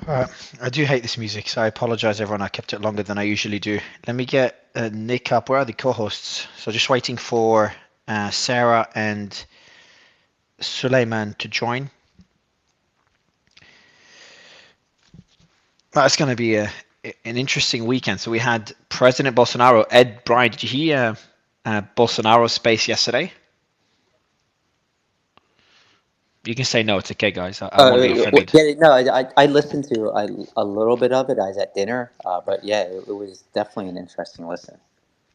Uh, I do hate this music, so I apologize, everyone. I kept it longer than I usually do. Let me get Nick up. Where are the co-hosts? So just waiting for Sarah and Suleiman to join. That's going to be an interesting weekend. So we had President Bolsonaro, Ed Bryan. Did you hear Bolsonaro's space yesterday? You can say no. It's okay, guys. I won't be offended. Yeah, no, I listened to a little bit of it. I was at dinner, but yeah, it was definitely an interesting listen.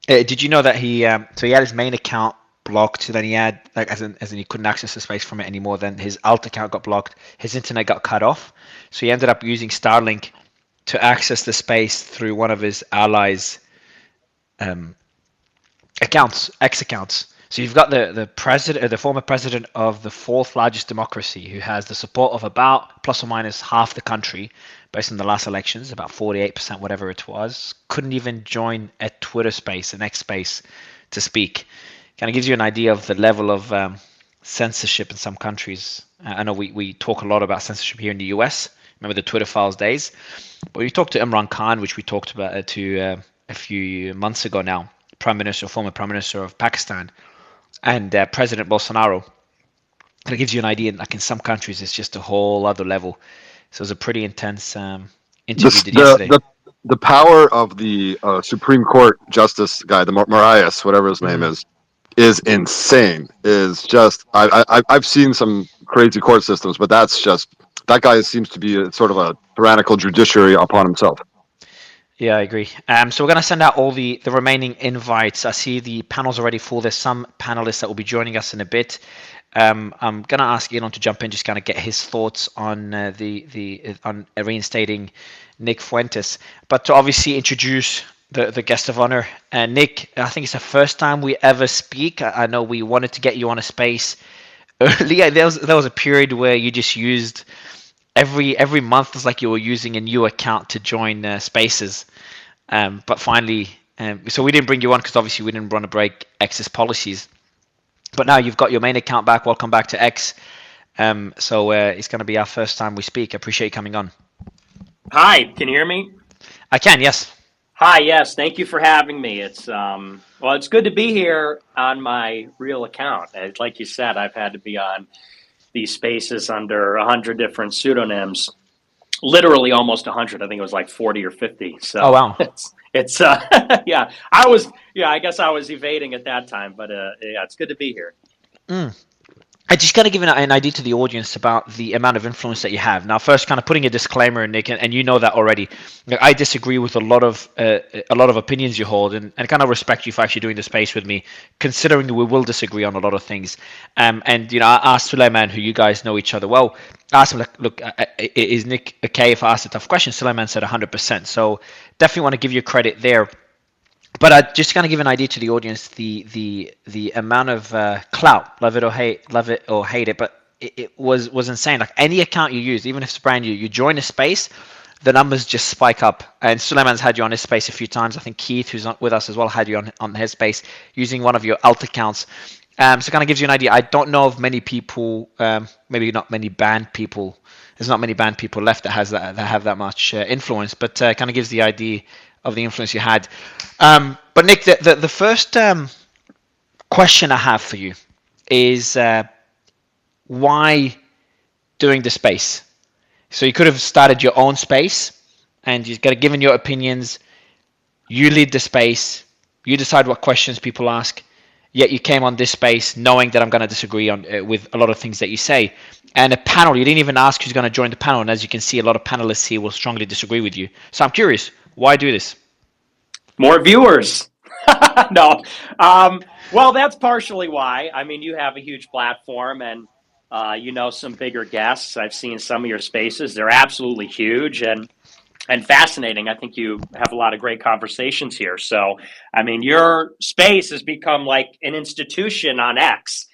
Did you know that so he had his main account blocked, then he had like as in he couldn't access the space from it anymore. Then his alt account got blocked, his internet got cut off, so he ended up using Starlink to access the space through one of his allies' um, accounts, X accounts. So you've got the president, the former president of the fourth largest democracy, who has the support of about plus or minus half the country, based on the last elections, about 48%, whatever it was, couldn't even join a Twitter space, an X space, to speak. Kind of gives you an idea of the level of censorship in some countries. I know we talk a lot about censorship here in the US. Remember the Twitter files days? But we talked to Imran Khan, which we talked about a few months ago now, former Prime Minister of Pakistan, and President Bolsonaro. And it gives you an idea. Like in some countries, it's just a whole other level. So it was a pretty intense interview did yesterday. The power of the Supreme Court Justice guy, the Marias, whatever his name is insane. Is just I've seen some crazy court systems, but that guy seems to be sort of a tyrannical judiciary upon himself. Yeah, I agree. So we're going to send out all the remaining invites. I see the panel's already full. There's some panelists that will be joining us in a bit. I'm going to ask Elon to jump in, just kind of get his thoughts on on reinstating Nick Fuentes, but to obviously introduce the guest of honor. Nick, I think it's the first time we ever speak. I know we wanted to get you on a space earlier. There was a period where you just used every month. It's like you were using a new account to join spaces. But finally, so we didn't bring you on because obviously we didn't want to break X's policies. But now you've got your main account back. Welcome back to X. So it's going to be our first time we speak. I appreciate you coming on. Hi, can you hear me? I can, yes. Hi, yes. Thank you for having me. It's good to be here on my real account. Like you said, I've had to be on these spaces under 100 different pseudonyms, literally almost 100. I think it was like 40 or 50. So oh wow, it's yeah. I guess I was evading at that time, but yeah, it's good to be here. I just got to give an idea to the audience about the amount of influence that you have. Now, first, kind of putting a disclaimer, Nick, and you know that already. I disagree with a lot of opinions you hold, and kind of respect you for actually doing the space with me, considering we will disagree on a lot of things. And I asked Suleiman, who you guys know each other well. I asked him, like, look, is Nick okay if I ask a tough question? Suleiman said 100%. So definitely want to give you credit there. But I just kind of give an idea to the audience the amount of clout, love it or hate it, but it was insane. Like any account you use, even if it's brand new, you join a space, the numbers just spike up. And Suleiman's had you on his space a few times. I think Keith, who's with us as well, had you on his space using one of your alt accounts. So it kind of gives you an idea. I don't know of many people, maybe not many banned people. There's not many banned people left that have that much influence, but kind of gives the idea of the influence you had. But Nick, the first question I have for you is why doing the space? So you could have started your own space and you've got given your opinions, you lead the space, you decide what questions people ask, yet you came on this space knowing that I'm going to disagree with a lot of things that you say. And a panel, you didn't even ask who's going to join the panel, and as you can see, a lot of panelists here will strongly disagree with you. So I'm curious, why do this? More viewers. No. Well, that's partially why. I mean, you have a huge platform and some bigger guests. I've seen some of your spaces. They're absolutely huge and fascinating. I think you have a lot of great conversations here. So, I mean, your space has become like an institution on X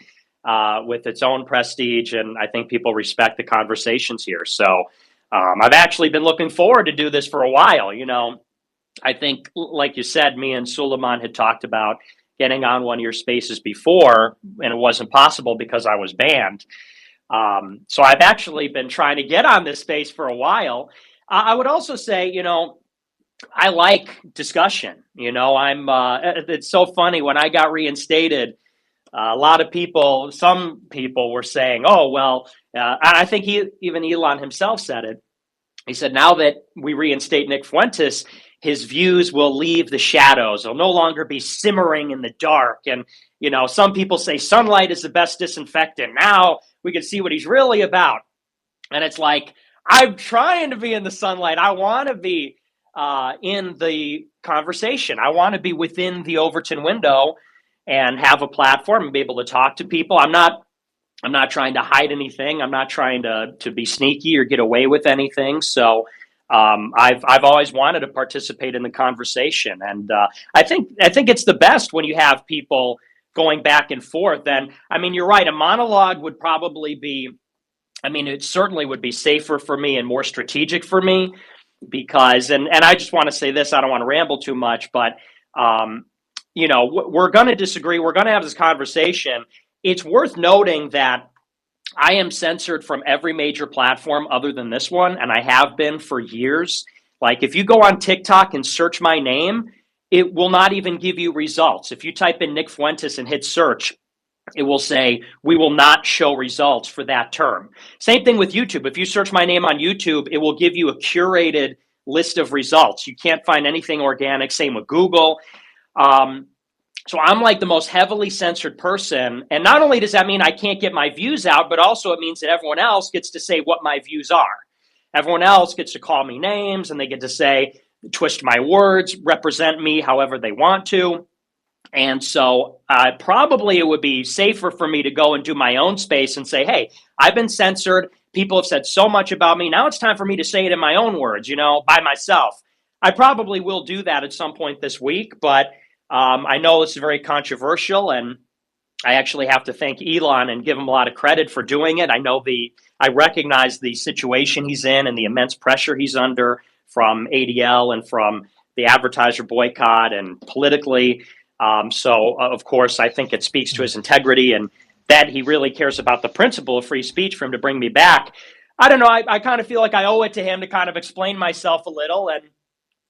with its own prestige, and I think people respect the conversations here. So, I've actually been looking forward to do this for a while. I think, like you said, me and Suleiman had talked about getting on one of your spaces before, and it wasn't possible because I was banned. So I've actually been trying to get on this space for a while. I would also say, I like discussion. It's so funny when I got reinstated. A lot of people, some people were saying, "Oh, well," and I think even Elon himself said it. He said, "Now that we reinstate Nick Fuentes, his views will leave the shadows. They'll no longer be simmering in the dark." And some people say sunlight is the best disinfectant. Now we can see what he's really about. And it's like, I'm trying to be in the sunlight. I want to be in the conversation. I want to be within the Overton window and have a platform and be able to talk to people. I'm not trying to hide anything. I'm not trying to be sneaky or get away with anything. So I've always wanted to participate in the conversation, and I think it's the best when you have people going back and forth. And I mean, you're right. A monologue would probably be. I mean, it certainly would be safer for me and more strategic for me because, and I just want to say this. I don't want to ramble too much, but we're going to disagree. We're going to have this conversation. It's worth noting that I am censored from every major platform other than this one, and I have been for years. Like if you go on TikTok and search my name, it will not even give you results. If you type in Nick Fuentes and hit search, it will say, we will not show results for that term. Same thing with YouTube. If you search my name on YouTube, it will give you a curated list of results. You can't find anything organic. Same with Google. So I'm like the most heavily censored person. And not only does that mean I can't get my views out, but also it means that everyone else gets to say what my views are. Everyone else gets to call me names and they get to say, twist my words, represent me however they want to. And so probably it would be safer for me to go and do my own space and say, hey, I've been censored. People have said so much about me. Now it's time for me to say it in my own words, by myself. I probably will do that at some point this week, but I know this is very controversial, and I actually have to thank Elon and give him a lot of credit for doing it. I recognize the situation he's in and the immense pressure he's under from ADL and from the advertiser boycott and politically. So, of course, I think it speaks to his integrity and that he really cares about the principle of free speech for him to bring me back. I don't know. I kind of feel like I owe it to him to kind of explain myself a little. And,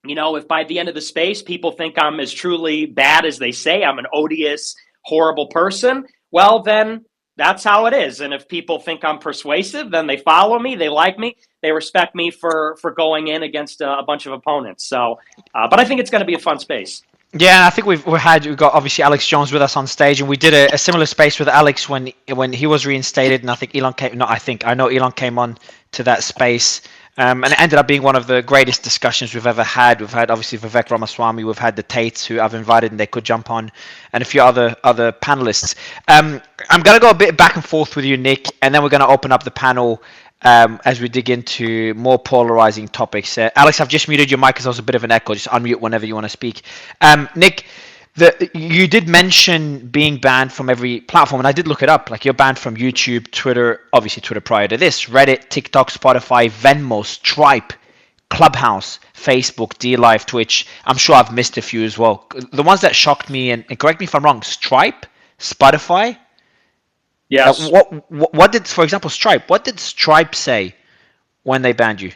if by the end of the space, people think I'm as truly bad as they say, I'm an odious, horrible person, well, then that's how it is. And if people think I'm persuasive, then they follow me, they like me, they respect me for going in against a bunch of opponents. So, but I think it's going to be a fun space. Yeah, I think we've got obviously Alex Jones with us on stage, and we did a similar space with Alex when he was reinstated, and I think Elon came. No, I know Elon came on to that space, and it ended up being one of the greatest discussions we've ever had. We've had obviously Vivek Ramaswamy, we've had the Tates who I've invited and they could jump on, and a few other panelists. I'm gonna go a bit back and forth with you, Nick, and then we're gonna open up the panel. As we dig into more polarizing topics. Alex, I've just muted your mic because there was a bit of an echo. Just unmute whenever you want to speak. Nick, you did mention being banned from every platform, and I did look it up. Like, you're banned from YouTube, Twitter, obviously Twitter prior to this, Reddit, TikTok, Spotify, Venmo, Stripe, Clubhouse, Facebook, DLive, Twitch. I'm sure I've missed a few as well. The ones that shocked me, and correct me if I'm wrong, Stripe, Spotify. Yes. What did, for example, Stripe? What did Stripe say when they banned you?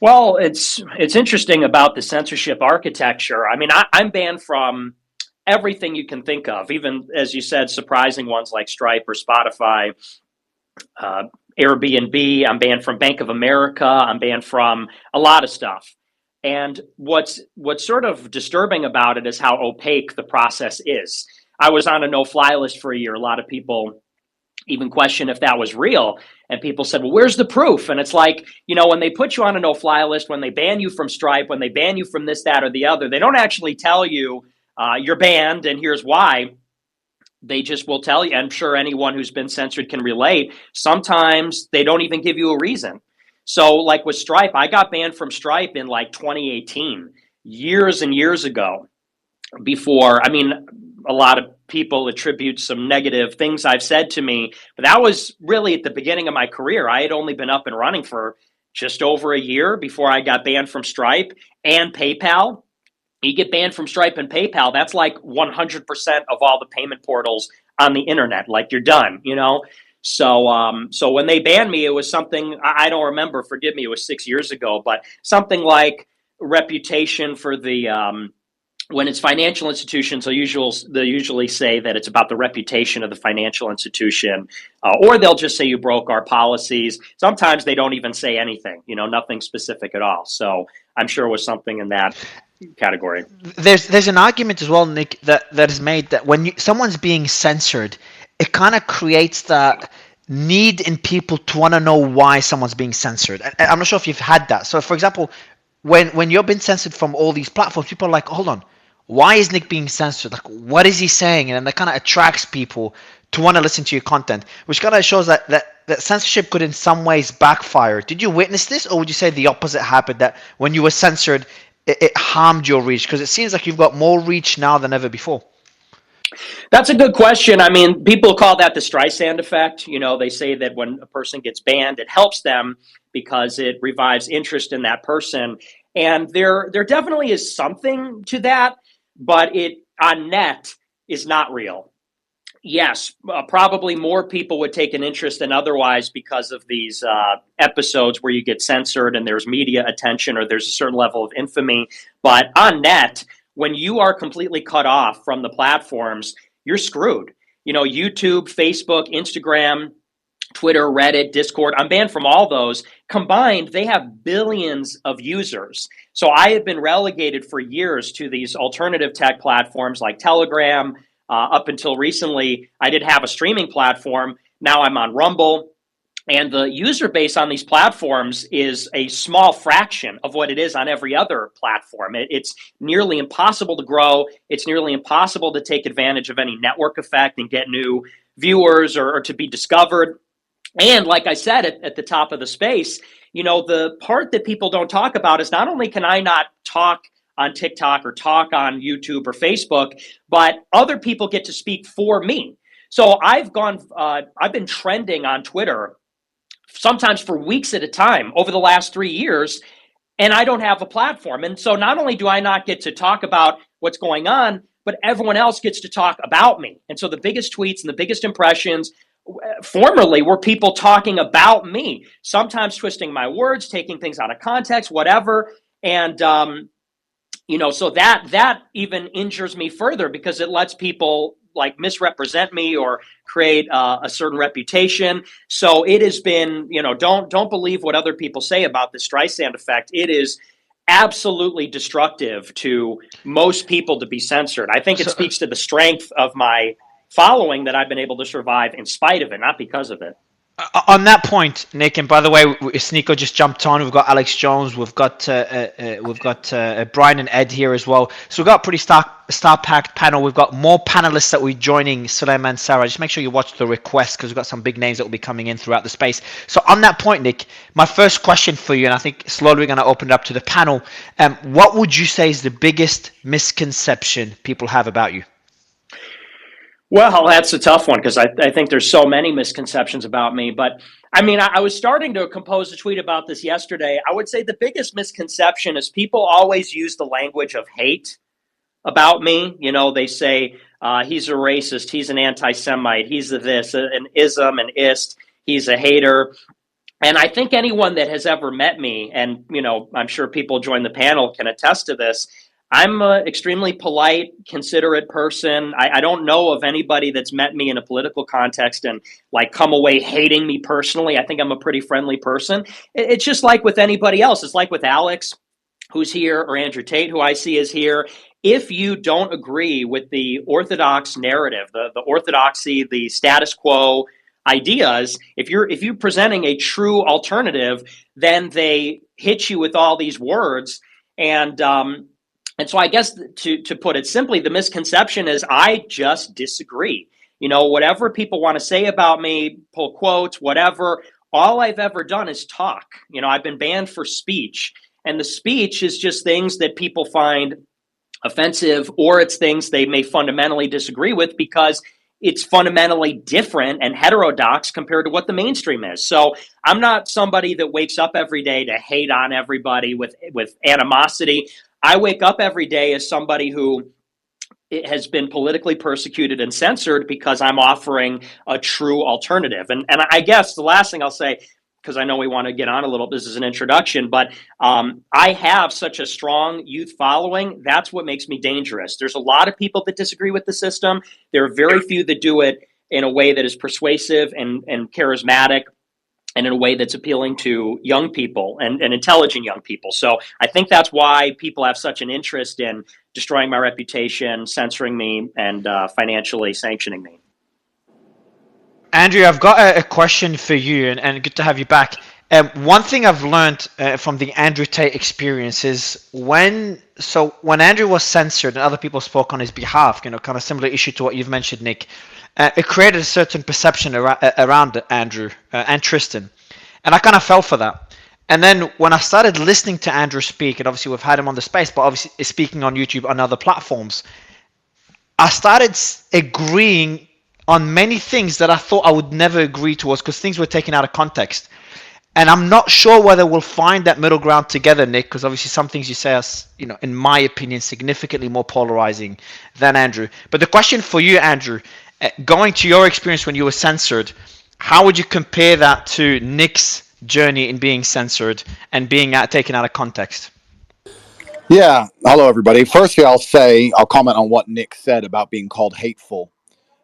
Well, it's interesting about the censorship architecture. I mean, I'm banned from everything you can think of, even, as you said, surprising ones like Stripe or Spotify, Airbnb. I'm banned from Bank of America. I'm banned from a lot of stuff. And what's sort of disturbing about it is how opaque the process is. I was on a no-fly list for a year. A lot of people even question if that was real. And people said, well, where's the proof? And it's like, when they put you on a no-fly list, when they ban you from Stripe, when they ban you from this, that, or the other, they don't actually tell you you're banned and here's why. They just will tell you. I'm sure anyone who's been censored can relate. Sometimes they don't even give you a reason. So like with Stripe, I got banned from Stripe in like 2018, years and years ago. Before, a lot of people attribute some negative things I've said to me, but that was really at the beginning of my career. I had only been up and running for just over a year before I got banned from Stripe and PayPal. You get banned from Stripe and PayPal, that's like 100% of all the payment portals on the internet. Like, you're done, So when they banned me, it was something I don't remember. Forgive me, it was 6 years ago, but something like reputation for the when it's financial institutions, they usually say that it's about the reputation of the financial institution, or they'll just say you broke our policies. Sometimes they don't even say anything, nothing specific at all. So I'm sure it was something in that category. There's an argument as well, Nick, that is made that when someone's being censored, it kind of creates that need in people to want to know why someone's being censored. And I'm not sure if you've had that. So, for example, when you've been censored from all these platforms, people are like, hold on, why is Nick being censored? Like, what is he saying? And then that kind of attracts people to want to listen to your content, which kind of shows that censorship could in some ways backfire. Did you witness this, or would you say the opposite happened, that when you were censored, it harmed your reach? Because it seems like you've got more reach now than ever before. That's a good question. I mean, people call that the Streisand effect. They say that when a person gets banned, it helps them because it revives interest in that person. And there definitely is something to that, but it on net is not real. Yes, probably more people would take an interest than otherwise because of these episodes where you get censored and there's media attention or there's a certain level of infamy. But on net, when you are completely cut off from the platforms, you're screwed. YouTube, Facebook, Instagram, Twitter, Reddit, Discord, I'm banned from all those. Combined, they have billions of users. So I have been relegated for years to these alternative tech platforms like Telegram. Up until recently, I did have a streaming platform. Now I'm on Rumble. And the user base on these platforms is a small fraction of what it is on every other platform. It's nearly impossible to grow. It's nearly impossible to take advantage of any network effect and get new viewers or to be discovered. And like I said at the top of the space, the part that people don't talk about is not only can I not talk on TikTok or talk on YouTube or Facebook, but other people get to speak for me. So I've been trending on Twitter sometimes for weeks at a time over the last 3 years, and I don't have a platform. And so not only do I not get to talk about what's going on, but everyone else gets to talk about me. And so the biggest tweets and the biggest impressions formerly were people talking about me, sometimes twisting my words, taking things out of context, whatever. And, so that even injures me further because it lets people like misrepresent me or create a certain reputation. So it has been, don't believe what other people say about the Streisand effect. It is absolutely destructive to most people to be censored. I think it speaks to the strength of my following that I've been able to survive in spite of it, not because of it. On that point, Nick, and by the way, Sneako just jumped on. We've got Alex Jones, we've got Brian and Ed here as well. So we've got a pretty star-packed panel. We've got more panelists that we're joining, Suleiman, Sarah. Just make sure you watch the request because we've got some big names that will be coming in throughout the space. So on that point, Nick, my first question for you, and I think slowly we're going to open it up to the panel. What would you say is the biggest misconception people have about you? Well, that's a tough one because I think there's so many misconceptions about me. But I mean, I was starting to compose a tweet about this yesterday. I would say the biggest misconception is people always use the language of hate about me. They say he's a racist, he's an anti-Semite, he's a this, an ism, an ist, he's a hater. And I think anyone that has ever met me, and I'm sure people join the panel can attest to this, I'm an extremely polite, considerate person. I don't know of anybody that's met me in a political context and like come away hating me personally. I think I'm a pretty friendly person. It's just like with anybody else. It's like with Alex, who's here, or Andrew Tate, who I see is here. If you don't agree with the orthodox narrative, the orthodoxy, the status quo ideas, if you're presenting a true alternative, then they hit you with all these words. And so I guess to put it simply, the misconception is I just disagree. Whatever people want to say about me, pull quotes, whatever, all I've ever done is talk. I've been banned for speech. And the speech is just things that people find offensive, or it's things they may fundamentally disagree with because it's fundamentally different and heterodox compared to what the mainstream is. So I'm not somebody that wakes up every day to hate on everybody with animosity. I wake up every day as somebody who it has been politically persecuted and censored because I'm offering a true alternative. And I guess the last thing I'll say, because I know we want to get on a little, this is an introduction, but I have such a strong youth following. That's what makes me dangerous. There's a lot of people that disagree with the system. There are very few that do it in a way that is persuasive and charismatic, and in a way that's appealing to young people and intelligent young people. So I think that's why people have such an interest in destroying my reputation, censoring me, and financially sanctioning me. Andrew, I've got a question for you, and good to have you back. One thing I've learned from the Andrew Tate experience is when Andrew was censored and other people spoke on his behalf, kind of similar issue to what you've mentioned, Nick, it created a certain perception around Andrew and Tristan, and I kind of fell for that. And then when I started listening to Andrew speak, and obviously we've had him on the space, but obviously speaking on YouTube and other platforms, I started agreeing on many things that I thought I would never agree towards because things were taken out of context. And I'm not sure whether we'll find that middle ground together, Nick, because obviously some things you say are, in my opinion, significantly more polarizing than Andrew. But the question for you, Andrew, going to your experience when you were censored, how would you compare that to Nick's journey in being censored and being taken out of context? Yeah. Hello, everybody. Firstly, I'll comment on what Nick said about being called hateful.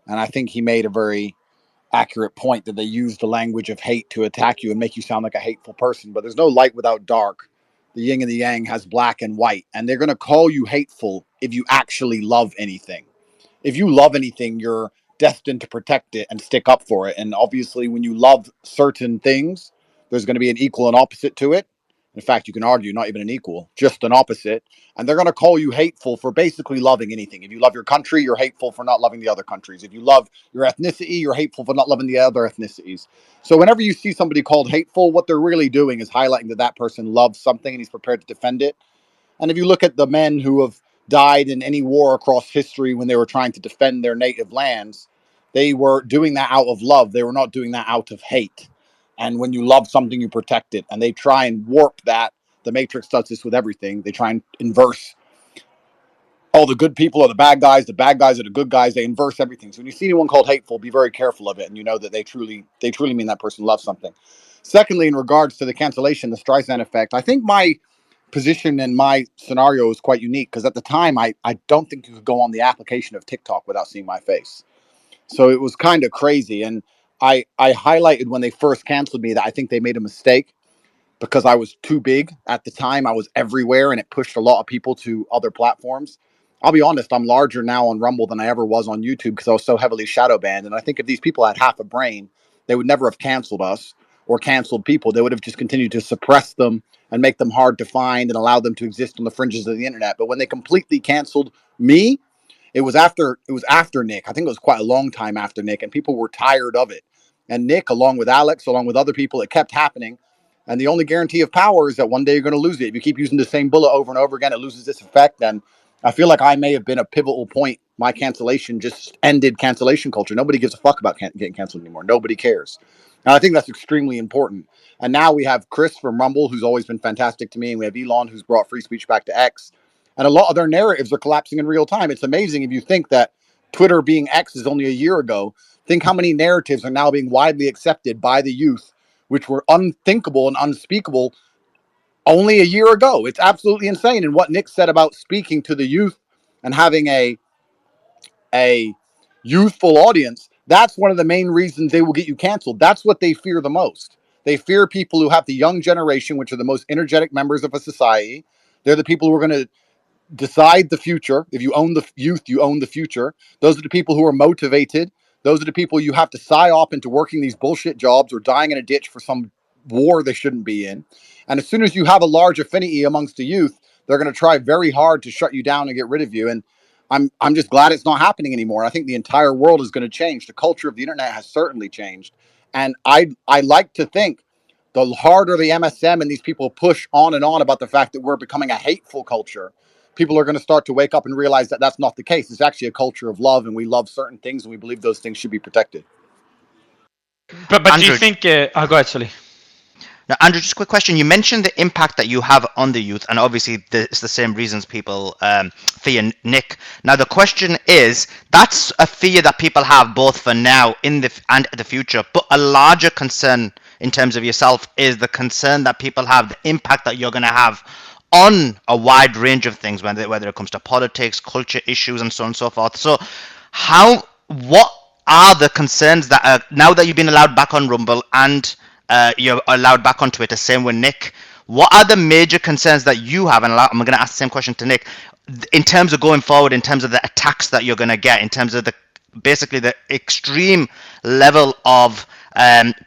And I think he made a very accurate point that they use the language of hate to attack you and make you sound like a hateful person. But there's no light without dark. The yin and the yang has black and white. And they're going to call you hateful if you actually love anything. If you love anything, you're destined to protect it and stick up for it. And obviously, when you love certain things, there's going to be an equal and opposite to it. In fact, you can argue not even an equal, just an opposite. And they're going to call you hateful for basically loving anything. If you love your country, you're hateful for not loving the other countries. If you love your ethnicity, you're hateful for not loving the other ethnicities. So whenever you see somebody called hateful, what they're really doing is highlighting that that person loves something and he's prepared to defend it. And if you look at the men who have died in any war across history when they were trying to defend their native lands, they were doing that out of love. They were not doing that out of hate. And when you love something, you protect it. And they try and warp that. The Matrix does this with everything. They try and inverse all the good people are the bad guys are the good guys. They inverse everything. So when you see anyone called hateful, be very careful of it. And you know that they truly mean that person loves something. Secondly, in regards to the cancellation, the Streisand effect, I think my position and my scenario is quite unique because at the time, I don't think you could go on the application of TikTok without seeing my face. So it was kind of crazy. And I highlighted when they first canceled me that I think they made a mistake because I was too big at the time. I was everywhere and it pushed a lot of people to other platforms. I'll be honest, I'm larger now on Rumble than I ever was on YouTube because I was so heavily shadow banned. And I think if these people had half a brain, they would never have canceled us or canceled people. They would have just continued to suppress them and make them hard to find and allow them to exist on the fringes of the internet. But when they completely canceled me, it was after Nick. I think it was quite a long time after Nick, and people were tired of it. And Nick, along with Alex, along with other people, it kept happening. And the only guarantee of power is that one day you're going to lose it. If you keep using the same bullet over and over again, it loses its effect. And I feel like I may have been a pivotal point. My cancellation just ended cancellation culture. Nobody gives a fuck about getting canceled anymore. Nobody cares. And I think that's extremely important. And now we have Chris from Rumble, who's always been fantastic to me. And we have Elon, who's brought free speech back to X. And a lot of their narratives are collapsing in real time. It's amazing if you think that Twitter being X is only a year ago. Think how many narratives are now being widely accepted by the youth, which were unthinkable and unspeakable only a year ago. It's absolutely insane. And what Nick said about speaking to the youth and having a youthful audience, that's one of the main reasons they will get you canceled. That's what they fear the most. They fear people who have the young generation, which are the most energetic members of a society. They're the people who are going to decide the future. If you own the youth, you own the future. Those are the people who are motivated. Those are the people you have to psyop into working these bullshit jobs or dying in a ditch for some war they shouldn't be in. And as soon as you have a large affinity amongst the youth, they're going to try very hard to shut you down and get rid of you. And I'm just glad it's not happening anymore. I think the entire world is going to change. The culture of the internet has certainly changed. And I like to think the harder the MSM and these people push on and on about the fact that we're becoming a hateful culture, people are going to start to wake up and realize that that's not the case. It's actually a culture of love, and we love certain things, and we believe those things should be protected. But do you think? Go ahead, Sully. Now, Andrew, just a quick question. You mentioned the impact that you have on the youth, and obviously it's the same reasons people fear Nick. Now, the question is, that's a fear that people have both for now and the future, but a larger concern in terms of yourself is the concern that people have, the impact that you're going to have on a wide range of things, whether it comes to politics, culture issues, and so on and so forth. So, what are the concerns that are, now that you've been allowed back on Rumble and you're allowed back on Twitter, same with Nick, what are the major concerns that you have? And I'm going to ask the same question to Nick, in terms of going forward, in terms of the attacks that you're going to get, in terms of basically the extreme level of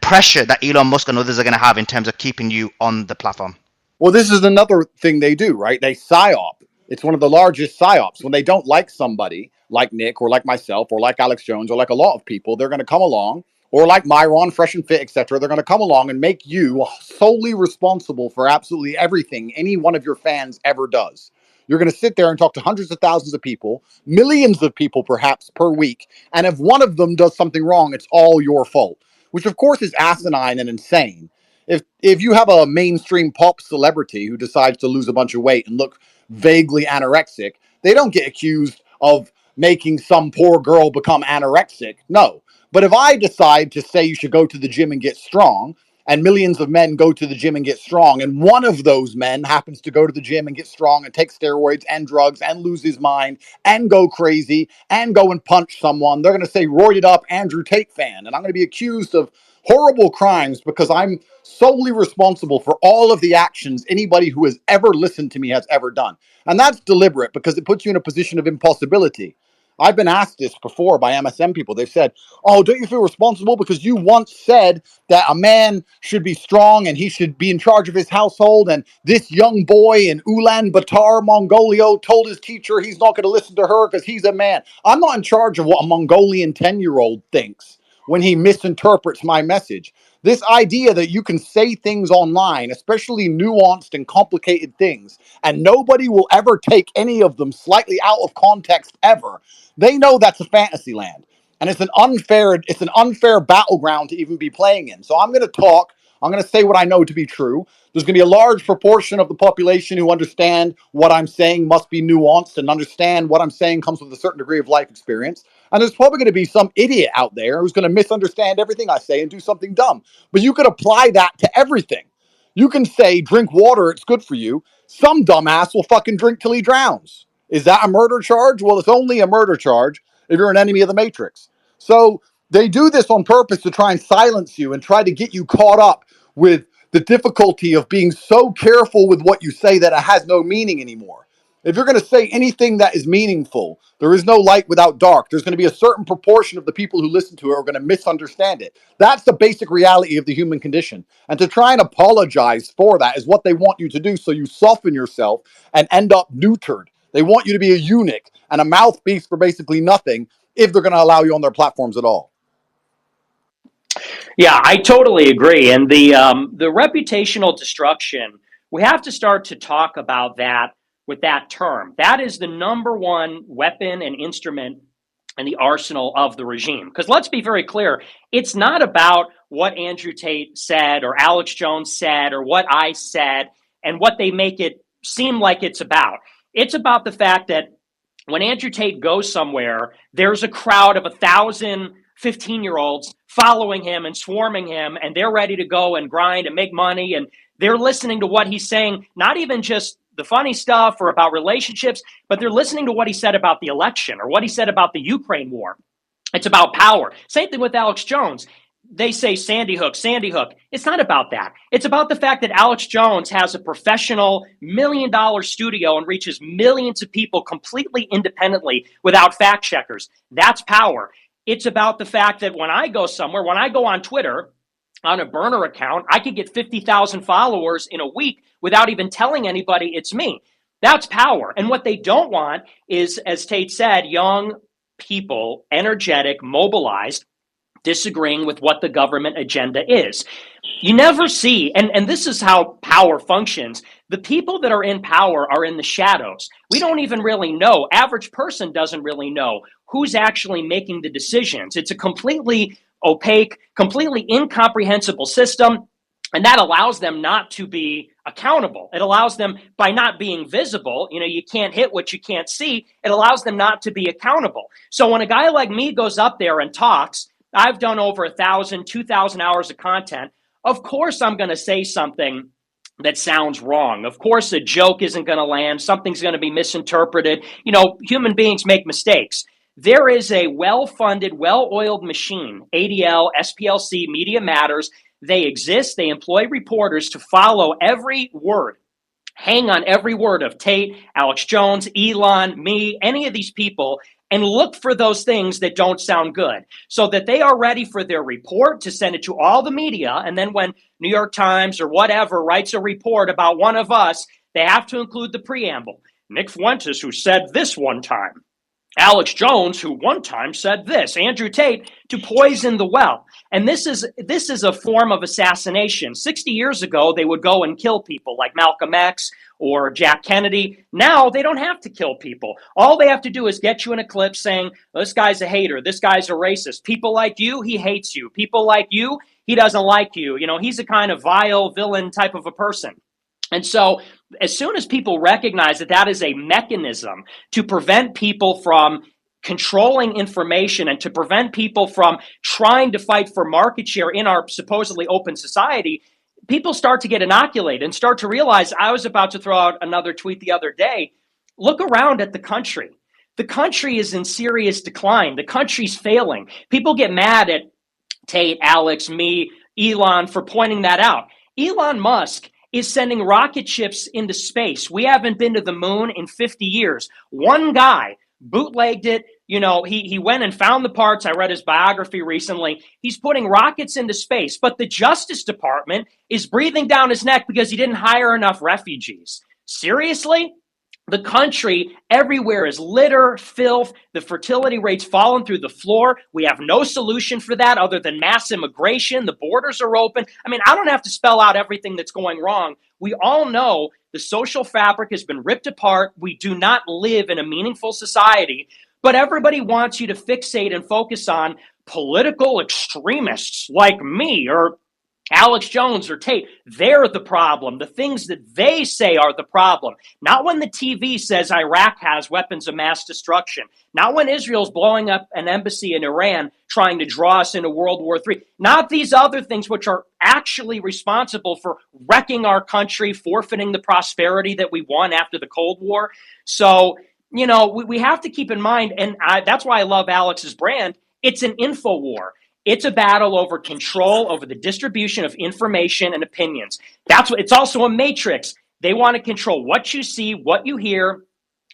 pressure that Elon Musk and others are going to have in terms of keeping you on the platform. Well, this is another thing they do, right? They psyop. It's one of the largest psyops. When they don't like somebody like Nick or like myself or like Alex Jones or like a lot of people, they're going to come along, or like Myron, Fresh and Fit, etc. They're going to come along and make you solely responsible for absolutely everything any one of your fans ever does. You're going to sit there and talk to hundreds of thousands of people, millions of people perhaps per week, and if one of them does something wrong, it's all your fault, which of course is asinine and insane. If you have a mainstream pop celebrity who decides to lose a bunch of weight and look vaguely anorexic, they don't get accused of making some poor girl become anorexic. No. But if I decide to say you should go to the gym and get strong, and millions of men go to the gym and get strong, and one of those men happens to go to the gym and get strong and take steroids and drugs and lose his mind and go crazy and go and punch someone, they're going to say roided up Andrew Tate fan. And I'm going to be accused of horrible crimes because I'm solely responsible for all of the actions anybody who has ever listened to me has ever done. And that's deliberate because it puts you in a position of impossibility. I've been asked this before by MSM people. They've said, oh, don't you feel responsible because you once said that a man should be strong and he should be in charge of his household, and this young boy in Ulaanbaatar, Mongolia, told his teacher he's not going to listen to her because he's a man. I'm not in charge of what a Mongolian 10-year-old thinks when he misinterprets my message. This idea that you can say things online, especially nuanced and complicated things, and nobody will ever take any of them slightly out of context ever. They know that's a fantasy land. And it's an unfair battleground to even be playing in. So I'm going to talk. I'm going to say what I know to be true. There's going to be a large proportion of the population who understand what I'm saying must be nuanced and understand what I'm saying comes with a certain degree of life experience. And there's probably going to be some idiot out there who's going to misunderstand everything I say and do something dumb. But you could apply that to everything. You can say, drink water, it's good for you. Some dumbass will fucking drink till he drowns. Is that a murder charge? Well, it's only a murder charge if you're an enemy of the Matrix. So they do this on purpose to try and silence you and try to get you caught up with the difficulty of being so careful with what you say that it has no meaning anymore. If you're going to say anything that is meaningful, there is no light without dark. There's going to be a certain proportion of the people who listen to it are going to misunderstand it. That's the basic reality of the human condition. And to try and apologize for that is what they want you to do, so you soften yourself and end up neutered. They want you to be a eunuch and a mouthpiece for basically nothing if they're going to allow you on their platforms at all. Yeah, I totally agree. And the reputational destruction, we have to start to talk about that with that term. That is the number one weapon and instrument in the arsenal of the regime. Because let's be very clear, it's not about what Andrew Tate said or Alex Jones said or what I said and what they make it seem like it's about. It's about the fact that when Andrew Tate goes somewhere, there's a crowd of 1,000 15-year-olds following him and swarming him, and they're ready to go and grind and make money, and they're listening to what he's saying, not even just the funny stuff or about relationships, but they're listening to what he said about the election or what he said about the Ukraine war. It's about power. Same thing with Alex Jones. They say Sandy Hook, Sandy Hook. It's not about that. It's about the fact that Alex Jones has a professional $1 million studio and reaches millions of people completely independently without fact checkers. That's power. It's about the fact that when I go somewhere, when I go on Twitter, on a burner account, I could get 50,000 followers in a week without even telling anybody it's me. That's power. And what they don't want is, as Tate said, young people, energetic, mobilized, disagreeing with what the government agenda is. You never see, and this is how power functions, the people that are in power are in the shadows. We don't even really know. Average person doesn't really know who's actually making the decisions. It's a completely opaque, completely incomprehensible system. And that allows them not to be accountable. It allows them, by not being visible, you can't hit what you can't see. It allows them not to be accountable. So when a guy like me goes up there and talks, I've done over 1,000, 2,000 hours of content. Of course, I'm going to say something that sounds wrong. Of course, a joke isn't going to land. Something's going to be misinterpreted. Human beings make mistakes. There is a well-funded, well-oiled machine, ADL, SPLC, Media Matters. They exist. They employ reporters to follow every word, hang on every word of Tate, Alex Jones, Elon, me, any of these people, and look for those things that don't sound good so that they are ready for their report to send it to all the media. And then when New York Times or whatever writes a report about one of us, they have to include the preamble. Nick Fuentes, who said this one time. Alex Jones, who one time said this, Andrew Tate, to poison the well. And this is a form of assassination. 60 years ago, they would go and kill people like Malcolm X or Jack Kennedy. Now they don't have to kill people. All they have to do is get you in a clip saying, this guy's a hater, this guy's a racist. People like you, he hates you. People like you, he doesn't like you. He's a kind of vile villain type of a person. And so as soon as people recognize that that is a mechanism to prevent people from controlling information and to prevent people from trying to fight for market share in our supposedly open society, people start to get inoculated and start to realize. I was about to throw out another tweet the other day. Look around at the country. The country is in serious decline. The country's failing. People get mad at Tate, Alex, me, Elon for pointing that out. Elon Musk is sending rocket ships into space. We haven't been to the moon in 50 years. One guy bootlegged it. He went and found the parts. I read his biography recently. He's putting rockets into space, but the Justice Department is breathing down his neck because he didn't hire enough refugees. Seriously? The country everywhere is litter, filth, the fertility rate's fallen through the floor. We have no solution for that other than mass immigration. The borders are open. I don't have to spell out everything that's going wrong. We all know the social fabric has been ripped apart. We do not live in a meaningful society, but everybody wants you to fixate and focus on political extremists like me or Alex Jones or Tate. They're the problem. The things that they say are the problem. Not when the TV says Iraq has weapons of mass destruction. Not when Israel's blowing up an embassy in Iran trying to draw us into World War III. Not these other things which are actually responsible for wrecking our country, forfeiting the prosperity that we won after the Cold War. So, we have to keep in mind, and that's why I love Alex's brand. It's an info war. It's a battle over control, over the distribution of information and opinions. It's also a matrix. They want to control what you see, what you hear,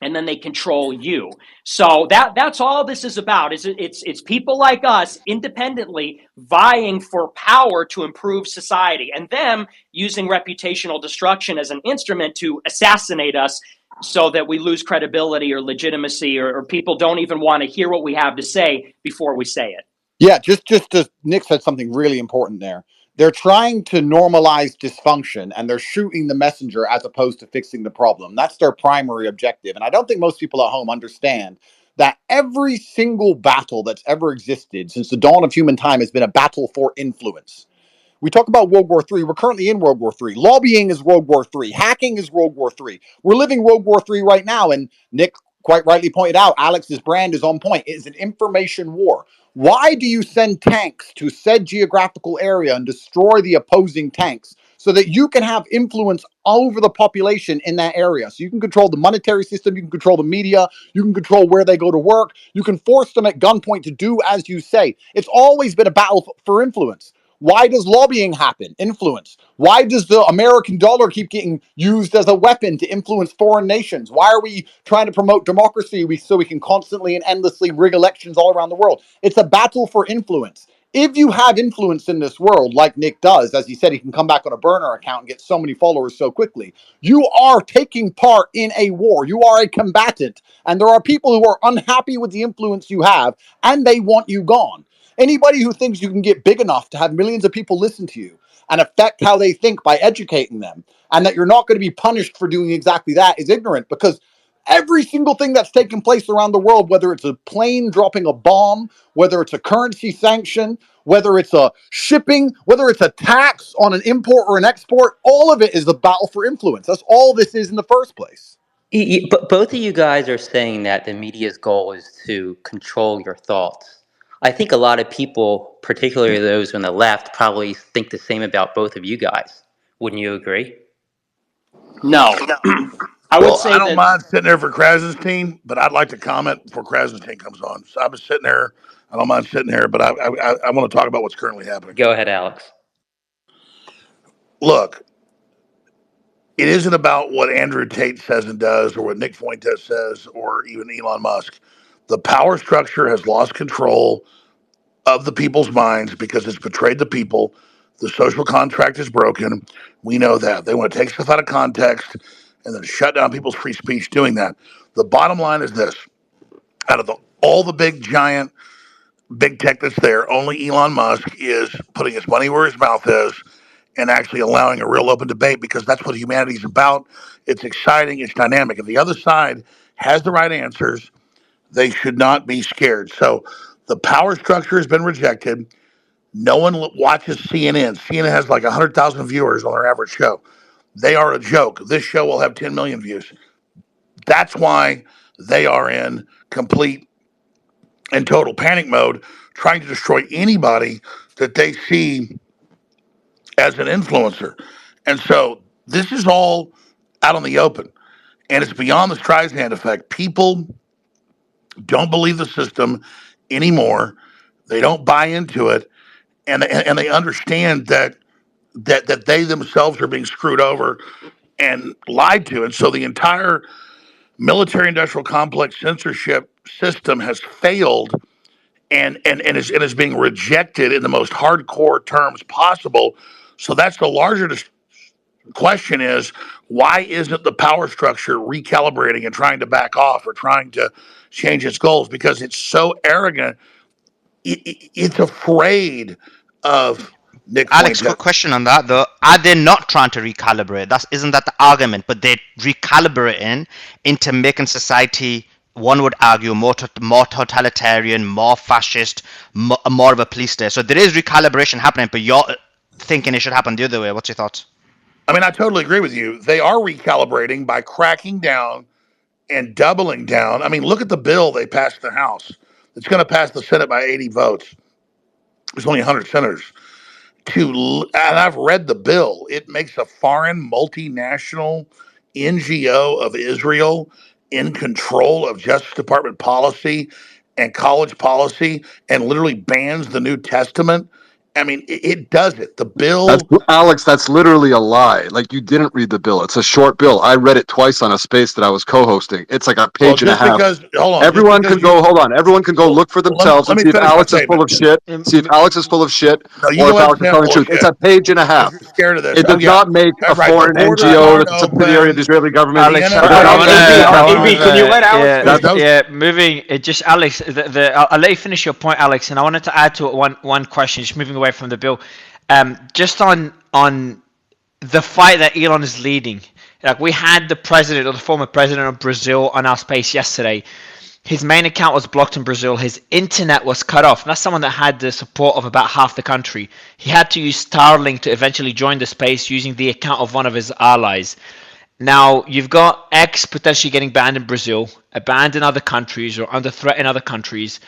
and then they control you. So that's all this is about. It's people like us independently vying for power to improve society, and them using reputational destruction as an instrument to assassinate us so that we lose credibility or legitimacy, or people don't even want to hear what we have to say before we say it. Yeah, just as Nick said something really important there. They're trying to normalize dysfunction and they're shooting the messenger as opposed to fixing the problem. That's their primary objective. And I don't think most people at home understand that every single battle that's ever existed since the dawn of human time has been a battle for influence. We talk about World War III. We're currently in World War III. Lobbying is World War III. Hacking is World War III. We're living World War III right now. And Nick quite rightly pointed out, Alex's brand is on point. It is an information war. Why do you send tanks to said geographical area and destroy the opposing tanks so that you can have influence over the population in that area? So you can control the monetary system, you can control the media, you can control where they go to work, you can force them at gunpoint to do as you say. It's always been a battle for influence. Why does lobbying happen? Influence. Why does the American dollar keep getting used as a weapon to influence foreign nations? Why are we trying to promote democracy so we can constantly and endlessly rig elections all around the world? It's a battle for influence. If you have influence in this world, like Nick does, as he said, he can come back on a burner account and get so many followers so quickly. You are taking part in a war. You are a combatant. And there are people who are unhappy with the influence you have, and they want you gone. Anybody who thinks you can get big enough to have millions of people listen to you and affect how they think by educating them, and that you're not going to be punished for doing exactly that, is ignorant, because every single thing that's taken place around the world, whether it's a plane dropping a bomb, whether it's a currency sanction, whether it's a shipping, whether it's a tax on an import or an export, all of it is the battle for influence. That's all this is in the first place. But both of you guys are saying that the media's goal is to control your thoughts. I think a lot of people, particularly those on the left, probably think the same about both of you guys. Wouldn't you agree? No. I would say I don't that mind sitting there for Krasenstein, but I'd like to comment before Krasenstein comes on. So I've been sitting there. I don't mind sitting there, but I want to talk about what's currently happening. Go ahead, Alex. Look, it isn't about what Andrew Tate says and does, or what Nick Fuentes says, or even Elon Musk. The power structure has lost control of the people's minds because it's betrayed the people. The social contract is broken. We know that. They want to take stuff out of context and then shut down people's free speech doing that. The bottom line is this. Out of all the big, giant, big tech that's there, only Elon Musk is putting his money where his mouth is and actually allowing a real open debate, because that's what humanity is about. It's exciting. It's dynamic. If the other side has the right answers, they should not be scared. So the power structure has been rejected. No one watches CNN. CNN has like 100,000 viewers on their average show. They are a joke. This show will have 10 million views. That's why they are in complete and total panic mode, trying to destroy anybody that they see as an influencer. And so this is all out in the open. And it's beyond the Streisand effect. People don't believe the system anymore. They don't buy into it. And they understand that they themselves are being screwed over and lied to. And so the entire military industrial complex censorship system has failed and is being rejected in the most hardcore terms possible. So that's the larger question is, why isn't the power structure recalibrating and trying to back off or trying to change its goals? Because it's so arrogant. It's afraid of Nick Alex, Fuentes. quick question on that though. Are they not trying to recalibrate? Isn't that the argument? But they're recalibrating into making society, one would argue, more totalitarian, more fascist, more of a police state. So there is recalibration happening, but you're thinking it should happen the other way. What's your thoughts? I mean, I totally agree with you. They are recalibrating by cracking down and doubling down. I mean, look at the bill they passed in the House. It's going to pass the Senate by 80 votes. There's only 100 senators. And I've read the bill. It makes a foreign multinational NGO of Israel in control of Justice Department policy and college policy, and literally bans the New Testament. I mean, it does it. The bill. Alex, that's literally a lie. Like, you didn't read the bill. It's a short bill. I read it twice on a space that I was co-hosting. It's like a page and a half. Everyone can go look for themselves and see if Alex is full of shit. See if Alex is full of shit, or if Alex is telling the truth. It's a page and a half. You're scared of this. It does not make a foreign NGO that's a subsidiary of the Israeli government. Alex, can you let Alex? Moving. Just Alex. I'll let you finish your point, Alex, and I wanted to add to it one question. Just moving away from the bill, just on the fight that Elon is leading. Like, we had the president, or the former president of Brazil, on our space yesterday. His main account was blocked in Brazil. His internet was cut off. And that's someone that had the support of about half the country. He had to use Starlink to eventually join the space using the account of one of his allies. Now, you've got X potentially getting banned in Brazil, banned in other countries, or under threat in other countries.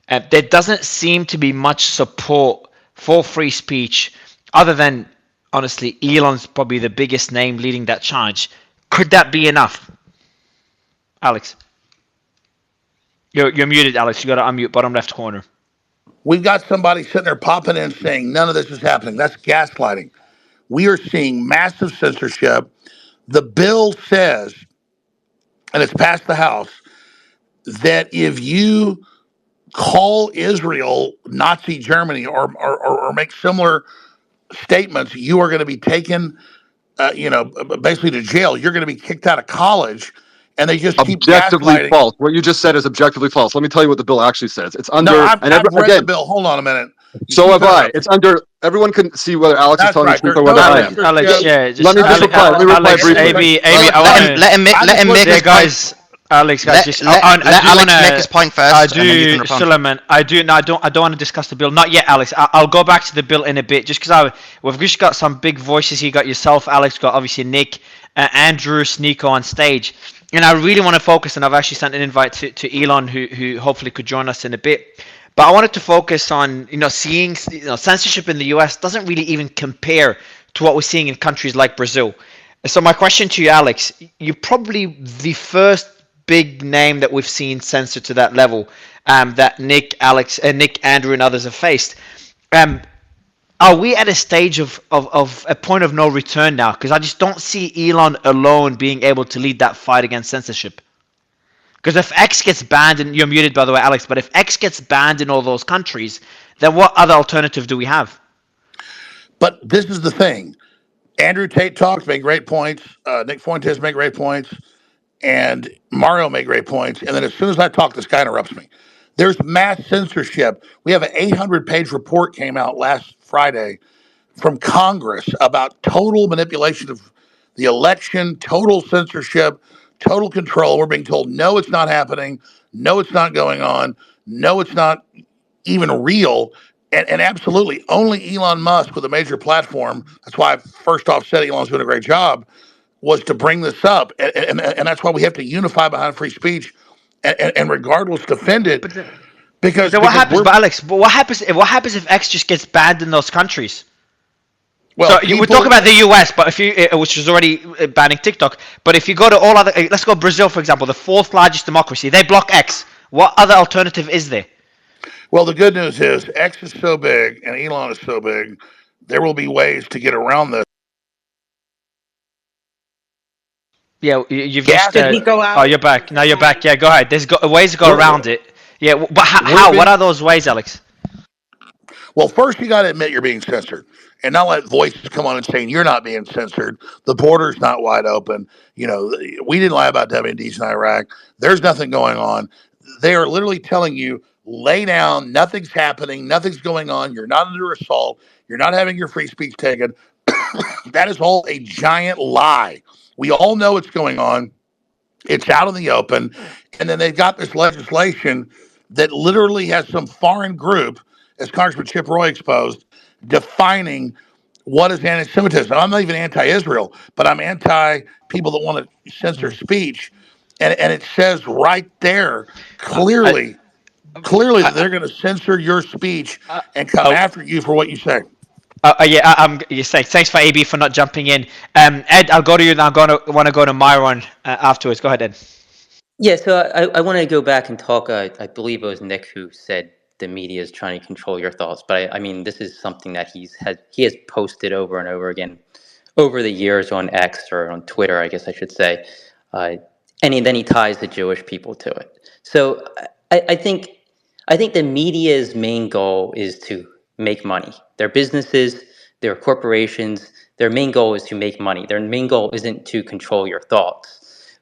There doesn't seem to be much support for free speech, other than, honestly, Elon's probably the biggest name leading that charge. Could that be enough? Alex. You're muted, Alex. You got to unmute bottom left corner. We've got somebody sitting there popping in saying none of this is happening. That's gaslighting. We are seeing massive censorship. The bill says, and it's passed the House, that if you call Israel Nazi Germany or make similar statements, you are going to be taken, basically to jail. You're going to be kicked out of college. And they just keep objectively false. What you just said is objectively false. Let me tell you what the bill actually says. It's under. No, I've read the bill. Hold on a minute. So have I. It's under. Everyone can see whether Alex is telling the truth or whether I am. Alex, yeah. Let me just reply. Let me reply briefly. Let him make. Guys, Alex, I Let just let I let do want Alex make his to. point I first, and then you can do, respond. Suleiman. I do. No, I don't want to discuss the bill. Not yet, Alex. I'll go back to the bill in a bit, just because we've just got some big voices here. You got yourself, Alex. Got obviously Nick, Andrew, Sneako on stage, and I really want to focus. And I've actually sent an invite to Elon, who hopefully could join us in a bit. But I wanted to focus on seeing censorship in the U.S. doesn't really even compare to what we're seeing in countries like Brazil. So my question to you, Alex, you're probably the first big name that we've seen censored to that level, that Nick, Andrew, and others have faced. Um, are we at a stage of a point of no return now? Because I just don't see Elon alone being able to lead that fight against censorship. Because if X gets banned, and you're muted by the way, Alex, but if X gets banned in all those countries, then what other alternative do we have? But this is the thing. Andrew Tate talks, made great points. Nick Fuentes made great points. And Mario made great points. And then as soon as I talk, this guy interrupts me. There's mass censorship. We have an 800-page report came out last Friday from Congress about total manipulation of the election, total censorship, total control. We're being told, no, it's not happening. No, it's not going on. No, it's not even real. And absolutely, only Elon Musk with a major platform. That's why I first off said Elon's doing a great job, was to bring this up. And that's why we have to unify behind free speech and regardless defend it But then, because what happens? we're, But Alex, but what happens if X just gets banned in those countries? well, So we talk people, about the US, but if you, which is already banning TikTok, but if you go to all other, let's go Brazil for example, the fourth largest democracy, they block X. What other alternative is there? well, the good news is X is so big and Elon is so big, there will be ways to get around this. Yeah, you've Gas just. Did he go Oh, out? you're back. Now you're back. Yeah, go ahead. There's ways to go we're, around it. Yeah, but we're how? What being are those ways, Alex? Well, first you got to admit you're being censored, and not let voices come on and saying you're not being censored. The border's not wide open. We didn't lie about WMDs in Iraq. There's nothing going on. They are literally telling you, lay down. Nothing's happening. Nothing's going on. You're not under assault. You're not having your free speech taken. That is all a giant lie. We all know what's going on. It's out in the open. And then they've got this legislation that literally has some foreign group, as Congressman Chip Roy exposed, defining what is anti Semitism. I'm not even anti Israel, but I'm anti people that want to censor speech. And it says right there I, clearly, clearly that I, they're going to censor your speech I, and come I, after you for what you say. yeah, you say thanks for AB for not jumping in. Ed, I'll go to you now. I'm gonna want to go to Myron afterwards. Go ahead, Ed. Yeah, so I want to go back and talk. I believe it was Nick who said the media is trying to control your thoughts, but I mean this is something that he has posted over and over again over the years on X or on Twitter, I guess I should say, uh, and then he ties the Jewish people to it. So I think the media's main goal is to make money. Their businesses, their corporations, their main goal is to make money. Their main goal isn't to control your thoughts.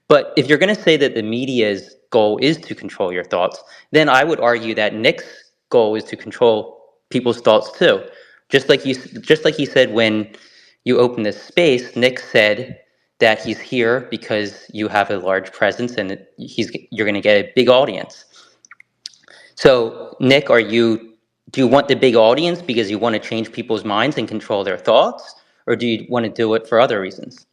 But if you're going to say that the media's goal is to control your thoughts, then I would argue that Nick's goal is to control people's thoughts too. Just like he said when you open this space, Nick said that he's here because you have a large presence and you're going to get a big audience. So, Nick, do you want the big audience because you want to change people's minds and control their thoughts, or do you want to do it for other reasons?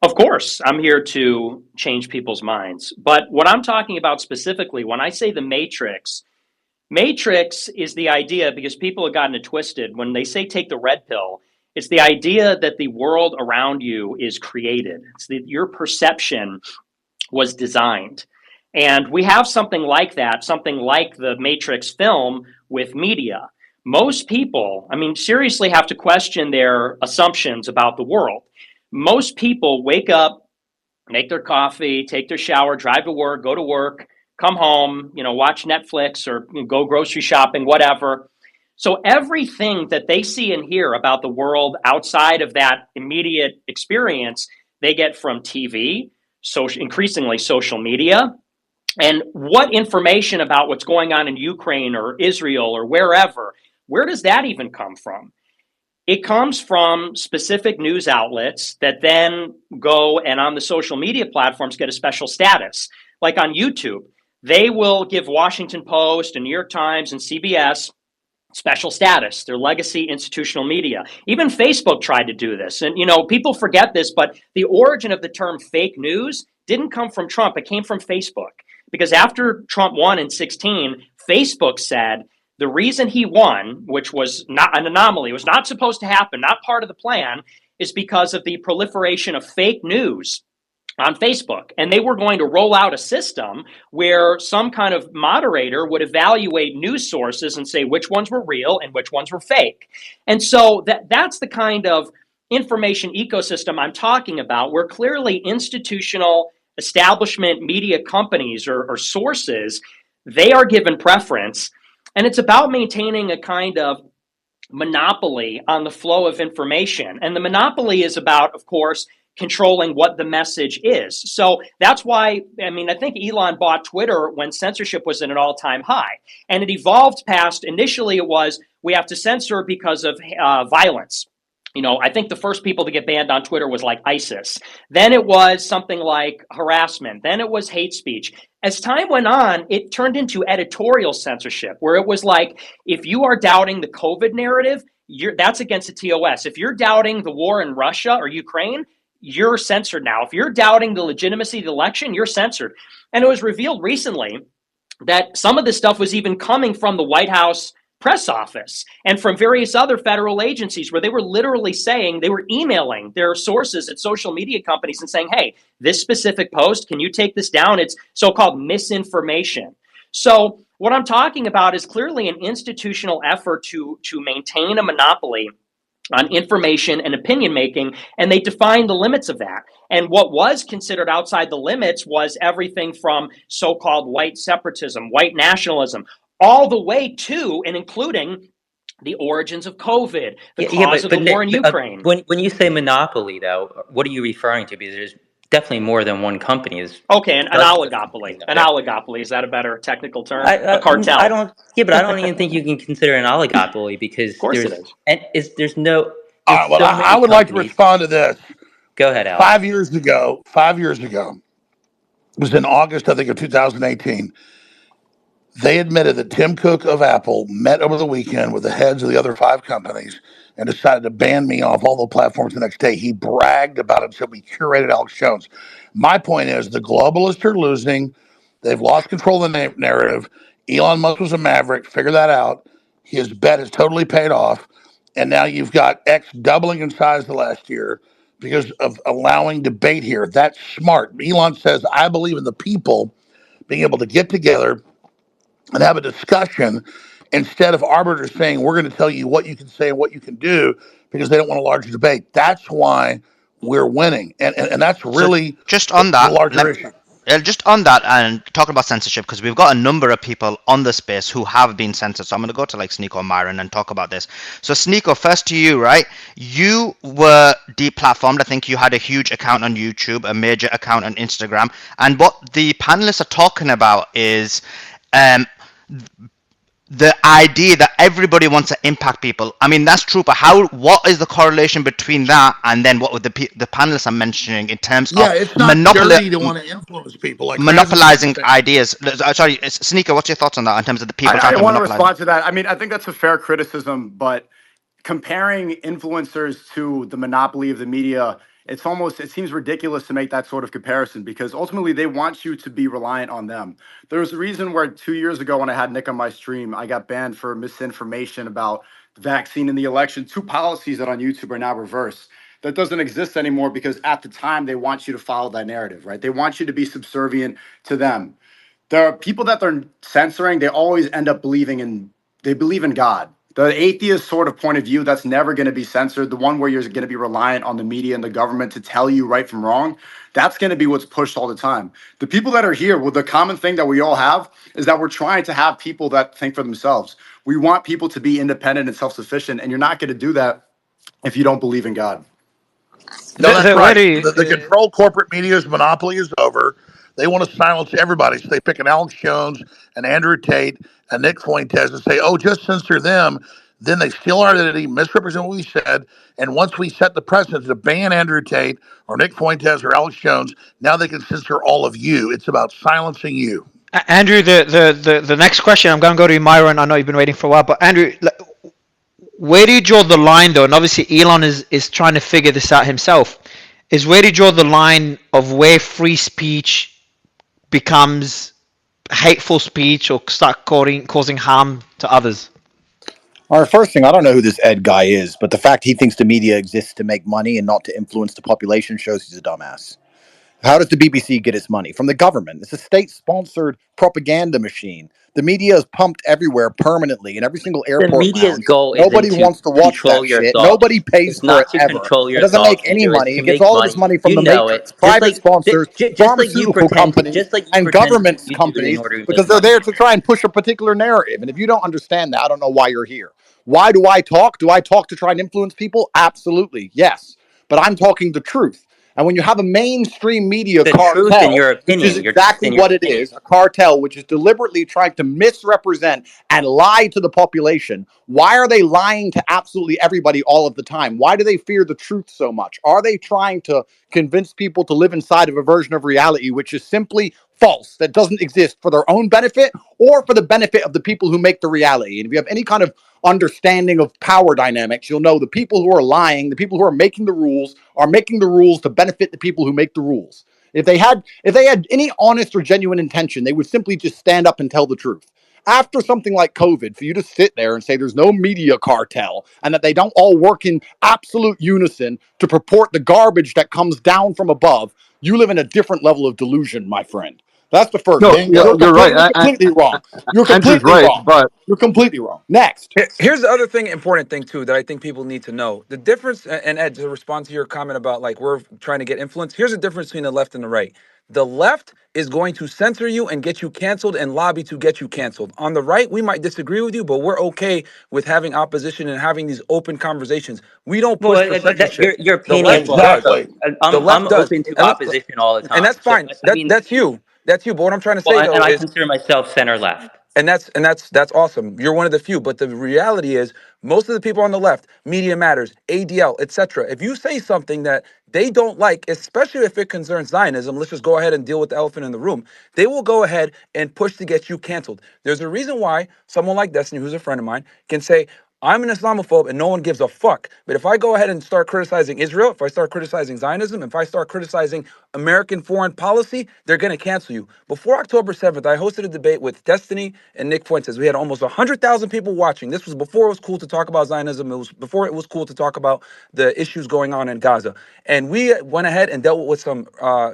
Of course, I'm here to change people's minds. But what I'm talking about specifically, when I say the Matrix is the idea, because people have gotten it twisted. When they say take the red pill, it's the idea that the world around you is created. It's that your perception was designed. And we have something like that, something like the Matrix film with media. Most people, I mean, seriously have to question their assumptions about the world. Most people wake up, make their coffee, take their shower, drive to work, go to work, come home, watch Netflix or go grocery shopping, whatever. So everything that they see and hear about the world outside of that immediate experience, they get from TV, increasingly social media. And what information about what's going on in Ukraine or Israel or wherever, where does that even come from? It comes from specific news outlets that then go and on the social media platforms get a special status. Like on YouTube, they will give Washington Post and New York Times and CBS special status, their legacy institutional media. Even Facebook tried to do this. And, people forget this, but the origin of the term fake news didn't come from Trump. It came from Facebook. Because after Trump won in 2016, Facebook said the reason he won, which was not an anomaly, was not supposed to happen, not part of the plan, is because of the proliferation of fake news on Facebook. And they were going to roll out a system where some kind of moderator would evaluate news sources and say which ones were real and which ones were fake. And so that's the kind of information ecosystem I'm talking about, where clearly institutional establishment media companies or sources, they are given preference. And it's about maintaining a kind of monopoly on the flow of information. And the monopoly is about, of course, controlling what the message is. So that's why, I think Elon bought Twitter when censorship was at an all-time high. And it evolved past, initially it was, we have to censor because of violence. I think the first people to get banned on Twitter was like ISIS. Then it was something like harassment. Then it was hate speech. As time went on, it turned into editorial censorship, where it was like, if you are doubting the COVID narrative, that's against the TOS. If you're doubting the war in Russia or Ukraine, you're censored now. If you're doubting the legitimacy of the election, you're censored. And it was revealed recently that some of this stuff was even coming from the White House press office and from various other federal agencies, where they were literally saying, they were emailing their sources at social media companies and saying, hey, this specific post, can you take this down? It's so-called misinformation. So what I'm talking about is clearly an institutional effort to maintain a monopoly on information and opinion making, and they defined the limits of that. And what was considered outside the limits was everything from so-called white separatism, white nationalism, all the way to and including the origins of COVID, the cause of the war in Ukraine. When you say monopoly, though, what are you referring to? Because there's definitely more than one company. Okay, an oligopoly. An oligopoly, is that a better technical term? A cartel. But I don't even think you can consider an oligopoly, because of course it is. And there's no. Well, I would like to respond to this. Go ahead, Alex. 5 years ago, it was in August, I think, of 2018. They admitted that Tim Cook of Apple met over the weekend with the heads of the other 5 companies and decided to ban me off all the platforms the next day. He bragged about it, so we curated Alex Jones. My point is, the globalists are losing. They've lost control of the narrative. Elon Musk was a maverick. Figure that out. His bet has totally paid off. And now you've got X doubling in size the last year because of allowing debate here. That's smart. Elon says, I believe in the people being able to get together and have a discussion instead of arbiters saying, we're going to tell you what you can say and what you can do, because they don't want a larger debate. That's why we're winning. And that's really so just on that, the larger issue. Just on that, and talking about censorship, because we've got a number of people on the space who have been censored. So I'm going to go to like Sneako and Myron and talk about this. So Sneako, first to you, right? You were deplatformed. I think you had a huge account on YouTube, a major account on Instagram. And what the panelists are talking about is the idea that everybody wants to impact people. I mean, that's true, but what is the correlation between that and then what the panelists are mentioning in terms of it's not dirty to want to influence people, like monopolizing ideas? Sorry, Sneako, what's your thoughts on that in terms of the people trying to monopolize? I want to respond to that. I mean, I think that's a fair criticism, but comparing influencers to the monopoly of the media, it seems ridiculous to make that sort of comparison, because ultimately they want you to be reliant on them. There was a reason where 2 years ago, when I had Nick on my stream, I got banned for misinformation about the vaccine and the election, 2 policies that on YouTube are now reversed. That doesn't exist anymore, because at the time they want you to follow that narrative, right? They want you to be subservient to them. There are people that they're censoring, they always end up believe in God. The atheist sort of point of view, that's never going to be censored. The one where you're going to be reliant on the media and the government to tell you right from wrong, that's going to be what's pushed all the time. The people that are here, well, the common thing that we all have is that we're trying to have people that think for themselves. We want people to be independent and self-sufficient, and you're not going to do that if you don't believe in God. No, that's right. The controlled corporate media's monopoly is over. They want to silence everybody. So they pick an Alex Jones, an Andrew Tate, and Nick Fuentes and say, oh, just censor them. Then they steal our identity, misrepresent what we said, and once we set the precedent to ban Andrew Tate or Nick Fuentes or Alex Jones, now they can censor all of you. It's about silencing you. Andrew, the next question, I'm going to go to you, Myron. I know you've been waiting for a while, but Andrew, where do you draw the line, though? And obviously, Elon is trying to figure this out himself. Is where do you draw the line of where free speech becomes hateful speech or start causing harm to others? All right, first thing, I don't know who this Ed guy is, but the fact he thinks the media exists to make money and not to influence the population shows he's a dumbass. How does the BBC get its money? From the government. It's a state-sponsored propaganda machine. The media is pumped everywhere permanently in every single The airport media's lounge. goal isn't Nobody to wants to watch control that your shit. thoughts. Nobody pays It's for it not to ever. control It your doesn't make thoughts, any Andrew. It's money. to It gets make all of its money. money from You the know it. Matrix, private sponsors, pharmaceutical companies, Just like you and pretend to do government YouTube in companies order to because make they're money. there to try and push a particular narrative. And if you don't understand that, I don't know why you're here. Why do I talk? Do I talk to try and influence people? Absolutely, yes. But I'm talking the truth. And when you have a mainstream media The truth in cartel, your which is opinion. Your truth exactly in your what it opinion. is, a cartel which is deliberately trying to misrepresent and lie to the population, why are they lying to absolutely everybody all of the time? Why do they fear the truth so much? Are they trying to convince people to live inside of a version of reality which is simply false, that doesn't exist for their own benefit or for the benefit of the people who make the reality? And if you have any kind of understanding of power dynamics, you'll know the people who are lying, the people who are making the rules to benefit the people who make the rules. If they had any honest or genuine intention, they would simply just stand up and tell the truth. After something like COVID, for you to sit there and say there's no media cartel and that they don't all work in absolute unison to purport the garbage that comes down from above, you live in a different level of delusion, my friend. That's the first No, thing. you're right. You're completely wrong. You're Andrew's completely right, wrong. but You're completely wrong. Next. Here's the other important thing too that I think people need to know. The difference, and Ed, to respond to your comment about like we're trying to get influence, here's the difference between the left and the right. The left is going to censor you and get you canceled and lobby to get you canceled. On the right, we might disagree with you, but we're okay with having opposition and having these open conversations. We don't Well, push for censorship. your The opinion left will have does. to. Exactly. The I'm left does. open to And let, opposition all the and time. that's So fine. I mean, That's you. That's you. But what I'm trying to well, say though and I is consider myself center left. and that's awesome. You're one of the few, but the reality is most of the people on the left, Media Matters, ADL, etc. If you say something that they don't like, especially if it concerns Zionism, let's just go ahead and deal with the elephant in the room. They will go ahead and push to get you canceled. There's a reason why someone like Destiny, who's a friend of mine, can say, I'm an Islamophobe and no one gives a fuck. But if I go ahead and start criticizing Israel, if I start criticizing Zionism, if I start criticizing American foreign policy, they're going to cancel you. Before October 7th, I hosted a debate with Destiny and Nick Fuentes. We had almost 100,000 people watching. This was before it was cool to talk about Zionism. It was before it was cool to talk about the issues going on in Gaza. And we went ahead and dealt with some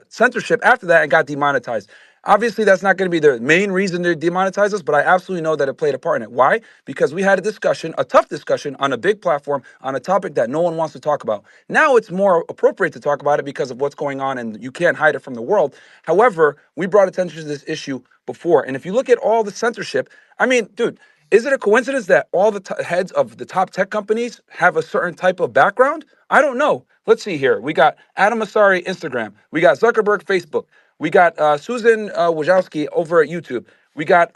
censorship after that and got demonetized. Obviously, that's not going to be the main reason they demonetize us, but I absolutely know that it played a part in it. Why? Because we had a discussion, a tough discussion on a big platform on a topic that no one wants to talk about. Now it's more appropriate to talk about it because of what's going on and you can't hide it from the world. However, we brought attention to this issue before. And if you look at all the censorship, I mean, dude, is it a coincidence that all the heads of the top tech companies have a certain type of background? I don't know. Let's see here. We got Adam Asari, Instagram. We got Zuckerberg, Facebook. We got Susan Wojcicki over at YouTube. We got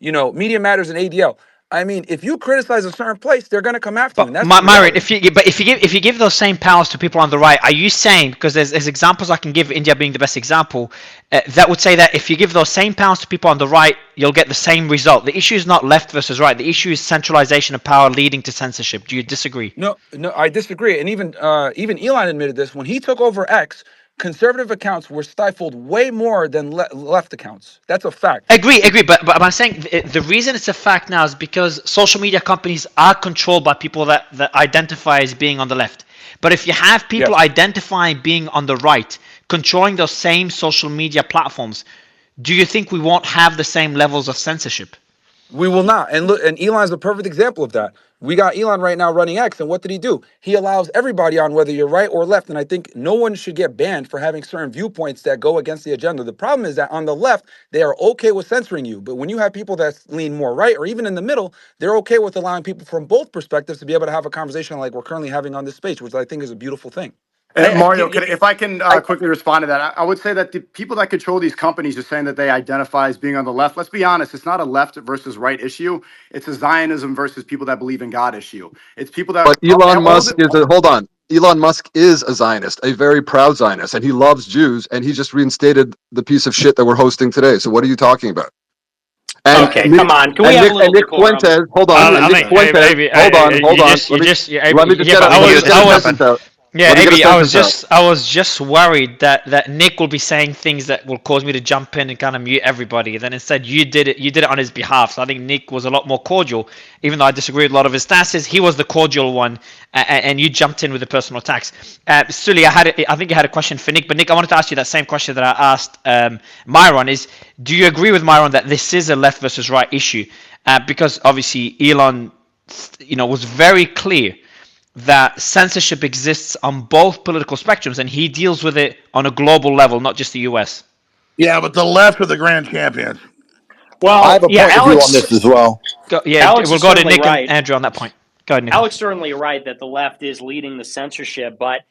Media Matters and ADL. I mean, if you criticize a certain place, they're gonna come after you, and But that's the Myron, reality. if you give those same powers to people on the right, are you saying, because there's examples I can give, India being the best example, that would say that if you give those same powers to people on the right, you'll get the same result? The issue is not left versus right. The issue is centralization of power leading to censorship. Do you disagree? No, I disagree. And even Elon admitted this when he took over X. Conservative accounts were stifled way more than left accounts. That's a fact. Agree. But I'm saying the reason it's a fact now is because social media companies are controlled by people that identify as being on the left. But if you have people Yes. identifying being on the right, controlling those same social media platforms, do you think we won't have the same levels of censorship? We will not. And look, and Elon's the perfect example of that. We got Elon right now running X, and what did he do? He allows everybody on, whether you're right or left. And I think no one should get banned for having certain viewpoints that go against the agenda. The problem is that on the left, they are okay with censoring you. But when you have people that lean more right or even in the middle, they're okay with allowing people from both perspectives to be able to have a conversation like we're currently having on this space, which I think is a beautiful thing. Mario, Give me, if I can I, quickly respond to that, I would say that the people that control these companies are saying that they identify as being on the left. Let's be honest, it's not a left versus right issue. It's a Zionism versus people that believe in God issue. It's people that But Elon all Musk the is hold on. Elon Musk is a Zionist, a very proud Zionist, and he loves Jews. And he just reinstated the piece of shit that we're hosting today. So what are you talking about? And Okay, Nick come on. Can we and have a Nick and little Nick decorum? Fuentes, hold on, and I Nick think, Fuentes, hold you on. just, you just, Let me just yeah, get but a, let me just get a I was, sentence out. yeah, Let me get a AB, sentence out. I was just worried that Nick will be saying things that will cause me to jump in and kind of mute everybody. Then instead, you did it on his behalf. So I think Nick was a lot more cordial, even though I disagree with a lot of his stances. He was the cordial one, and you jumped in with the personal attacks. Sully, I think you had a question for Nick, but Nick, I wanted to ask you that same question that I asked Myron. Do you agree with Myron that this is a left versus right issue? Because obviously Elon, was very clear that censorship exists on both political spectrums, and he deals with it on a global level, not just the US. Yeah, but the left are the grand champions. I Well, have a yeah, point of view on this as well. Alex We'll is go to certainly Nick and right. Andrew on that point. Go ahead, Nick. Alex certainly right that the left is leading the censorship, but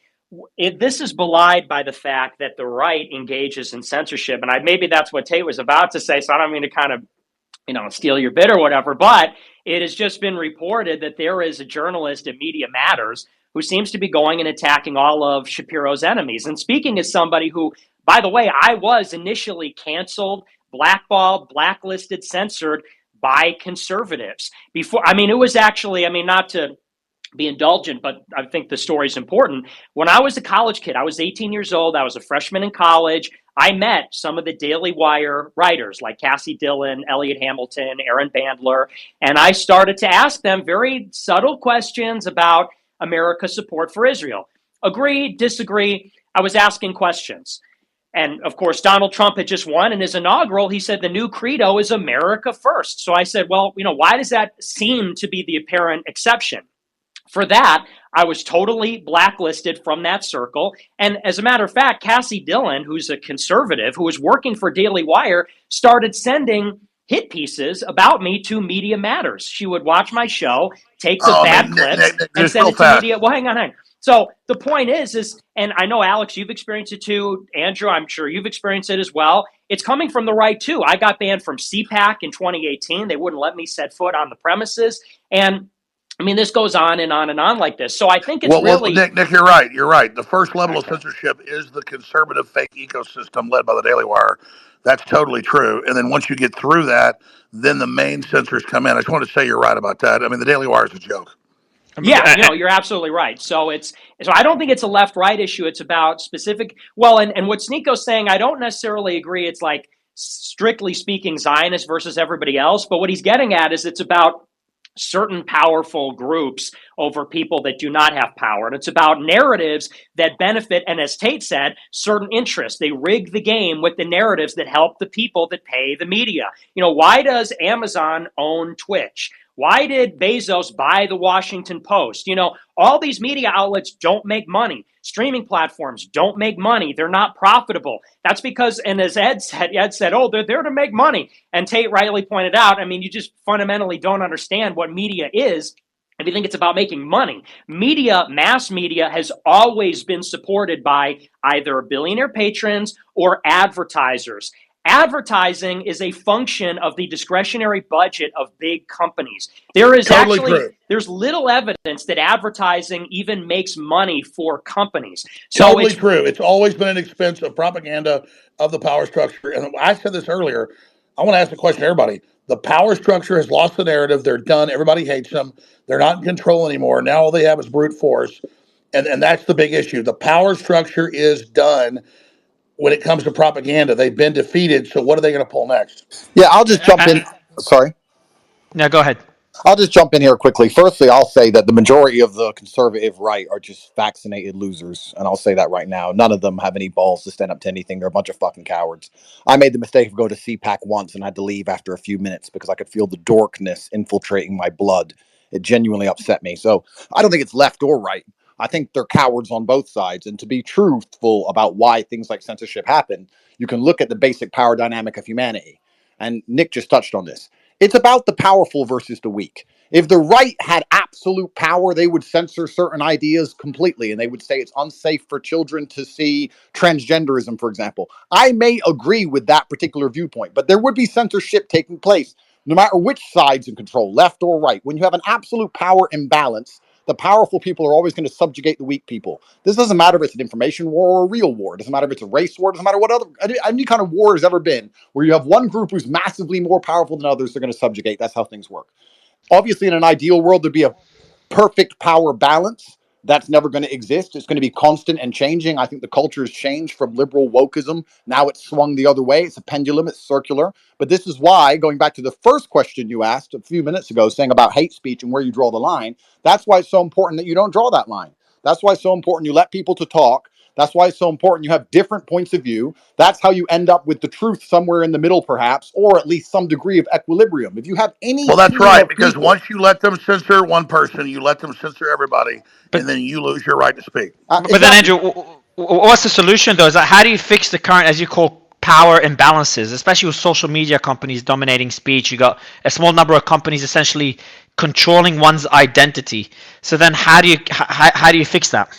this is belied by the fact that the right engages in censorship, and maybe that's what Tate was about to say. So I don't mean to kind of steal your bit or whatever, but it has just been reported that there is a journalist at Media Matters who seems to be going and attacking all of Shapiro's enemies. And speaking as somebody who, by the way, I was initially canceled, blackballed, blacklisted, censored by conservatives before. It was actually, not to be indulgent, but I think the story is important. When I was a college kid, I was 18 years old. I was a freshman in college. I met some of the Daily Wire writers like Cassie Dillon, Elliot Hamilton, Aaron Bandler, and I started to ask them very subtle questions about America's support for Israel. Agree, disagree. I was asking questions. And of course, Donald Trump had just won in his inaugural. He said the new credo is America first. So I said, well, why does that seem to be the apparent exception? For that, I was totally blacklisted from that circle. And as a matter of fact, Cassie Dillon, who's a conservative who was working for Daily Wire, started sending hit pieces about me to Media Matters. She would watch my show, take the Oh, I bad mean, clips, and just send real it to fast. Media. Well, hang on. So the point is, and I know Alex, you've experienced it too. Andrew, I'm sure you've experienced it as well. It's coming from the right too. I got banned from CPAC in 2018. They wouldn't let me set foot on the premises. And this goes on and on and on like this. So I think it's Well, really Nick, you're right. You're right. The first level of censorship is the conservative fake ecosystem led by the Daily Wire. That's totally true. And then once you get through that, then the main censors come in. I just want to say you're right about that. The Daily Wire is a joke. yeah, you're absolutely right. So I don't think it's a left right issue. It's about specific. Well, and what Sneako's saying, I don't necessarily agree. It's like strictly speaking Zionist versus everybody else. But what he's getting at is it's about certain powerful groups over people that do not have power. And it's about narratives that benefit, and as Tate said, certain interests. They rig the game with the narratives that help the people that pay the media. Why does Amazon own Twitch? Why did Bezos buy the Washington Post? All these media outlets don't make money. Streaming platforms don't make money. They're not profitable. That's because, and as Ed said, oh, they're there to make money. And Tate rightly pointed out, you just fundamentally don't understand what media is if you think it's about making money. Mass media, has always been supported by either billionaire patrons or advertisers. Advertising is a function of the discretionary budget of big companies. There's little evidence that advertising even makes money for companies. So totally true. It's always been an expense of propaganda of the power structure. And I said this earlier. I want to ask a question to everybody. The power structure has lost the narrative. They're done. Everybody hates them. They're not in control anymore. Now all they have is brute force. And that's the big issue. The power structure is done when it comes to propaganda. They've been defeated. So what are they going to pull next? Yeah, I'll just jump in. Sorry. Now go ahead. I'll just jump in here quickly. Firstly, I'll say that the majority of the conservative right are just vaccinated losers. And I'll say that right now. None of them have any balls to stand up to anything. They're a bunch of fucking cowards. I made the mistake of going to CPAC once and had to leave after a few minutes because I could feel the dorkness infiltrating my blood. It genuinely upset me. So I don't think it's left or right. I think they're cowards on both sides. And to be truthful about why things like censorship happen, you can look at the basic power dynamic of humanity. And Nick just touched on this. It's about the powerful versus the weak. If the right had absolute power, they would censor certain ideas completely, and they would say it's unsafe for children to see transgenderism, for example. I may agree with that particular viewpoint, but there would be censorship taking place no matter which side's in control, left or right. When you have an absolute power imbalance, the powerful people are always going to subjugate the weak people. This doesn't matter if it's an information war or a real war. It doesn't matter if it's a race war. It doesn't matter what other any kind of war has ever been, where you have one group who's massively more powerful than others. They're going to subjugate. That's how things work. Obviously, in an ideal world, there'd be a perfect power balance. That's never going to exist. It's going to be constant and changing. I think the culture has changed from liberal wokeism. Now it's swung the other way. It's a pendulum. It's circular. But this is why, going back to the first question you asked a few minutes ago, saying about hate speech and where you draw the line, that's why it's so important that you don't draw that line. That's why it's so important you let people to talk. That's why it's so important you have different points of view. That's how you end up with the truth somewhere in the middle, perhaps, or at least some degree of equilibrium. If you have any Well, that's team right, of because people, once you let them censor one person, you let them censor everybody, But and then you lose your right to speak. but then exactly. Andrew, what's the solution though? Is that how do you fix the current, as you call, power imbalances, especially with social media companies dominating speech? You got a small number of companies essentially controlling one's identity. So then, how do you fix that?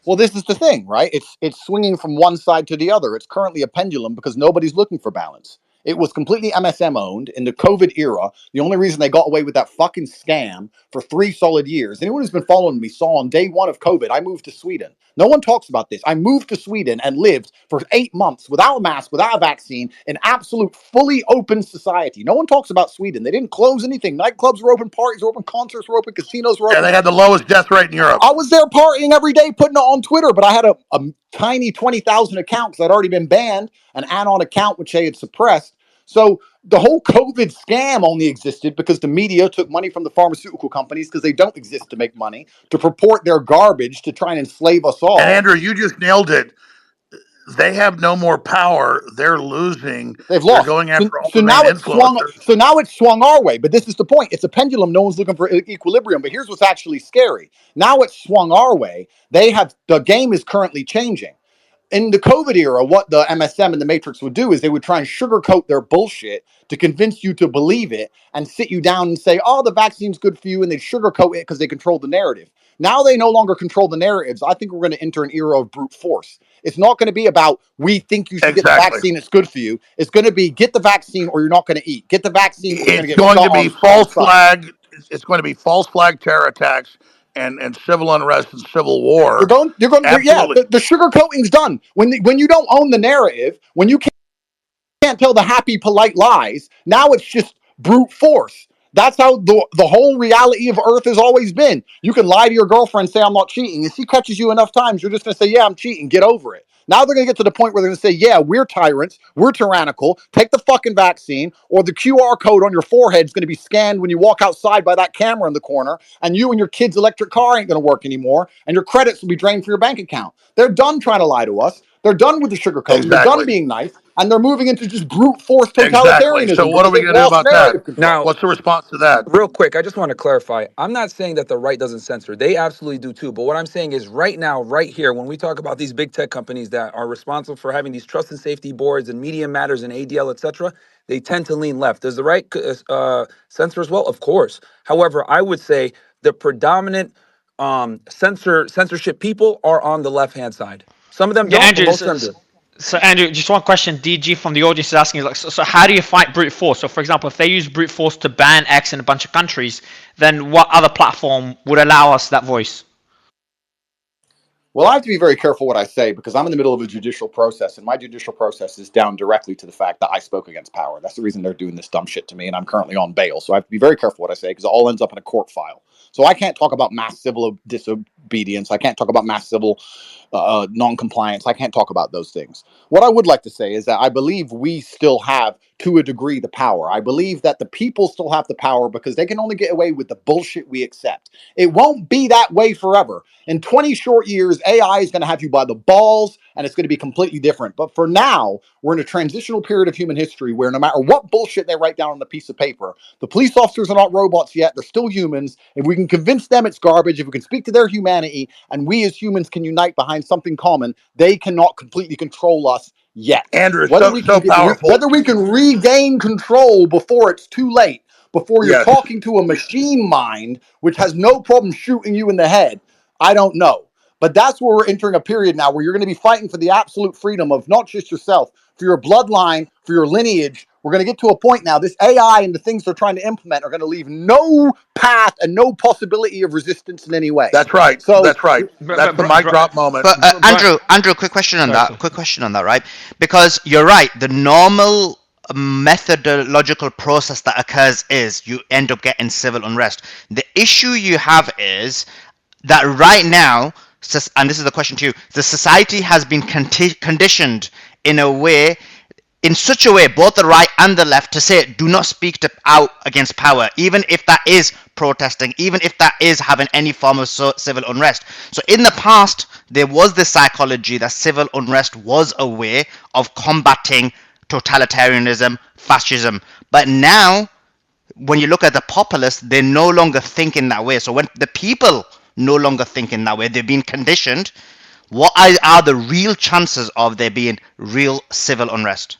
Well, this is the thing, right? It's swinging from one side to the other. It's currently a pendulum because nobody's looking for balance. It was completely MSM owned in the COVID era. The only reason they got away with that fucking scam for 3 solid years. Anyone who's been following me saw on day one of COVID, I moved to Sweden. No one talks about this. I moved to Sweden and lived for 8 months without a mask, without a vaccine, in absolute fully open society. No one talks about Sweden. They didn't close anything. Nightclubs were open, parties were open, concerts were open, casinos were And open. they had the lowest death rate in Europe. I was there partying every day, putting it on Twitter, but I had a tiny 20,000 account because I'd already been banned, an anon account which they had suppressed. So the whole COVID scam only existed because the media took money from the pharmaceutical companies, because they don't exist to make money, to purport their garbage to try and enslave us And all. Andrew, you just nailed it. They have no more power. They're losing. They've They're lost. going So, after all so the main now it's swung. influencers. So now it's swung our way. But this is the point. It's a pendulum. No one's looking for equilibrium. But here's what's actually scary. Now it's swung our way. The game is currently changing. In the COVID era, what the MSM and the Matrix would do is they would try and sugarcoat their bullshit to convince you to believe it and sit you down and say, oh, the vaccine's good for you. And they sugarcoat it because they control the narrative. Now they no longer control the narratives. I think we're going to enter an era of brute force. It's not going to be about, we think you should get the Exactly. vaccine, it's good for you. It's going to be, get the vaccine or you're not going to eat. Get the vaccine or you're going to It's get going shot to be on false sight. flag. It's going to be false flag terror attacks and civil unrest and civil war. Yeah, Absolutely. the sugar coating's done. When you don't own the narrative, when you can't tell the happy, polite lies. Now it's just brute force. That's how the whole reality of Earth has always been. You can lie to your girlfriend, say I'm not cheating. If she catches you enough times, you're just going to say, yeah, I'm cheating. Get over it. Now they're going to get to the point where they're going to say, yeah, we're tyrants. We're tyrannical. Take the fucking vaccine, or the QR code on your forehead is going to be scanned when you walk outside by that camera in the corner, and you and your kid's electric car ain't going to work anymore, and your credits will be drained from your bank account. They're done trying to lie to us. They're done with the sugarcoating. They're done Exactly. being nice, and they're moving into just brute force Exactly. So totalitarianism what are because we they've going to do lost about that? narrative control. Now, What's the response to that? real quick, I just want to clarify. I'm not saying that the right doesn't censor. They absolutely do too. But what I'm saying is right now, right here, when we talk about these big tech companies that are responsible for having these trust and safety boards and media matters and ADL, etc., they tend to lean left. Does the right censor as well? Of course. However, I would say the predominant censorship people are on the left-hand side. Some of them Yeah, don't, but Andrew. most of So, them do. so Andrew, just one question. DG from the audience is asking, like, so how do you fight brute force? So, for example, if they use brute force to ban X in a bunch of countries, then what other platform would allow us that voice? Well, I have to be very careful what I say because I'm in the middle of a judicial process, and my judicial process is down directly to the fact that I spoke against power. That's the reason they're doing this dumb shit to me, and I'm currently on bail. So I have to be very careful what I say because it all ends up in a court file. So I can't talk about mass civil disobedience. I can't talk about mass civil non-compliance. I can't talk about those things. What I would like to say is that I believe we still have, to a degree, the power. I believe that the people still have the power because they can only get away with the bullshit we accept. It won't be that way forever. In 20 short years, AI is going to have you by the balls and it's going to be completely different. But for now, we're in a transitional period of human history where no matter what bullshit they write down on the piece of paper, the police officers are not robots yet. They're still humans. If we can convince them it's garbage, if we can speak to their humanity, and we as humans can unite behind something common, they cannot completely control us yet. Andrew, Whether so we can powerful. regain control before it's too late, before you're Yes. talking to a machine mind, which has no problem shooting you in the head, I don't know. But that's where we're entering a period now where you're going to be fighting for the absolute freedom of not just yourself, for your bloodline, for your lineage. We're going to get to a point now. This AI and the things they're trying to implement are going to leave no path and no possibility of resistance in any way. That's right. So That's right. That's the Br- mic drop moment. But Andrew, quick question on Sorry, that. sir. Quick question on that, right? Because you're right. The normal methodological process that occurs is you end up getting civil unrest. The issue you have is that right now, and this is the question to you, the society has been conditioned in a way, in such a way, both the right and the left, to say do not speak out against power, even if that is protesting, even if that is having any form of civil unrest. So in the past, there was this psychology that civil unrest was a way of combating totalitarianism, fascism. But now, when you look at the populace, they no longer think in that way. So when the people no longer think in that way, they've been conditioned. What are the real chances of there being real civil unrest?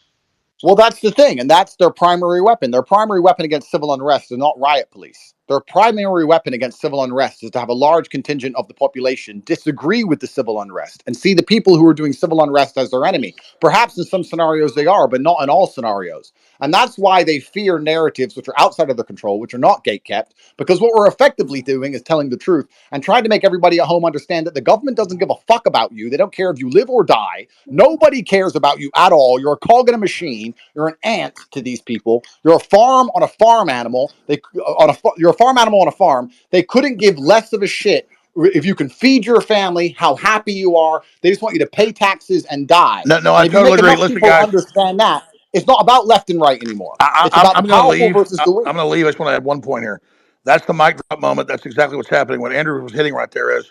well, that's the thing, and that's their primary weapon. Their primary weapon against civil unrest is not riot police. Their primary weapon against civil unrest is to have a large contingent of the population disagree with the civil unrest and see the people who are doing civil unrest as their enemy. Perhaps in some scenarios they are, but not in all scenarios. And that's why they fear narratives which are outside of their control, which are not gatekept, because what we're effectively doing is telling the truth and trying to make everybody at home understand that the government doesn't give a fuck about you. They don't care if you live or die. Nobody cares about you at all. You're a cog in a machine. You're an ant to these people. You're a farm on a farm animal. You're a farm animal on a farm. They couldn't give less of a shit if you can feed your family, how happy you are. They just want you to pay taxes and die. No, And I if you totally make agree. enough Listen, people guys, understand that, it's not about left and right anymore. It's about the I'm going to powerful leave. versus the weak. I'm going to leave. I just want to add one point here. That's the mic drop moment. That's exactly what's happening. What Andrew was hitting right there is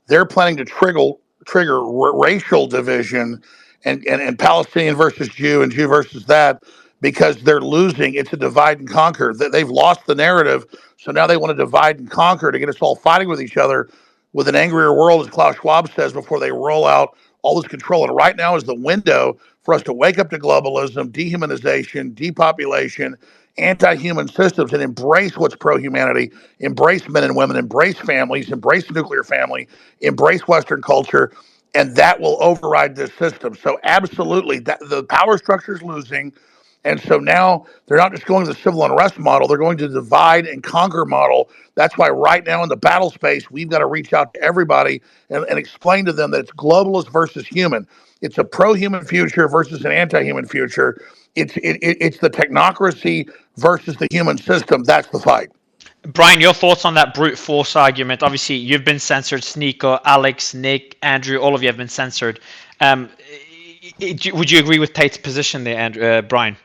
they're planning to trigger racial division and Palestinian versus Jew and Jew versus that because they're losing. It's a divide and conquer. They've lost the narrative, so now they want to divide and conquer to get us all fighting with each other with an angrier world, as Klaus Schwab says, before they roll out all this control. And right now is the window for us to wake up to globalism, dehumanization, depopulation, anti-human systems, and embrace what's pro-humanity, embrace men and women, embrace families, embrace nuclear family, embrace Western culture, and that will override this system. So absolutely, the power structure is losing. And so now they're not just going to the civil unrest model, they're going to the divide and conquer model. That's why right now in the battle space, we've got to reach out to everybody and explain to them that it's globalist versus human. It's a pro-human future versus an anti-human future. It's the technocracy versus the human system. That's the fight. Brian, your thoughts on that brute force argument? Obviously, you've been censored. Sneako, Alex, Nick, Andrew, all of you have been censored. Would you agree with Tate's position there, Andrew, Brian?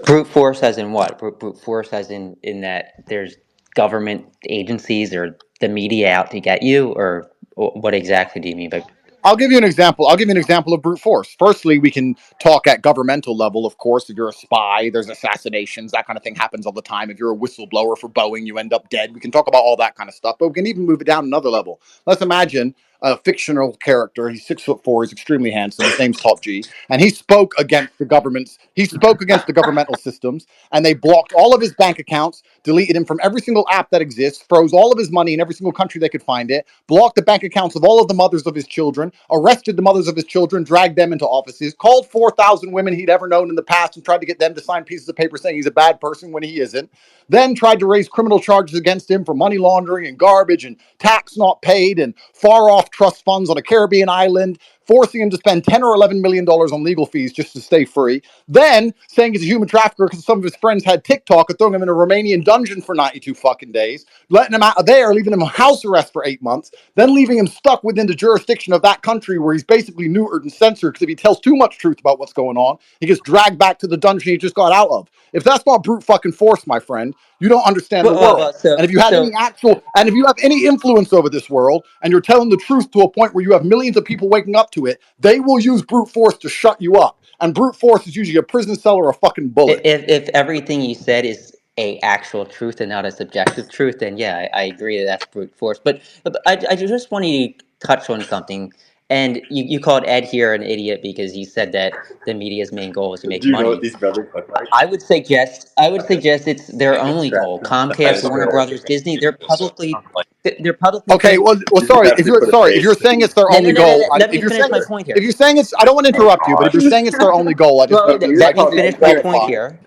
Brute force as in what? Brute force as in that there's government agencies or the media out to get you, or what exactly do you mean by? I'll give you an example. I'll give you an example of brute force. Firstly, we can talk at governmental level, of course. If you're a spy, there's assassinations. That kind of thing happens all the time. If you're a whistleblower for Boeing, you end up dead. We can talk about all that kind of stuff, but we can even move it down another level. Let's imagine a fictional character. He's 6'4". He's extremely handsome. His name's Top G, and he spoke against the governments. He spoke against the governmental systems, and they blocked all of his bank accounts, deleted him from every single app that exists, froze all of his money in every single country they could find it, blocked the bank accounts of all of the mothers of his children, arrested the mothers of his children, dragged them into offices, called 4,000 women he'd ever known in the past and tried to get them to sign pieces of paper saying he's a bad person when he isn't, then tried to raise criminal charges against him for money laundering and garbage and tax not paid and far off trust funds on a Caribbean island, forcing him to spend $10 or $11 million on legal fees just to stay free. Then saying he's a human trafficker because some of his friends had TikTok and throwing him in a Romanian dungeon for 92 fucking days, letting him out of there, leaving him on house arrest for 8 months, then leaving him stuck within the jurisdiction of that country where he's basically neutered and censored because if he tells too much truth about what's going on, he gets dragged back to the dungeon he just got out of. If that's not brute fucking force, my friend, you don't understand the world. And if you had if you have any influence over this world and you're telling the truth to a point where you have millions of people waking up to it, they will use brute force to shut you up. And brute force is usually a prison cell or a fucking bullet. If everything you said is a actual truth and not a subjective truth, then yeah, I agree that that's brute force. But I just want to touch on something. And you called Ed here an idiot because he said that the media's main goal is to make Do you know what money. these brothers look like? I would suggest it's their Like a only strap goal. on the side Comcast, of the Warner barrel. Brothers, Disney, they're So, publicly like, they're publicly Okay, traded. well, you just have to put a if face you're to saying the it's their No, no, only no, no, goal, no. Let me if you're finish saying my point if here. you're saying it's, I don't want to Oh interrupt you, but if you're gosh. saying it's their only goal, I just Well, need You're let me talking to finish my exactly. point clarify. here.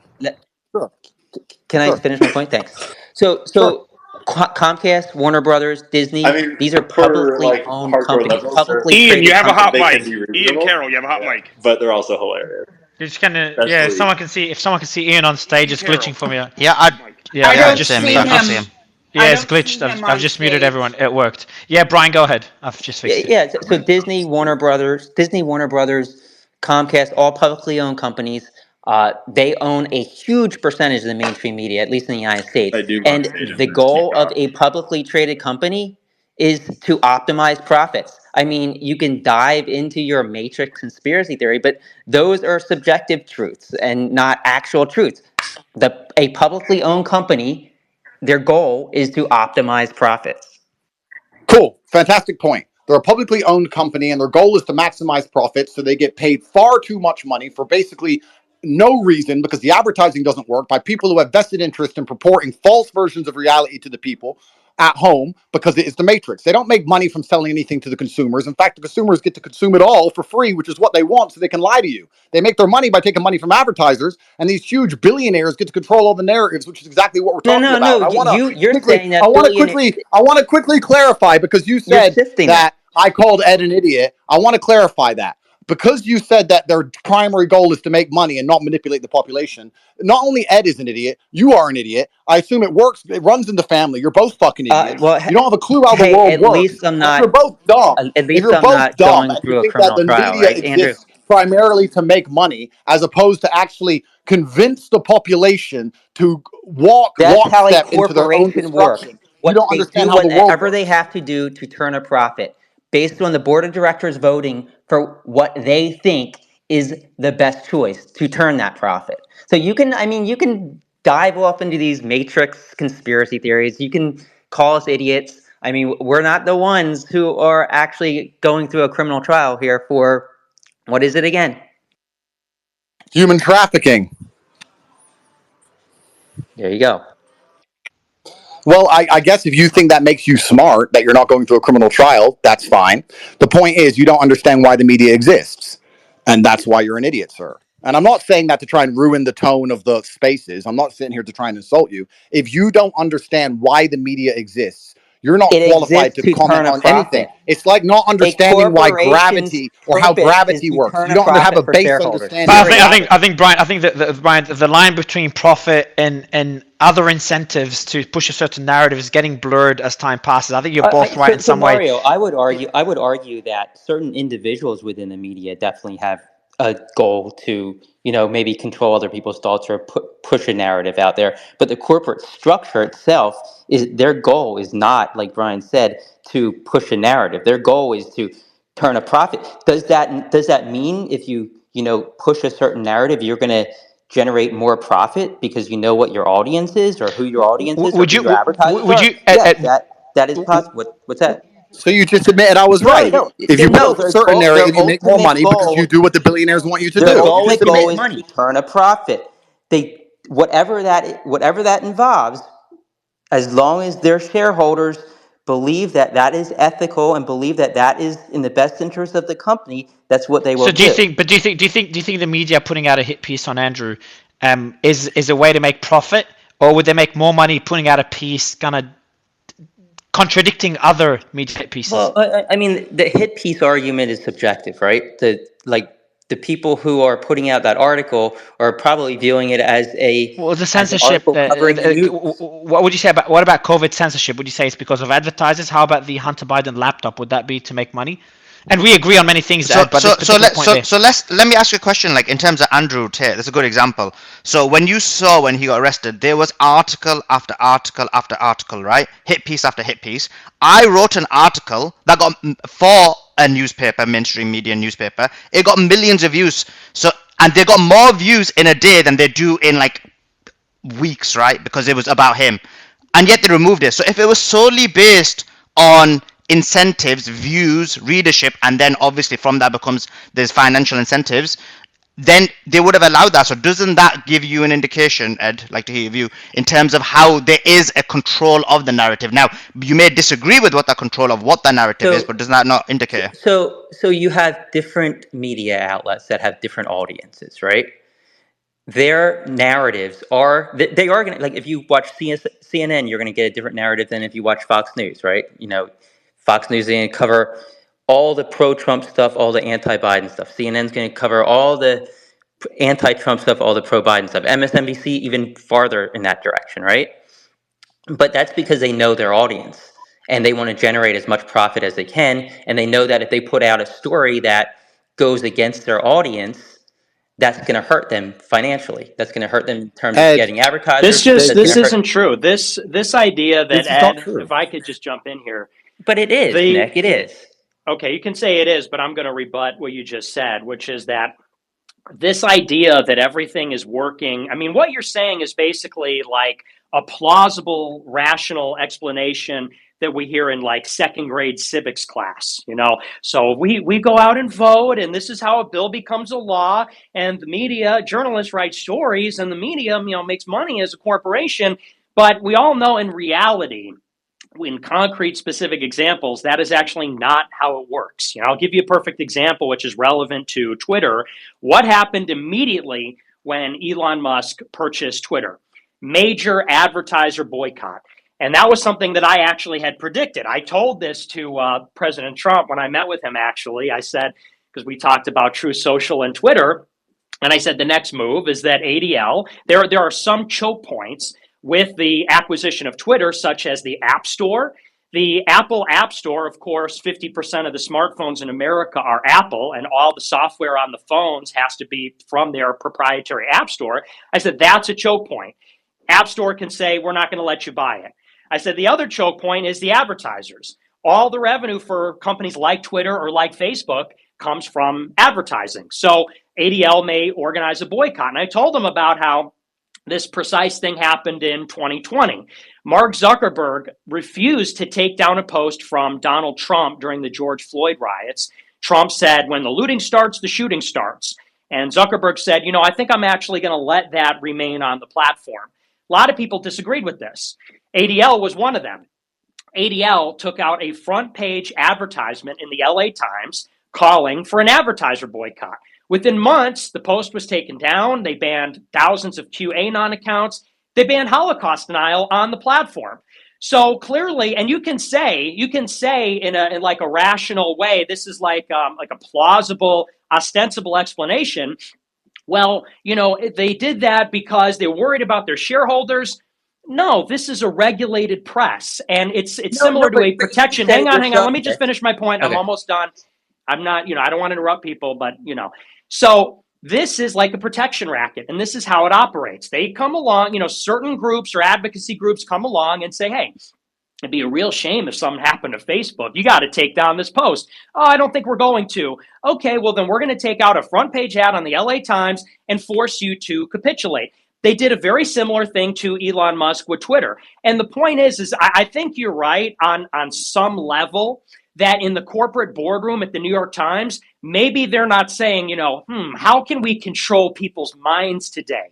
Sure, Can I sure, finish my point? Thanks. So, sure. Comcast, Warner Brothers, I Disney, mean, these are for publicly like owned hardcore companies, liberals, publicly Ian, you traded have a hot companies. they can mic. be Ian reasonable. Carroll, you have a hot Yeah, mic. but they're also hilarious. You're just gonna, yeah. If Especially someone can see, Ian on stage, Ian it's Carroll. glitching for me. Yeah, Yeah, I I've don't just same. see I can't see him. him. I yeah, it's don't see glitched. him I've on just muted stage. everyone. It worked. Yeah, Brian, go ahead. I've just Yeah, fixed it. yeah. So Disney, Warner Brothers, Comcast, all publicly owned companies. They own a huge percentage of the mainstream media, at least in the United States. I do want And to see him the just keep goal of talking. a publicly traded company is to optimize profits. I mean, you can dive into your matrix conspiracy theory, but those are subjective truths and not actual truths. A publicly owned company, their goal is to optimize profits. Cool. Fantastic point. They're a publicly owned company and their goal is to maximize profits. So they get paid far too much money for basically no reason because the advertising doesn't work by people who have vested interest in purporting false versions of reality to the people at home because it is the matrix. They don't make money from selling anything to the consumers. In fact, the consumers get to consume it all for free, which is what they want, so they can lie to you. They make their money by taking money from advertisers, and these huge billionaires get to control all the narratives, which is exactly what we're No, talking no, about. no. And You're saying that billionaire. I want to quickly clarify because you You're said shifting it. that I called Ed an idiot. I want to clarify that because you said that their primary goal is to make money and not manipulate the population. Not only Ed is an idiot, you are an idiot. I assume it works. It runs in the family. You're both fucking idiots. Well, You don't have a clue how the hey, world works. And if you're both dumb, at if least you're I'm both not dumb going and you through a think that criminal the trial, media right, Andrew? exists primarily to make money as opposed to actually convince the population to walk That's how a lockstep into their own corporation works. destruction, you What don't they understand do, how the world whatever they works. have to do to turn a profit, based on the board of directors voting for what they think is the best choice to turn that profit. So you can dive off into these matrix conspiracy theories. You can call us idiots. I mean, we're not the ones who are actually going through a criminal trial here for what is it again? Human trafficking. There you go. Well, I guess if you think that makes you smart, that you're not going through a criminal trial, that's fine. The point is, you don't understand why the media exists. And that's why you're an idiot, sir. And I'm not saying that to try and ruin the tone of the spaces. I'm not sitting here to try and insult you. If you don't understand why the media exists, you're not It qualified exists to to turn comment a on anything. profit. It's like not A understanding why corporation's gravity or how purpose is gravity to works. turn You a don't have a profit for base shareholders. But understanding of Period. gravity. I think Brian, Brian, the line between profit and other incentives to push a certain narrative is getting blurred as time passes. I think you're both right in So some way. Mario, I would argue that certain individuals within the media definitely have a goal to, maybe control other people's thoughts or push a narrative out there. But the corporate structure itself is their goal is not, like Brian said, to push a narrative. Their goal is to turn a profit. Does that mean if you push a certain narrative, you're going to generate more profit because you know what your audience is or who your audience is or Would who you your advertisers would are? you Yes, that is possible. What's that? So you just admitted I was No, right. no, If you no. push a certain Their narrative, you make more ultimate money because you goal, do what the billionaires want you to their do. You just ultimate goal admitted. is to turn a profit. They whatever that involves, as long as their shareholders believe that that is ethical and believe that that is in the best interest of the company, that's what they will So do you do. think? But do you think the media putting out a hit piece on Andrew, is a way to make profit, or would they make more money putting out a piece kind of contradicting other media hit pieces? Well, I mean, the hit piece argument is subjective, right? The people who are putting out that article are probably viewing it as Well, the an censorship. article covering the news. What would you say about what about COVID censorship? Would you say it's because of advertisers? How about the Hunter Biden laptop? Would that be to make money? And we agree on many things, So Ed, but so this so particular let point so there. so let me ask you a question. Like in terms of Andrew Tate, that's a good example. So when you saw when he got arrested, there was article after article after article, right? Hit piece after hit piece. I wrote an article that got for a newspaper, mainstream media newspaper. It got millions of views. So and they got more views in a day than they do in like weeks, right? Because it was about him, and yet they removed it. So if it was solely based on incentives, views, readership, and then obviously from that there's financial incentives, then they would have allowed that. So doesn't that give you an indication, Ed, like to hear your view, in terms of how there is a control of the narrative? Now, you may disagree with what that narrative is, So, but does that not indicate? so you have different media outlets that have different audiences, right? Their narratives are they are going to, like, if you watch CNN, you're going to get a different narrative than if you watch Fox News, right? Fox News is going to cover all the pro-Trump stuff, all the anti-Biden stuff. CNN's going to cover all the anti-Trump stuff, all the pro-Biden stuff. MSNBC even farther in that direction, right? But that's because they know their audience and they want to generate as much profit as they can, and they know that if they put out a story that goes against their audience, that's going to hurt them financially. That's going to hurt them in terms of Ed, getting advertisers. That's This going to hurt. isn't true. This idea that, This is not Ed, true. if I could just jump in here, But it is, the Nick. It is. okay, you can say it is, but I'm going to rebut what you just said, which is that this idea that everything is working. I mean, what you're saying is basically like a plausible, rational explanation that we hear in like second grade civics class. So we go out and vote, and this is how a bill becomes a law. And the media, journalists write stories, and the media, makes money as a corporation. But we all know in reality, in concrete specific examples, that is actually not how it works. I'll give you a perfect example which is relevant to Twitter. What happened immediately when Elon Musk purchased Twitter? Major advertiser boycott. And that was something that I actually had predicted. I told this to President Trump when I met with him, actually. I said, because we talked about Truth Social and Twitter, and I said the next move is that ADL, there are some choke points with the acquisition of Twitter, such as the App Store. The Apple App Store, of course, 50% of the smartphones in America are Apple, and all the software on the phones has to be from their proprietary App Store. I said, that's a choke point. App Store can say, we're not going to let you buy it. I said, the other choke point is the advertisers. All the revenue for companies like Twitter or like Facebook comes from advertising. So ADL may organize a boycott. And I told them about how this precise thing happened in 2020. Mark Zuckerberg refused to take down a post from Donald Trump during the George Floyd riots. Trump said, when the looting starts, the shooting starts. And Zuckerberg said, I think I'm actually going to let that remain on the platform. A lot of people disagreed with this. ADL was one of them. ADL took out a front page advertisement in the LA Times calling for an advertiser boycott. Within months, the post was taken down. They banned thousands of QAnon accounts. They banned Holocaust denial on the platform. So clearly, and you can say in like a rational way, this is like a plausible, ostensible explanation. Well, they did that because they were worried about their shareholders. No, this is a regulated press, and it's similar to a protection. Hang on. Let me just finish my point. Okay. I'm almost done. I'm not, I don't want to interrupt people, but so this is like a protection racket, and this is how it operates. They come along, certain groups or advocacy groups come along and say, hey, it'd be a real shame if something happened to Facebook. You got to take down this post. Oh, I don't think we're going to. Okay, well, then we're going to take out a front page ad on the LA Times and force you to capitulate. They did a very similar thing to Elon Musk with Twitter. And the point is I think you're right on some level that in the corporate boardroom at the New York Times, maybe they're not saying, how can we control people's minds today?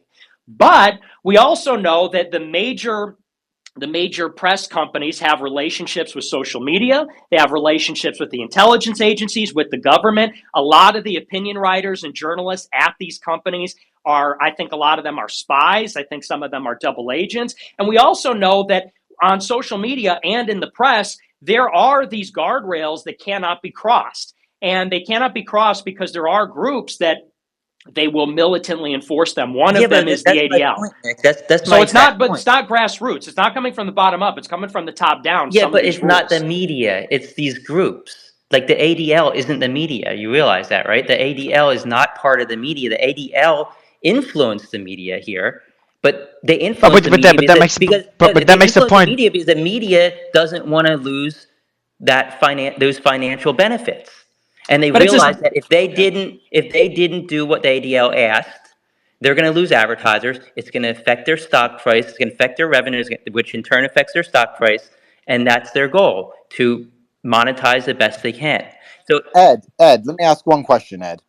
But we also know that the major press companies have relationships with social media. They have relationships with the intelligence agencies, with the government. A lot of the opinion writers and journalists at these companies I think a lot of them are spies. I think some of them are double agents. And we also know that on social media and in the press, there are these guardrails that cannot be crossed. And they cannot be crossed because there are groups that they will militantly enforce them. One of them is the ADL. That's so it's not, but it's not grassroots. It's not coming from the bottom up. It's coming from the top down. Yeah, but it's not the media. It's these groups. Like the ADL isn't the media. You realize that, right? The ADL is not part of the media. The ADL influenced the media here, but they influence the media that makes the point. Media because the media doesn't want to lose those financial benefits. And they realized that if they didn't do what the ADL asked, they're going to lose advertisers. It's going to affect their stock price. It's going to affect their revenues, which in turn affects their stock price. And that's their goal, to monetize the best they can. So Ed, let me ask one question, Ed.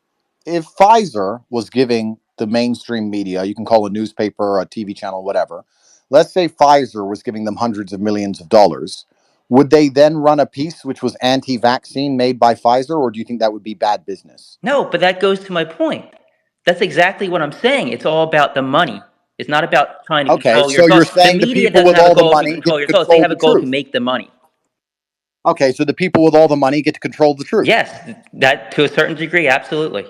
If Pfizer was giving the mainstream media, you can call a newspaper, a TV channel, whatever, let's say Pfizer was giving them hundreds of millions of dollars, would they then run a piece which was anti vaccine made by Pfizer, or do you think that would be bad business? no, but that goes to my point. That's exactly what I'm saying. It's all about the money. It's not about trying to Okay, control your so you're thoughts. The saying the media people doesn't with have a all the goal to money get control to your thoughts. They control have a the goal to truth. make the money. Okay, so the people with all the money get to control the truth. Yes, that to a certain degree, absolutely.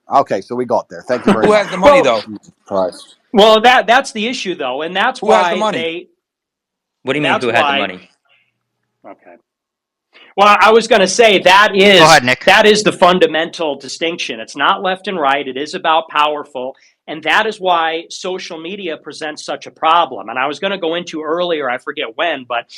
Okay, so we got there. Thank you very Who much. has the money Well, though? Jesus Christ. well, that's the issue though, and that's Who has the why money? they. What do you mean, That's who has the why. money? Okay. Well, I was going to say Go ahead, Nick. that is the fundamental distinction. It's not left and right. It is about powerful, and that is why social media presents such a problem. And I was going to go into earlier, I forget when, but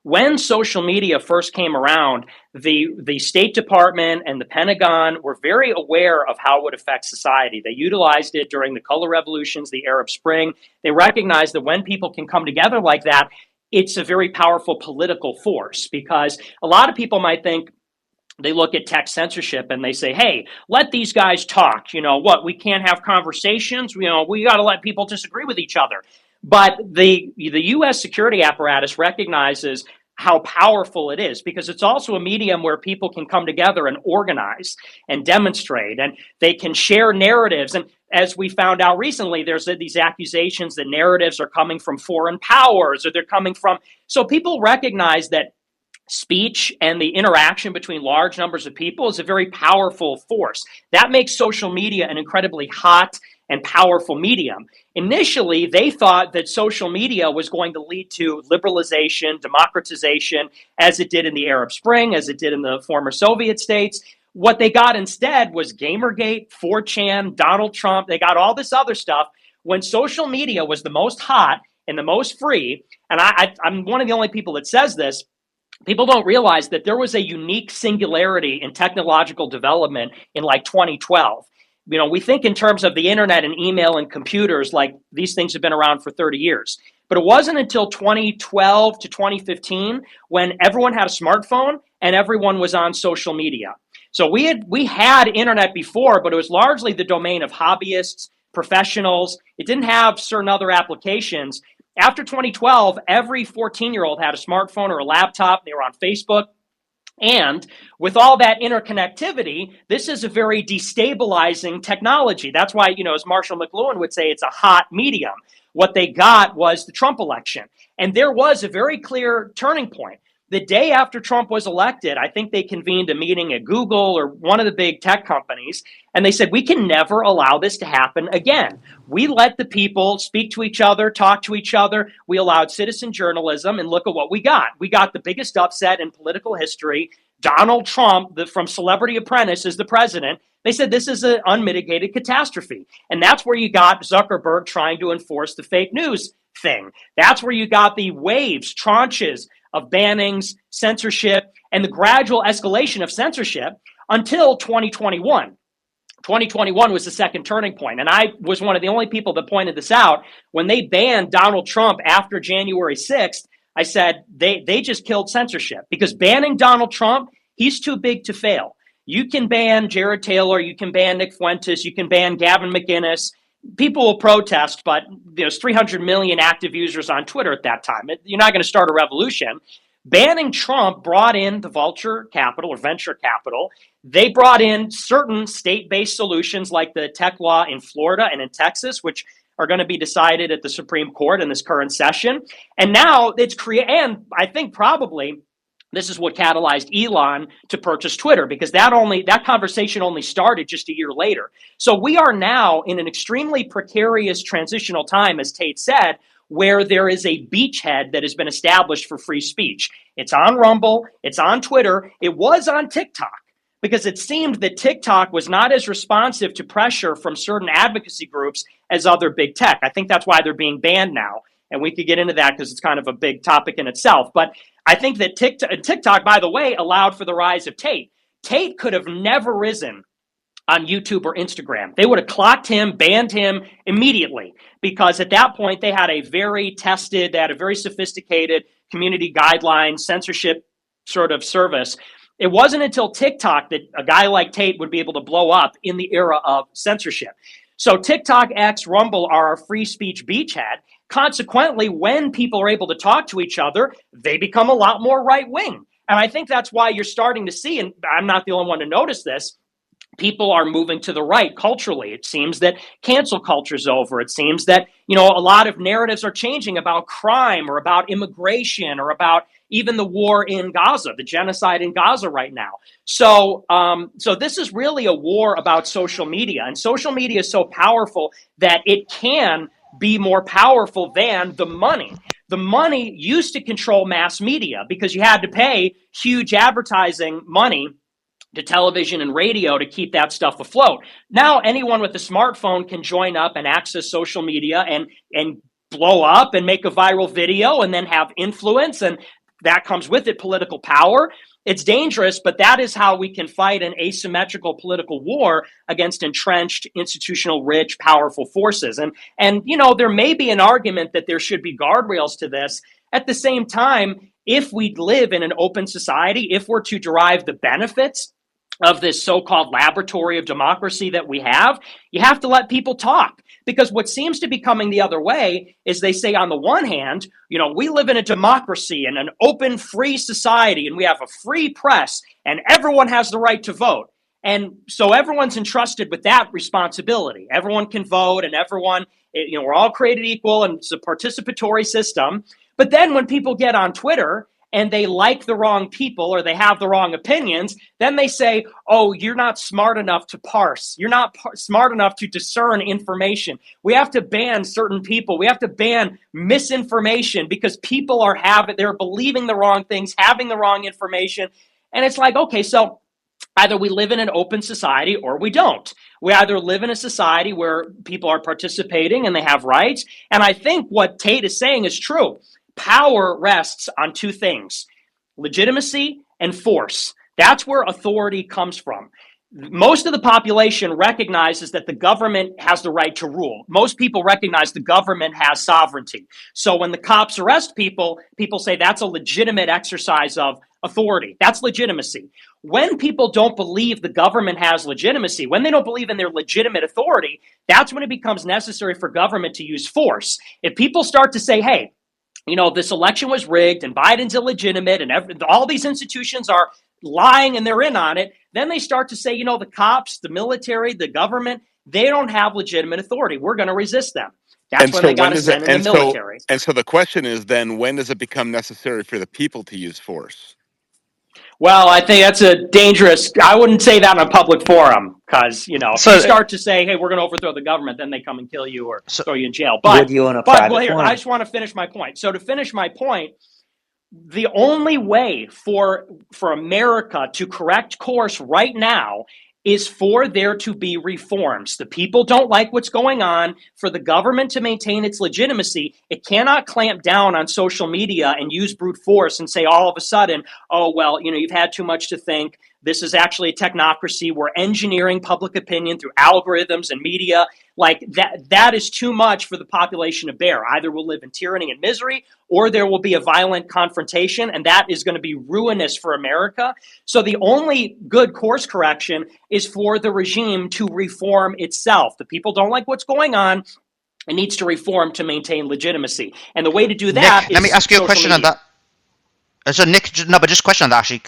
when social media first came around, the State Department and the Pentagon were very aware of how it would affect society. They utilized it during the color revolutions, the Arab Spring. They recognized that when people can come together like that, it's a very powerful political force, because a lot of people might think, they look at tech censorship and they say, hey, let these guys talk. We can't have conversations. We got to let people disagree with each other. But the U.S. security apparatus recognizes how powerful it is, because it's also a medium where people can come together and organize and demonstrate, and they can share narratives. And as we found out recently, there's these accusations that narratives are coming from foreign powers, or they're coming from. So people recognize that speech and the interaction between large numbers of people is a very powerful force. That makes social media an incredibly hot and powerful medium. Initially, they thought that social media was going to lead to liberalization, democratization, as it did in the Arab Spring, as it did in the former Soviet states. What they got instead was Gamergate, 4chan, Donald Trump. They got all this other stuff when social media was the most hot and the most free. And I'm one of the only people that says this. People don't realize that there was a unique singularity in technological development in like 2012. We think in terms of the internet and email and computers, like these things have been around for 30 years. But it wasn't until 2012 to 2015 when everyone had a smartphone and everyone was on social media. So we had internet before, but it was largely the domain of hobbyists, professionals. It didn't have certain other applications. After 2012, every 14-year-old had a smartphone or a laptop. They were on Facebook. And with all that interconnectivity, this is a very destabilizing technology. That's why, as Marshall McLuhan would say, it's a hot medium. What they got was the Trump election. And there was a very clear turning point. The day after Trump was elected, I think they convened a meeting at Google or one of the big tech companies, and they said, we can never allow this to happen again. We let the people speak to each other, talk to each other. We allowed citizen journalism, and look at what we got. We got the biggest upset in political history. Donald Trump, from Celebrity Apprentice, is the president. They said this is an unmitigated catastrophe. And that's where you got Zuckerberg trying to enforce the fake news thing. That's where you got the waves, tranches of bannings, censorship, and the gradual escalation of censorship until 2021. 2021 was the second turning point. And I was one of the only people that pointed this out. When they banned Donald Trump after January 6th, I said they just killed censorship, because banning Donald Trump, he's too big to fail. You can ban Jared Taylor, you can ban Nick Fuentes, you can ban Gavin McInnes. People will protest, but there's 300 million active users on Twitter at that time. You're not going to start a revolution. Banning Trump brought in the vulture capital or venture capital. They brought in certain state-based solutions like the tech law in Florida and in Texas, which are going to be decided at the Supreme Court in this current session. And now it's and I think probably this is what catalyzed Elon to purchase Twitter, because that conversation only started just a year later. So we are now in an extremely precarious transitional time, as Tate said, where there is a beachhead that has been established for free speech. It's on Rumble, it's on Twitter, it was on TikTok, because it seemed that TikTok was not as responsive to pressure from certain advocacy groups as other big tech. I think that's why they're being banned now. And we could get into that because it's kind of a big topic in itself. But I think that TikTok, by the way, allowed for the rise of Tate. Tate could have never risen on YouTube or Instagram. They would have clocked him, banned him immediately, because at that point they had a very tested, they had a very sophisticated community guideline censorship sort of service. It wasn't until TikTok that a guy like Tate would be able to blow up in the era of censorship. So TikTok, X, Rumble are our free speech beachhead. Consequently, when people are able to talk to each other, they become a lot more right wing. And I think that's why you're starting to see, and I'm not the only one to notice this, people are moving to the right culturally. It seems that cancel culture's over. It seems that, a lot of narratives are changing about crime or about immigration or about even the war in Gaza, the genocide in Gaza right now. So this is really a war about social media, and social media is so powerful that it can be more powerful than the money. The money used to control mass media because you had to pay huge advertising money to television and radio to keep that stuff afloat. Now anyone with a smartphone can join up and access social media and blow up and make a viral video and then have influence, and that comes with it political power. It's dangerous, but that is how we can fight an asymmetrical political war against entrenched, institutional, rich, powerful forces. And there may be an argument that there should be guardrails to this. At the same time, if we live in an open society, if we're to derive the benefits of this so-called laboratory of democracy that we have, you have to let people talk. Because what seems to be coming the other way is they say, on the one hand, we live in a democracy and an open, free society, and we have a free press, and everyone has the right to vote. And so everyone's entrusted with that responsibility. Everyone can vote, and everyone, we're all created equal, and it's a participatory system. But then when people get on Twitter and they like the wrong people or they have the wrong opinions, then they say, oh, you're not smart enough to parse. You're not smart enough to discern information. We have to ban certain people. We have to ban misinformation because people they're believing the wrong things, having the wrong information. And it's like, okay, so either we live in an open society or we don't. We either live in a society where people are participating and they have rights. And I think what Tate is saying is true. Power rests on two things: legitimacy and force. That's where authority comes from. Most of the population recognizes that the government has the right to rule. Most people recognize the government has sovereignty. So when the cops arrest people, people say that's a legitimate exercise of authority. That's legitimacy. When people don't believe the government has legitimacy, when they don't believe in their legitimate authority, that's when it becomes necessary for government to use force. If people start to say, hey, this election was rigged and Biden's illegitimate and all these institutions are lying and they're in on it, then they start to say, the cops, the military, the government, they don't have legitimate authority. We're going to resist them. That's when they got to send in the military. And so the question is then, when does it become necessary for the people to use force? Well, I think that's a dangerous, I wouldn't say that in a public forum because, if you start to say, hey, we're going to overthrow the government, then they come and kill you or throw you in jail. Would you in a private forum? I just want to finish my point. So to finish my point, the only way for America to correct course right now is for there to be reforms. The people don't like what's going on. For the government to maintain its legitimacy, it cannot clamp down on social media and use brute force and say all of a sudden, oh, well, you've had too much to think. This is actually a technocracy. We're engineering public opinion through algorithms and media. Like that is too much for the population to bear. Either we'll live in tyranny and misery, or there will be a violent confrontation, and that is going to be ruinous for America. So the only good course correction is for the regime to reform itself. The people don't like what's going on. It needs to reform to maintain legitimacy. And the way to do that Nick, let me ask you a question on that. So Nick, no, but just a question on that actually.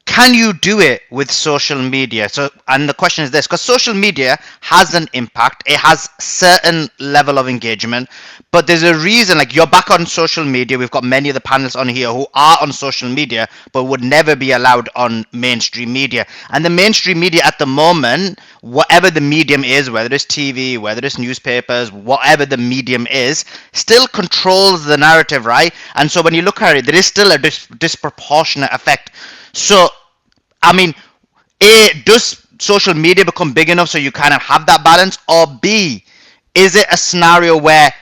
Can you do it with social media? And the question is this, because social media has an impact. It has certain level of engagement, but there's a reason, like you're back on social media. We've got many of the panelists on here who are on social media, but would never be allowed on mainstream media. And the mainstream media at the moment, whatever the medium is, whether it's TV, whether it's newspapers, whatever the medium is, still controls the narrative, right? And so when you look at it, there is still a disproportionate effect. So, I mean, A, does social media become big enough so you kind of have that balance? Or B, is it a scenario where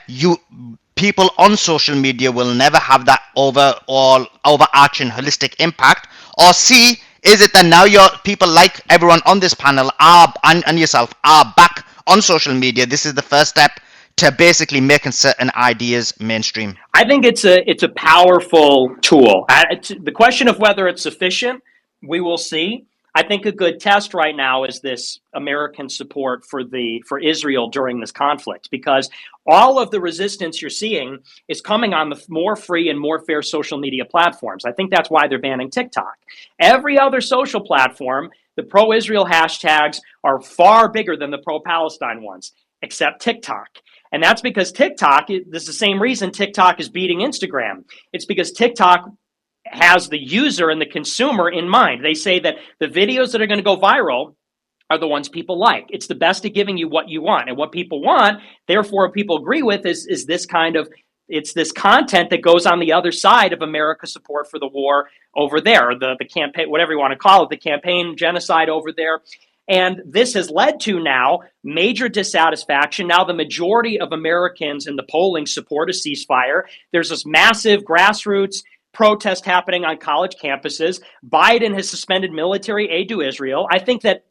people on social media will never have that overarching holistic impact? Or C, is it that now your people like everyone on this panel and yourself are back on social media? This is the first step to basically making certain ideas mainstream. I think it's a powerful tool. The question of whether it's sufficient, we will see. I think a good test right now is this American support for Israel during this conflict, because all of the resistance you're seeing is coming on the more free and more fair social media platforms. I think that's why they're banning TikTok. Every other social platform, the pro-Israel hashtags are far bigger than the pro-Palestine ones, except TikTok. And that's because TikTok, this is the same reason TikTok is beating Instagram. It's because TikTok has the user and the consumer in mind. They say that the videos that are going to go viral are the ones people like. It's the best at giving you what you want. And what people want, therefore, what people agree with is this kind of, it's this content that goes on the other side of America's support for the war over there, the campaign, whatever you want to call it, the campaign genocide over there. And this has led to now major dissatisfaction. Now the majority of Americans in the polling support a ceasefire. There's this massive grassroots protest happening on college campuses. Biden has suspended military aid to Israel. I think that,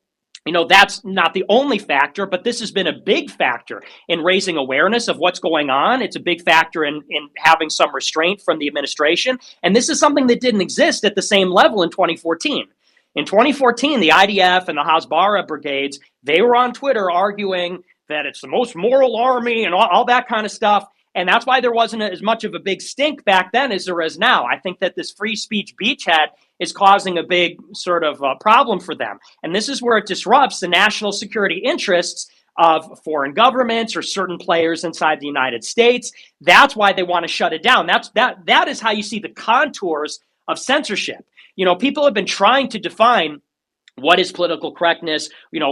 that's not the only factor, but this has been a big factor in raising awareness of what's going on. It's a big factor in having some restraint from the administration. And this is something that didn't exist at the same level in 2014. In 2014, the IDF and the Hasbara brigades, they were on Twitter arguing that it's the most moral army and all that kind of stuff. And that's why there wasn't as much of a big stink back then as there is now. I think that this free speech beachhead is causing a big sort of problem for them. And this is where it disrupts the national security interests of foreign governments or certain players inside the United States. That's why they want to shut it down. That is how you see the contours of censorship. People have been trying to define what is political correctness.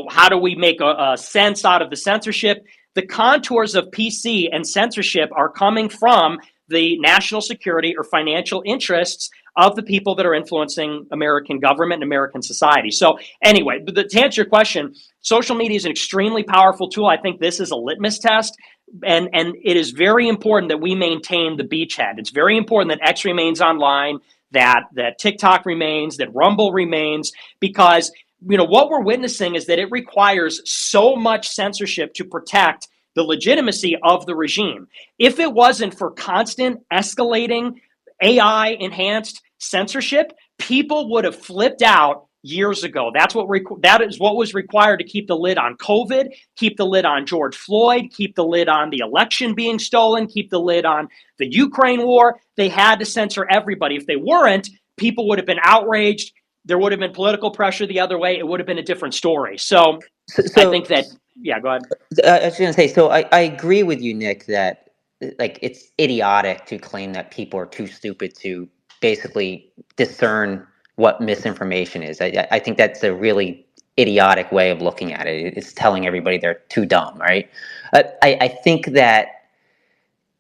How do we make a sense out of the censorship? The contours of PC and censorship are coming from the national security or financial interests of the people that are influencing American government and American society. So anyway, to answer your question, social media is an extremely powerful tool. I think this is a litmus test. And it is very important that we maintain the beachhead. It's very important that X remains online, that TikTok remains, that Rumble remains, because what we're witnessing is that it requires so much censorship to protect the legitimacy of the regime. If it wasn't for constant escalating AI enhanced censorship, people would have flipped out years ago. That is what was required to keep the lid on COVID, keep the lid on George Floyd, keep the lid on the election being stolen, keep the lid on the Ukraine war. They had to censor everybody. If they weren't, people would have been outraged. There would have been political pressure the other way. It would have been a different story. So I think that, yeah, go ahead. I was going to say, so I agree with you, Nick, that it's idiotic to claim that people are too stupid to basically discern what misinformation is. I think that's a really idiotic way of looking at it. It's telling everybody they're too dumb, right? I think that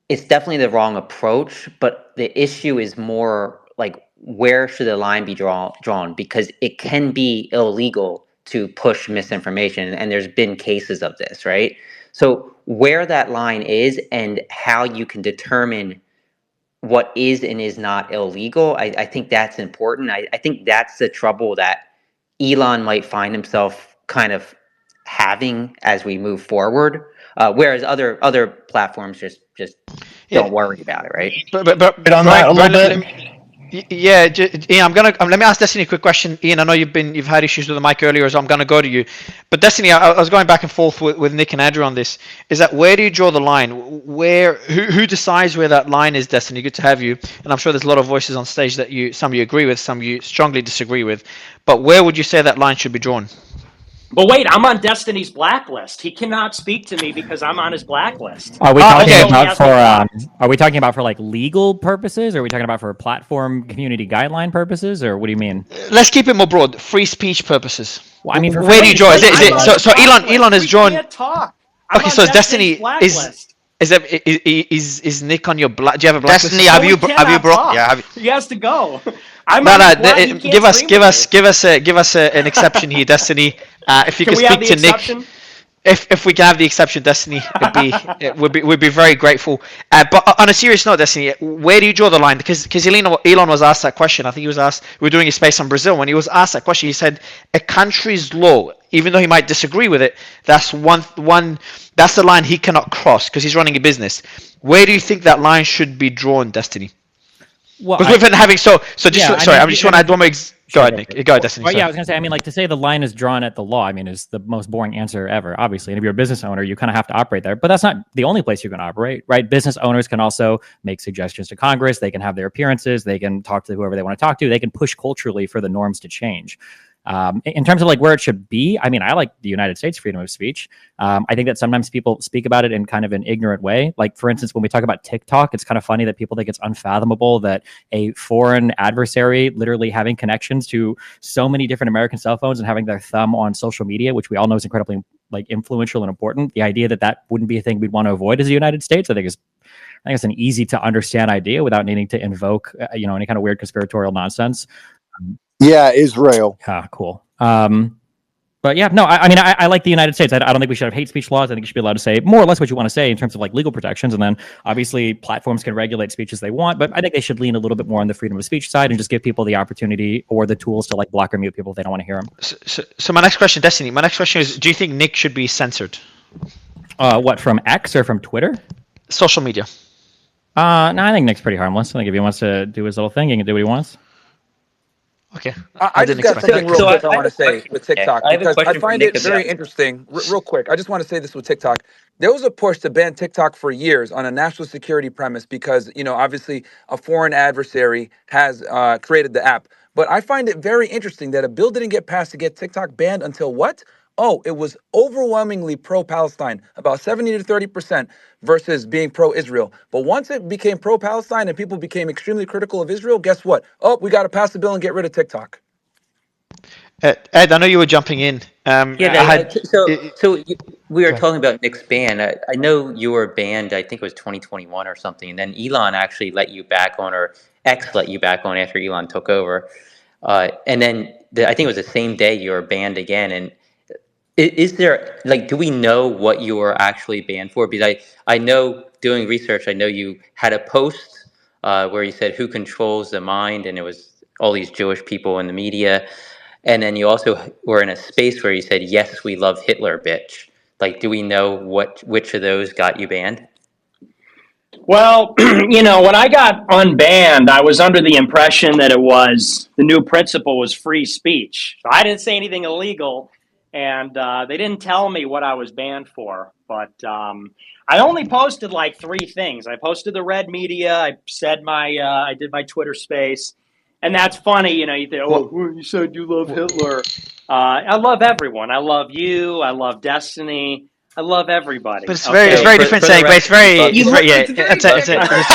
it's definitely the wrong approach, but the issue is more like, where should the line be drawn? Because it can be illegal to push misinformation, and there's been cases of this, right? So where that line is and how you can determine what is and is not illegal, I think that's important. I think that's the trouble that Elon might find himself kind of having as we move forward, whereas other platforms just don't worry about it, right? But on that a little bit. Yeah, Ian, let me ask Destiny a quick question. Ian, I know you've had issues with the mic earlier, so I'm going to go to you. But Destiny, I was going back and forth with Nick and Andrew on this. Is that, where do you draw the line? Who decides where that line is, Destiny? Good to have you. And I'm sure there's a lot of voices on stage that some you agree with, some you strongly disagree with. But where would you say that line should be drawn? But wait, I'm on Destiny's blacklist. He cannot speak to me because I'm on his blacklist. Are we talking about for like legal purposes? Or are we talking about for platform community guideline purposes? Or what do you mean? Let's keep it more broad. Free speech purposes. Well, I mean, where do you draw? So Elon has drawn. We can't talk. Okay, so Destiny is Nick on your black? Do you have a blacklist? Destiny, have you brought? Yeah, he has to go. Give us an exception here, Destiny. If you can speak to Nick. if we can have the exception, Destiny, we'd be very grateful. But on a serious note, Destiny, where do you draw the line? Because Elon was asked that question. I think he was asked. We were doing a space on Brazil. When he was asked that question, he said a country's law, even though he might disagree with it, that's that's the line he cannot cross because he's running a business. Where do you think that line should be drawn, Destiny? Well, Because we've been having sorry. I just want to add one more. Go ahead, Nick. Nick. Go ahead, Destiny. Well, yeah, I was gonna say. I mean, like to say the line is drawn at the law. I mean, is the most boring answer ever. Obviously, and if you're a business owner, you kind of have to operate there. But that's not the only place you can operate, right? Business owners can also make suggestions to Congress. They can have their appearances. They can talk to whoever they want to talk to. They can push culturally for the norms to change. In terms of like where it should be, I mean, I like the United States freedom of speech. I think that sometimes people speak about it in kind of an ignorant way. Like, for instance, when we talk about TikTok, it's kind of funny that people think it's unfathomable that a foreign adversary literally having connections to so many different American cell phones and having their thumb on social media, which we all know is incredibly like influential and important. The idea that that wouldn't be a thing we'd want to avoid as the United States, I think it's an easy to understand idea without needing to invoke, any kind of weird conspiratorial nonsense. Yeah, Israel. Yeah, cool. But yeah, no, I mean, I like the United States. I don't think we should have hate speech laws. I think you should be allowed to say more or less what you want to say in terms of like legal protections. And then obviously platforms can regulate speech as they want, but I think they should lean a little bit more on the freedom of speech side and just give people the opportunity or the tools to like block or mute people if they don't want to hear them. So my next question, Destiny, is, do you think Nick should be censored? What, from X or from Twitter? Social media. No, I think Nick's pretty harmless. I think if he wants to do his little thing, he can do what he wants. Okay. I just got something real quick I want to say with TikTok because I find it very interesting. Real quick, I just want to say this with TikTok. There was a push to ban TikTok for years on a national security premise because, obviously a foreign adversary has created the app. But I find it very interesting that a bill didn't get passed to get TikTok banned until what? Oh, it was overwhelmingly pro-Palestine, about 70 to 30% versus being pro-Israel. But once it became pro-Palestine and people became extremely critical of Israel, guess what? Oh, we got to pass the bill and get rid of TikTok. Ed, I know you were jumping in. We were talking about Nick's ban. I know you were banned, I think it was 2021 or something, and then Elon actually let you back on, or X let you back on after Elon took over. And then I think it was the same day you were banned again. And is there, do we know what you were actually banned for? Because I know, doing research, I know you had a post where you said, who controls the mind? And it was all these Jewish people in the media. And then you also were in a space where you said, yes, we love Hitler, bitch. Do we know which of those got you banned? Well, when I got unbanned, I was under the impression that the new principle was free speech. So I didn't say anything illegal. And they didn't tell me what I was banned for, but I only posted 3 things. I posted the red media. I said I did my Twitter space, and that's funny. You think, you said you love Hitler. I love everyone. I love you. I love Destiny. I love everybody. But it's very different saying. But it's very 2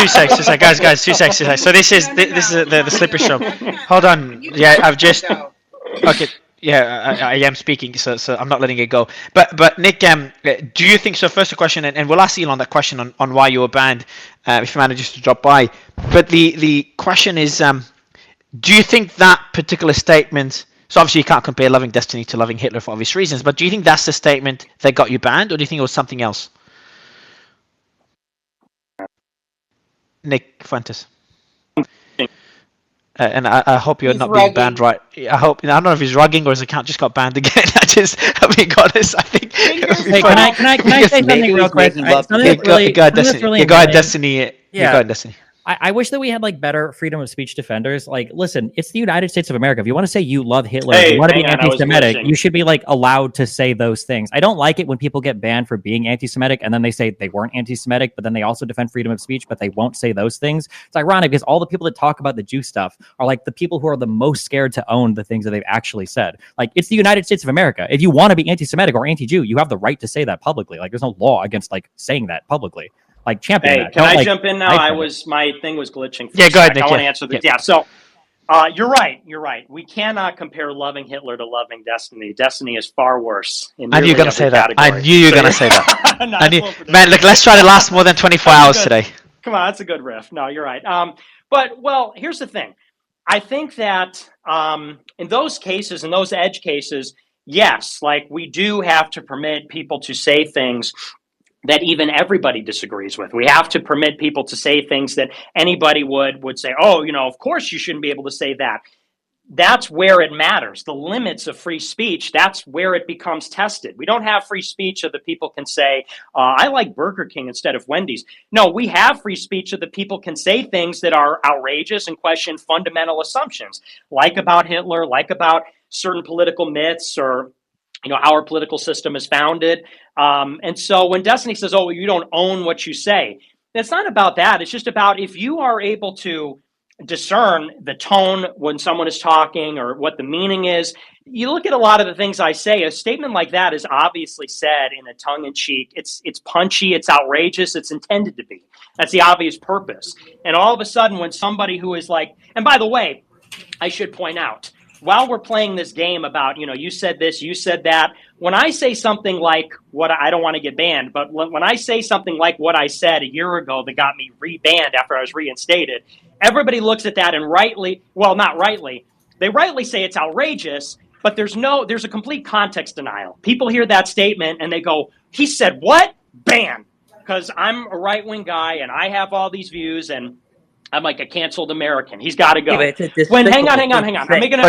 seconds. Just guys, 2 seconds. So this is the slippery slope. Hold on. Yeah, I've just okay. Yeah, I am speaking, so I'm not letting it go. But Nick, do you think so? First, a question, and we'll ask Elon that question on why you were banned, if he manages to drop by. But the question is, do you think that particular statement? So obviously you can't compare loving Destiny to loving Hitler for obvious reasons. But do you think that's the statement that got you banned, or do you think it was something else? Nick Fuentes. And I hope you're not being banned, right? I don't know if he's rugging or his account just got banned again. I'm being honest. I think. Hey, can I say something real quick? Go ahead, Destiny. Go ahead, Destiny. I wish that we had better freedom of speech defenders. Listen, it's the United States of America. If you want to say you love Hitler, you want to be anti-Semitic, you should be allowed to say those things. I don't like it when people get banned for being anti-Semitic and then they say they weren't anti-Semitic, but then they also defend freedom of speech, but they won't say those things. It's ironic because all the people that talk about the Jew stuff are the people who are the most scared to own the things that they've actually said. It's the United States of America. If you want to be anti-Semitic or anti-Jew, you have the right to say that publicly. There's no law against saying that publicly. Champion that. Can I jump in now? My thing was glitching. Yeah, go ahead, Nick. I want to answer this. Yeah. So, you're right. We cannot compare loving Hitler to loving Destiny. Destiny is far worse. I knew you were going to say that. I knew you were going to say that. Man, look, let's try to last more than 24 hours today. Come on, that's a good riff. No, you're right. But here's the thing. I think that in those cases, in those edge cases, yes, like we do have to permit people to say things that even everybody disagrees with. We have to permit people to say things that anybody would say, oh, of course you shouldn't be able to say that. That's where it matters. The limits of free speech, that's where it becomes tested. We don't have free speech so that people can say, I like Burger King instead of Wendy's. No, we have free speech so that people can say things that are outrageous and question fundamental assumptions, like about Hitler, like about certain political myths, or how our political system is founded. And so when Destiny says, oh, you don't own what you say, it's not about that. It's just about if you are able to discern the tone when someone is talking or what the meaning is. You look at a lot of the things I say, a statement like that is obviously said in a tongue-in-cheek. It's punchy, it's outrageous, it's intended to be. That's the obvious purpose. And all of a sudden when somebody who is like, and by the way, I should point out, while we're playing this game about, you said this, you said that, when I say something like what I don't want to get banned, but when I say something like what I said a year ago that got me re-banned after I was reinstated, everybody looks at that and not rightly, they rightly say it's outrageous, but there's a complete context denial. People hear that statement and they go, he said what? Ban. Because I'm a right-wing guy and I have all these views and I'm like a canceled American. He's got to go. Hang on. I'm making an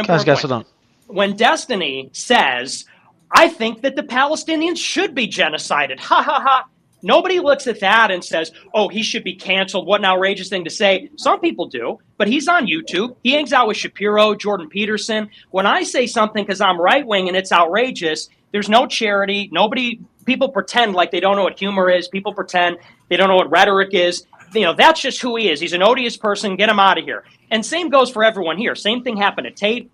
important point. Hold on. When Destiny says, I think that the Palestinians should be genocided, ha ha ha, nobody looks at that and says, oh, he should be canceled. What an outrageous thing to say. Some people do, but he's on YouTube. He hangs out with Shapiro, Jordan Peterson. When I say something because I'm right-wing and it's outrageous, there's no charity. People pretend like they don't know what humor is. People pretend they don't know what rhetoric is. That's just who he is. He's an odious person. Get him out of here. And same goes for everyone here. Same thing happened to Tate.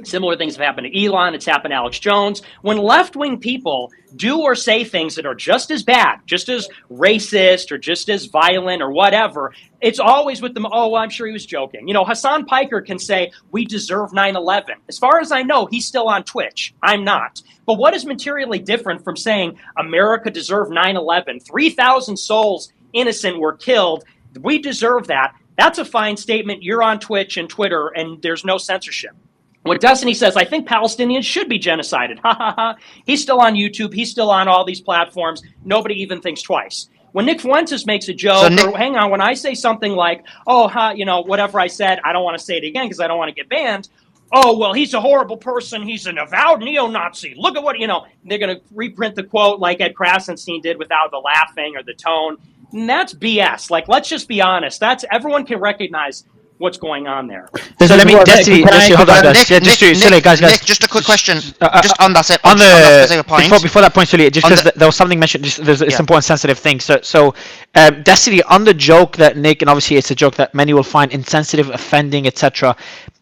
Similar things have happened to Elon. It's happened to Alex Jones. When left-wing people do or say things that are just as bad, just as racist or just as violent or whatever, it's always with them, oh, well, I'm sure he was joking. Hassan Piker can say, we deserve 9/11. As far as I know, he's still on Twitch. I'm not. But what is materially different from saying America deserved 9/11? 3,000 souls innocent were killed. We deserve that. That's a fine statement. You're on Twitch and Twitter, and there's no censorship. When Destiny says, I think Palestinians should be genocided, ha ha ha, he's still on YouTube. He's still on all these platforms. Nobody even thinks twice. When Nick Fuentes makes a joke, when I say something like, whatever I said, I don't want to say it again because I don't want to get banned. Oh, well, he's a horrible person. He's an avowed neo-Nazi. Look at what, they're going to reprint the quote like Ed Krasenstein did without the laughing or the tone. And that's BS. Like, let's just be honest. Everyone can recognize what's going on there. So let me, Destiny, hold on, guys. Nick, just a quick question. Just on that specific point. Before that point, Sully, just because there was something mentioned, there's an important sensitive thing. So Destiny, on the joke that Nick, and obviously it's a joke that many will find insensitive, offending, etc.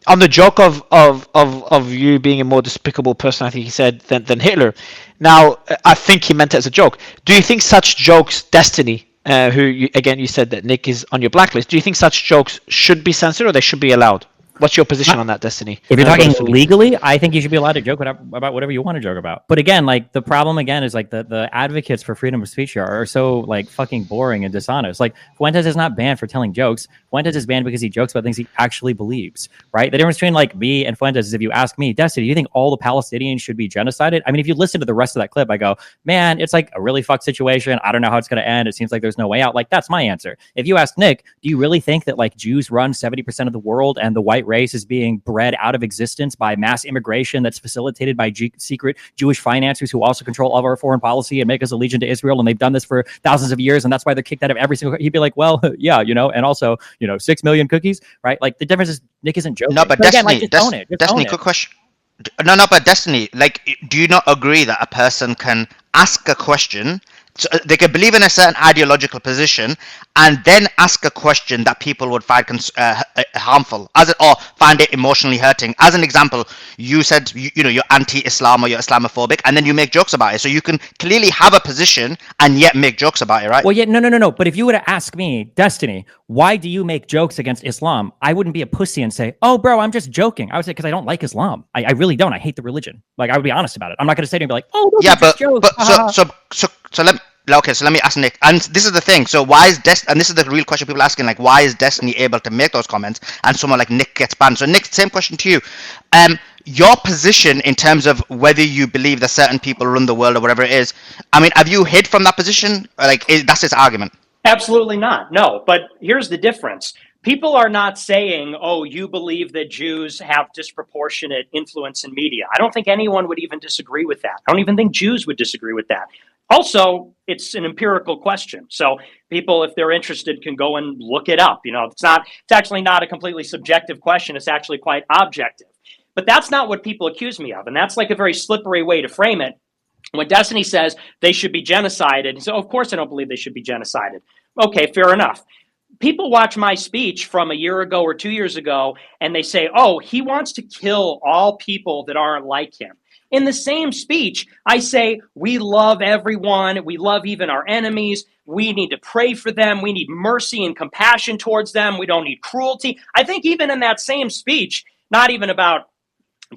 On the joke of you being a more despicable person, I think he said, than Hitler. Now, I think he meant it as a joke. Do you think such jokes, Destiny, you said that Nick is on your blacklist. Do you think such jokes should be censored or they should be allowed? What's your position on that, Destiny? If you're talking legally, I think you should be allowed to joke about whatever you want to joke about. But again, like the problem again is like the advocates for freedom of speech are so like fucking boring and dishonest. Like Fuentes is not banned for telling jokes. Fuentes is banned because he jokes about things he actually believes, right? The difference between like me and Fuentes is if you ask me, Destiny, do you think all the Palestinians should be genocided? I mean, if you listen to the rest of that clip, I go, man, it's like a really fucked situation. I don't know how it's going to end. It seems like there's no way out. Like that's my answer. If you ask Nick, do you really think that like Jews run 70% of the world and the white race is being bred out of existence by mass immigration that's facilitated by secret Jewish financiers who also control all of our foreign policy and make us allegiant to Israel, and they've done this for thousands of years, and that's why they're kicked out of every single. He'd be like, well, yeah, and also 6 million cookies, right? Like the difference is Nick isn't joking. No, but Destiny, Destiny, quick question. No, but Destiny, like, do you not agree that a person can ask a question? So they could believe in a certain ideological position and then ask a question that people would find harmful or find it emotionally hurting. As an example, you said you're anti-Islam or you're Islamophobic, and then you make jokes about it. So you can clearly have a position and yet make jokes about it, right? Well, yeah, no. But if you were to ask me, Destiny, why do you make jokes against Islam? I wouldn't be a pussy and say, oh, bro, I'm just joking. I would say because I don't like Islam. I really don't. I hate the religion. Like I would be honest about it. I'm not going to say to him like, oh, no, yeah, but let me ask Nick, and this is the thing. So why is and this is the real question people are asking, like, why is Destiny able to make those comments and someone like Nick gets banned? So Nick, same question to you. your position in terms of whether you believe that certain people run the world or whatever it is, I mean, have you hid from that position? Like, that's his argument. Absolutely not. No, but here's the difference. People are not saying, oh, you believe that Jews have disproportionate influence in media. I don't think anyone would even disagree with that. I don't even think Jews would disagree with that. Also, it's an empirical question. So people, if they're interested, can go and look it up. It's actually not a completely subjective question. It's actually quite objective. But that's not what people accuse me of. And that's like a very slippery way to frame it. When Destiny says they should be genocided, so of course I don't believe they should be genocided. Okay, fair enough. People watch my speech from a year ago or 2 years ago, and they say, oh, he wants to kill all people that aren't like him. In the same speech, I say, we love everyone. We love even our enemies. We need to pray for them. We need mercy and compassion towards them. We don't need cruelty. I think even in that same speech, not even about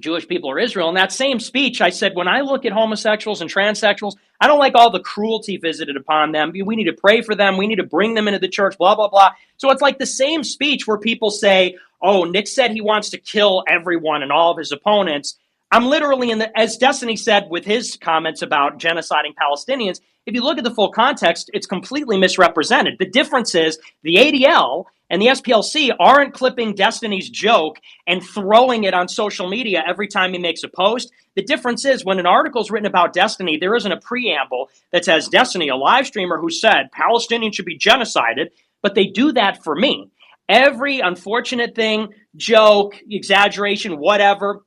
Jewish people or Israel, in that same speech, I said, when I look at homosexuals and transsexuals, I don't like all the cruelty visited upon them. We need to pray for them. We need to bring them into the church, blah, blah, blah. So it's like the same speech where people say, oh, Nick said he wants to kill everyone and all of his opponents. I'm literally as Destiny said with his comments about genociding Palestinians, if you look at the full context, it's completely misrepresented. The difference is the ADL and the SPLC aren't clipping Destiny's joke and throwing it on social media every time he makes a post. The difference is when an article is written about Destiny, there isn't a preamble that says Destiny, a live streamer who said Palestinians should be genocided, but they do that for me. Every unfortunate thing, joke, exaggeration, whatever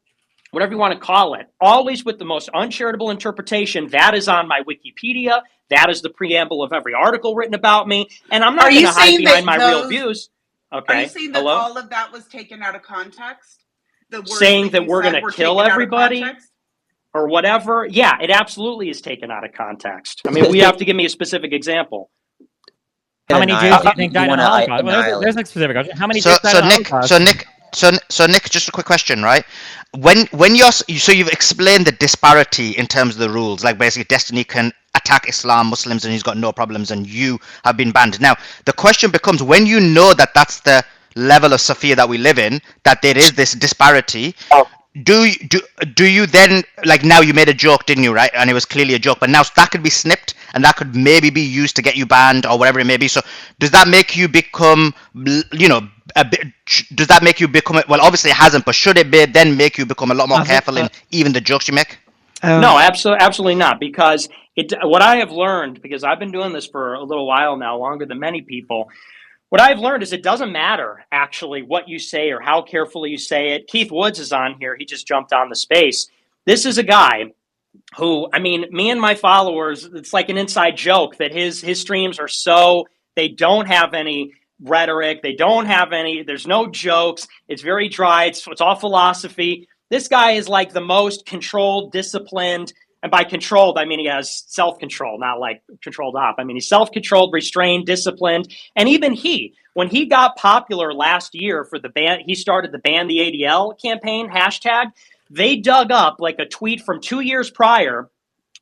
you want to call it, always with the most uncharitable interpretation, that is on my Wikipedia. That is the preamble of every article written about me. And I'm not going to hide behind my real views. Okay. Are you saying that all of that was taken out of context? Saying that we're going to kill everybody or whatever? Yeah, it absolutely is taken out of context. I mean, we have to give me a specific example. How many Jews do you think died in the Holocaust? Well, there's a specific question. How many Jews died in the Holocaust? So Nick, just a quick question, right? When you've explained the disparity in terms of the rules, like basically Destiny can attack Islam, Muslims, and he's got no problems, and you have been banned. Now the question becomes, when you know that that's the level of Sophia that we live in, that there is this disparity, do you then, like, now you made a joke, didn't you, right? And it was clearly a joke, but now that could be snipped and that could maybe be used to get you banned or whatever it may be. So does that make you become, does that make you become, well, obviously it hasn't, but should it then make you become a lot more careful in even the jokes you make? No, absolutely not. Because what I have learned, because I've been doing this for a little while now, longer than many people, what I've learned is it doesn't matter actually what you say or how carefully you say it. Keith Woods is on here. He just jumped on the space. This is a guy who, I mean, me and my followers, it's like an inside joke that his streams are they don't have any rhetoric. They don't have there's no jokes. It's very dry. It's all philosophy. This guy is like the most controlled, disciplined, and by controlled, I mean he has self-control, not like controlled op. I mean he's self-controlled, restrained, disciplined. And even when he got popular last year for the ban, he started the Ban the ADL campaign, hashtag, they dug up like a tweet from 2 years prior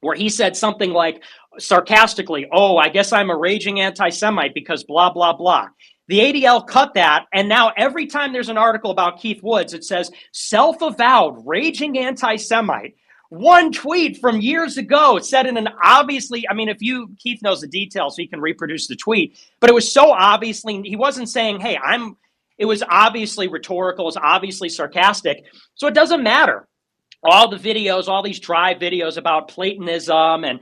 where he said something like sarcastically, oh, I guess I'm a raging anti-Semite because blah, blah, blah. The ADL cut that, and now every time there's an article about Keith Woods, it says self-avowed raging anti-Semite. One tweet from years ago said in an obviously, I mean, Keith knows the details, so he can reproduce the tweet, but it was so obviously, he wasn't saying, hey, it was obviously rhetorical, it was obviously sarcastic, so it doesn't matter. All the videos, all these dry videos about Platonism and,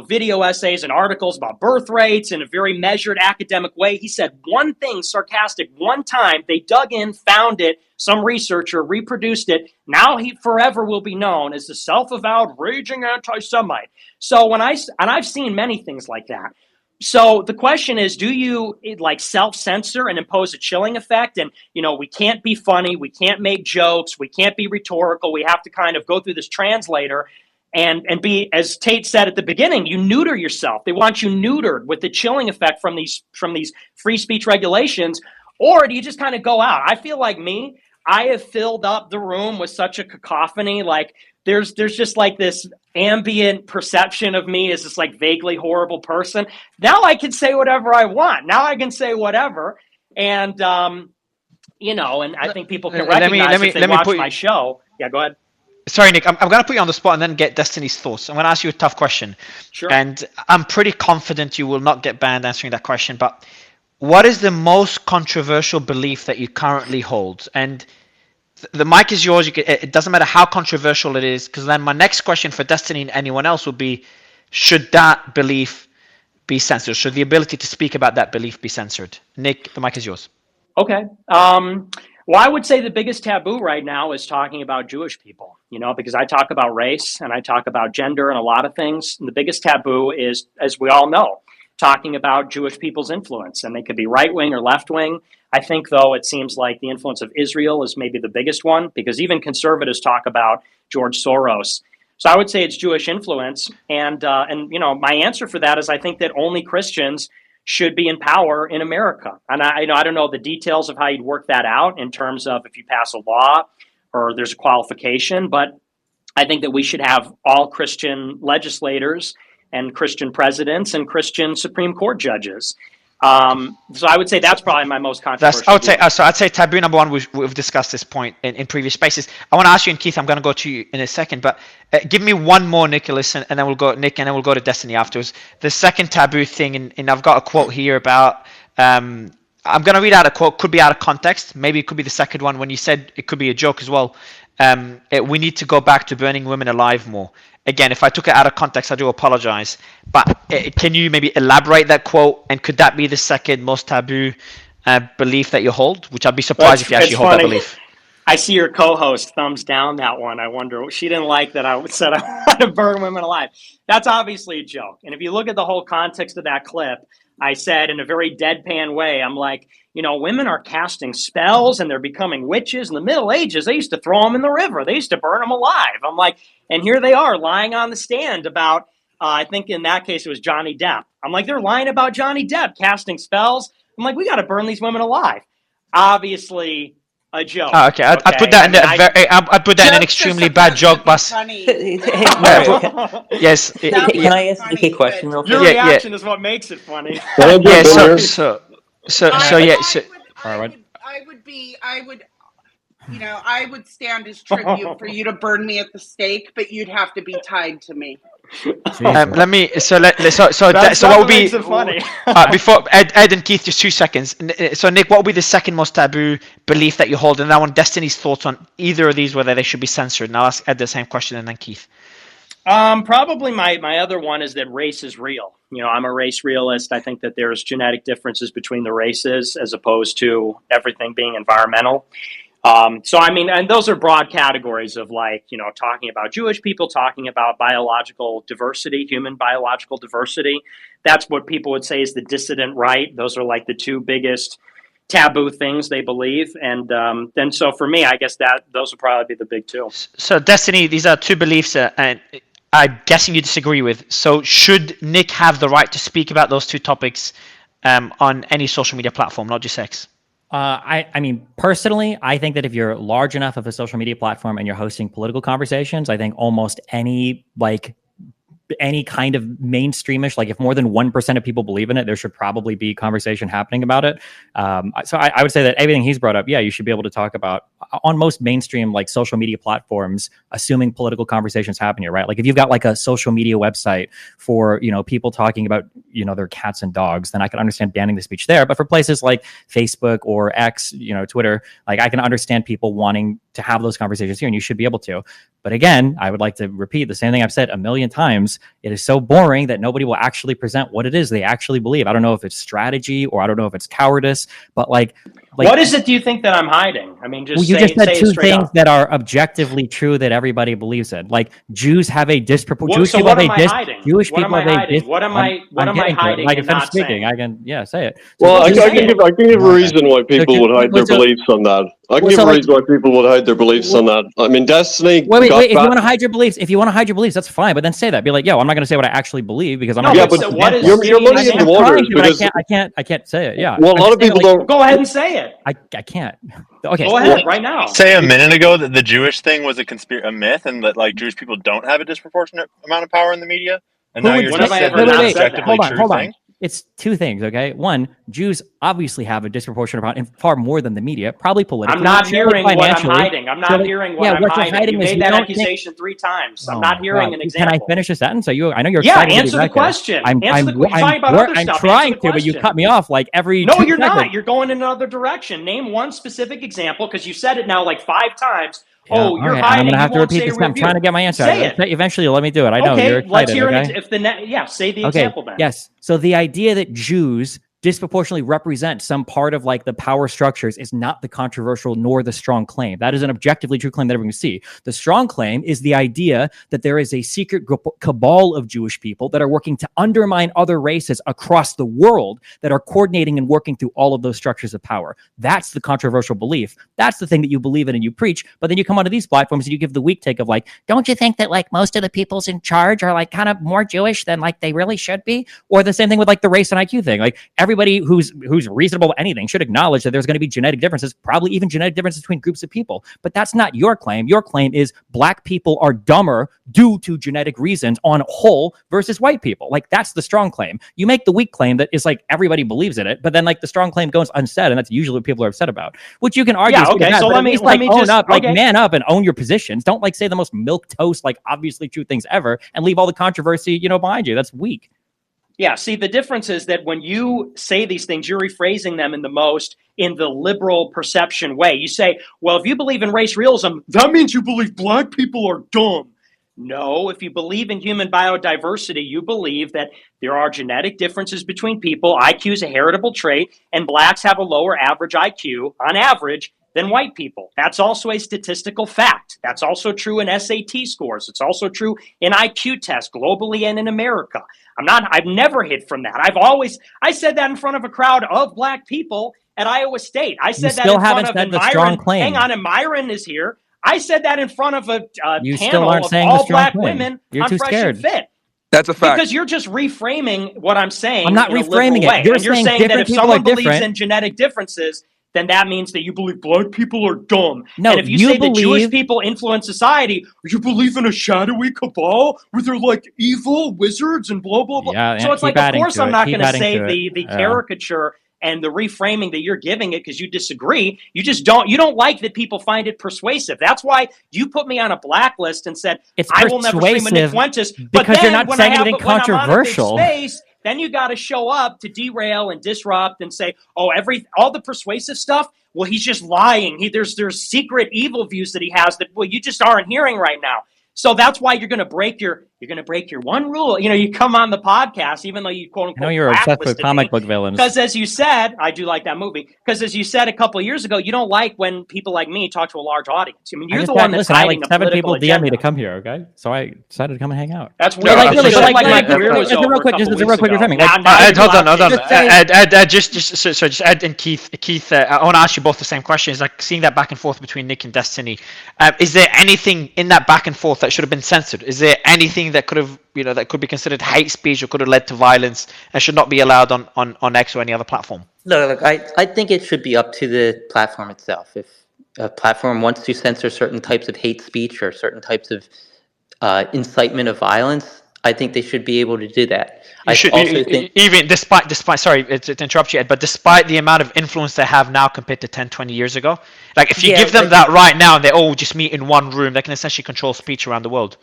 video essays and articles about birth rates in a very measured academic way. He said one thing sarcastic one time. They dug in, found it. Some researcher reproduced it. Now he forever will be known as the self-avowed raging anti-Semite. So I've seen many things like that. So the question is, do you self-censor and impose a chilling effect? And, we can't be funny. We can't make jokes. We can't be rhetorical. We have to kind of go through this translator and be, as Tate said at the beginning, you neuter yourself. They want you neutered with the chilling effect from these free speech regulations. Or do you just kind of go out? I feel like I have filled up the room with such a cacophony. Like there's just like this ambient perception of me as this like vaguely horrible person. Now I can say whatever I want. Now I can say whatever. And, and I think people can recognize if they watch my show. Yeah, go ahead. Sorry, Nick. I'm going to put you on the spot and then get Destiny's thoughts. I'm going to ask you a tough question. Sure. And I'm pretty confident you will not get banned answering that question. But what is the most controversial belief that you currently hold? And the mic is yours. It doesn't matter how controversial it is, because then my next question for Destiny and anyone else would be, should that belief be censored? Should the ability to speak about that belief be censored? Nick, the mic is yours. Okay. Well, I would say the biggest taboo right now is talking about Jewish people, because I talk about race and I talk about gender and a lot of things. And the biggest taboo is, as we all know, talking about Jewish people's influence. And they could be right wing or left wing. I think, though, it seems like the influence of Israel is maybe the biggest one, because even conservatives talk about George Soros. So I would say it's Jewish influence. And my answer for that is I think that only Christians should be in power in America. And I don't know the details of how you'd work that out in terms of if you pass a law or there's a qualification, but I think that we should have all Christian legislators and Christian presidents and Christian Supreme Court judges. So I would say that's probably my most controversial. I'd say taboo number one. We've discussed this point in previous spaces. I want to ask you, and Keith, I'm going to go to you in a second, but give me one more, Nicholas, and then we'll go Nick, and then we'll go to Destiny afterwards. The second taboo thing, and I've got a quote here about. I'm going to read out a quote. Could be out of context. Maybe it could be the second one when you said it could be a joke as well. We need to go back to burning women alive more. Again, if I took it out of context, I do apologize. But can you maybe elaborate that quote? And could that be the second most taboo belief that you hold? Which I'd be surprised if you actually hold that belief. I see your co-host thumbs down that one. I wonder, she didn't like that I said I want to burn women alive. That's obviously a joke. And if you look at the whole context of that clip, I said in a very deadpan way, I'm like, women are casting spells and they're becoming witches. In the Middle Ages, they used to throw them in the river. They used to burn them alive. I'm like, and here they are lying on the stand about, I think in that case it was Johnny Depp. I'm like, they're lying about Johnny Depp casting spells. I'm like, we got to burn these women alive. Obviously a joke. Oh, okay. I'd put that I'd put that in an extremely bad joke, but yes. Can I ask Nick a question real quick? Your reaction is what makes it funny. I would stand as tribute for you to burn me at the stake, but you'd have to be tied to me. What would be funny. Before Ed and Keith, just 2 seconds. So Nick, what would be the second most taboo belief that you hold? And I want Destiny's thoughts on either of these, whether they should be censored. And I'll ask Ed the same question, and then Keith. Probably my other one is that race is real. I'm a race realist. I think that there's genetic differences between the races as opposed to everything being environmental. And those are broad categories of talking about Jewish people, talking about biological diversity, human biological diversity. That's what people would say is the dissident right. Those are like the two biggest taboo things they believe. And then so for me, I guess that those would probably be the big two. So Destiny, these are two beliefs and I'm guessing you disagree with. So should Nick have the right to speak about those two topics on any social media platform, not just X? I mean, personally, I think that if you're large enough of a social media platform and you're hosting political conversations, I think almost any kind of mainstreamish, if more than 1% of people believe in it, there should probably be conversation happening about it. So I would say that everything he's brought up, yeah, you should be able to talk about on most mainstream social media platforms, assuming political conversations happen here, right? If you've got a social media website for people talking about their cats and dogs, then I can understand banning the speech there. But for places like Facebook or X, Twitter, I can understand people wanting to have those conversations here, and you should be able to. But again, I would like to repeat the same thing I've said a million times. It is so boring that nobody will actually present what it is they actually believe. I don't know if it's strategy or I don't know if it's cowardice, but what is it do you think that I'm hiding? I mean, you just said two things that are objectively true that everybody believes in. Jews have a disproportionate. Jewish people have a Jewish people have a. What am I hiding? If I'm speaking, I can say it. Well, I can give a reason why people would hide their beliefs on that. I can give a reason why people would hide their beliefs on that. I mean, Destiny. Wait. If you want to hide your beliefs, that's fine. But then say that. Be like, yo, I'm not going to say what I actually believe because I'm not. Yeah, but you're muddying the waters because I can't say it. Yeah. Well, a lot of people don't. Go ahead and say it. I can't. Okay. Go ahead right now. Say a minute ago that the Jewish thing was a myth and that Jewish people don't have a disproportionate amount of power in the media. And now you're saying that it's objectively true thing. It's two things, okay? One, Jews obviously have a disproportionate amount, and far more than the media, probably politically. I'm not surely hearing what I'm financially. hiding. I'm not surely- hearing what yeah, I'm what you're hiding. You is made that don't think- accusation 3 times. I'm Oh not my hearing God. an Can I example. finish a sentence? I know you're Yeah, excited. to be answer the back here. question. I'm Answer the question. You're talking about other I'm stuff. trying Answer the to, but you question. cut me off like every No, 2 you're seconds. not. You're going in another direction. Name one specific example because you said it now like 5 times. Yeah, Oh, you're okay, hiding. I'm gonna have you to won't repeat say this. a I'm trying to get my answer. Say it. Eventually, you'll let me do it. I know you're Okay, let's excited. hear Okay? if say the Okay. example then. Yes. So the idea that Jews disproportionately represent some part of like the power structures is not the controversial nor the strong claim. That is an objectively true claim that everyone can see. The strong claim is the idea that there is a secret cabal of Jewish people that are working to undermine other races across the world that are coordinating and working through all of those structures of power. That's the controversial belief. That's the thing that you believe in and you preach. But then you come onto these platforms and you give the weak take of like, don't you think that like most of the people's in charge are like kind of more Jewish than like they really should be? Or the same thing with like the race and IQ thing. Like everybody who's reasonable to anything should acknowledge that there's going to be genetic differences, probably even genetic differences between groups of people. But that's not your claim. Your claim is black people are dumber due to genetic reasons on whole versus white people. Like that's the strong claim. You make the weak claim that is like everybody believes in it, but then like the strong claim goes unsaid, and that's usually what people are upset about. Which you can argue. Yeah, okay. So let me own up, like man up and own your positions. Don't like say the most milquetoast, like obviously true things ever, and leave all the controversy, behind you. That's weak. Yeah, see, the difference is that when you say these things, you're rephrasing them in the liberal perception way. You say, well, if you believe in race realism, that means you believe black people are dumb. No, if you believe in human biodiversity, you believe that there are genetic differences between people. IQ is a heritable trait, and blacks have a lower average IQ on average than white people. That's also a statistical fact. That's also true in SAT scores. It's also true in IQ tests globally and in America. I've never hid from that. I said that in front of a crowd of black people at Iowa State. I said that in front of Myron. Hang on, and Myron is here. I said that in front of a panel of all black women on Fresh and Fit. That's a fact. Because you're just reframing what I'm saying. I'm not reframing it. You're saying that if someone believes in genetic differences, then that means that you believe black people are dumb. No, and if you say that Jewish people influence society, you believe in a shadowy cabal where they're like evil wizards and blah, blah, blah. Yeah, so it's like, of course I'm not going to say the Yeah. caricature and the reframing that you're giving it because you disagree. You don't like that people find it persuasive. That's why you put me on a blacklist and said, I will never stream a Nick Fuentes. But because then you're not saying anything controversial. When I'm on a big space, then you got to show up to derail and disrupt and say, oh, all the persuasive stuff, well, he's just lying. There's secret evil views that he has that, well, you just aren't hearing right now. So that's why you're going to break your one rule. You come on the podcast, even though you quote unquote. I know you're obsessed with comic book villains. Because as you said, I do like that movie. Because as you said a couple of years ago, you don't like when people like me talk to a large audience. I mean, you're the one that's hiding a political 7 people agenda. DM me to come here. Okay, so I decided to come and hang out. That's weird. Like really, Just like my career was over real quick, a just couple a real quick weeks ago. reframing. Hold on. Just Ed and Keith, I want to ask you both the same question. It's like seeing that back and forth between Nick and Destiny. Is there anything in that back and forth that should have been censored? Is there anything that could have, that could be considered hate speech or could have led to violence and should not be allowed on X or any other platform? Look, I think it should be up to the platform itself. If a platform wants to censor certain types of hate speech or certain types of incitement of violence, I think they should be able to do that. Even despite sorry to interrupt you, Ed, but despite the amount of influence they have now compared to 10, 20 years ago, like if you give them that right now and they all just meet in one room, they can essentially control speech around the world.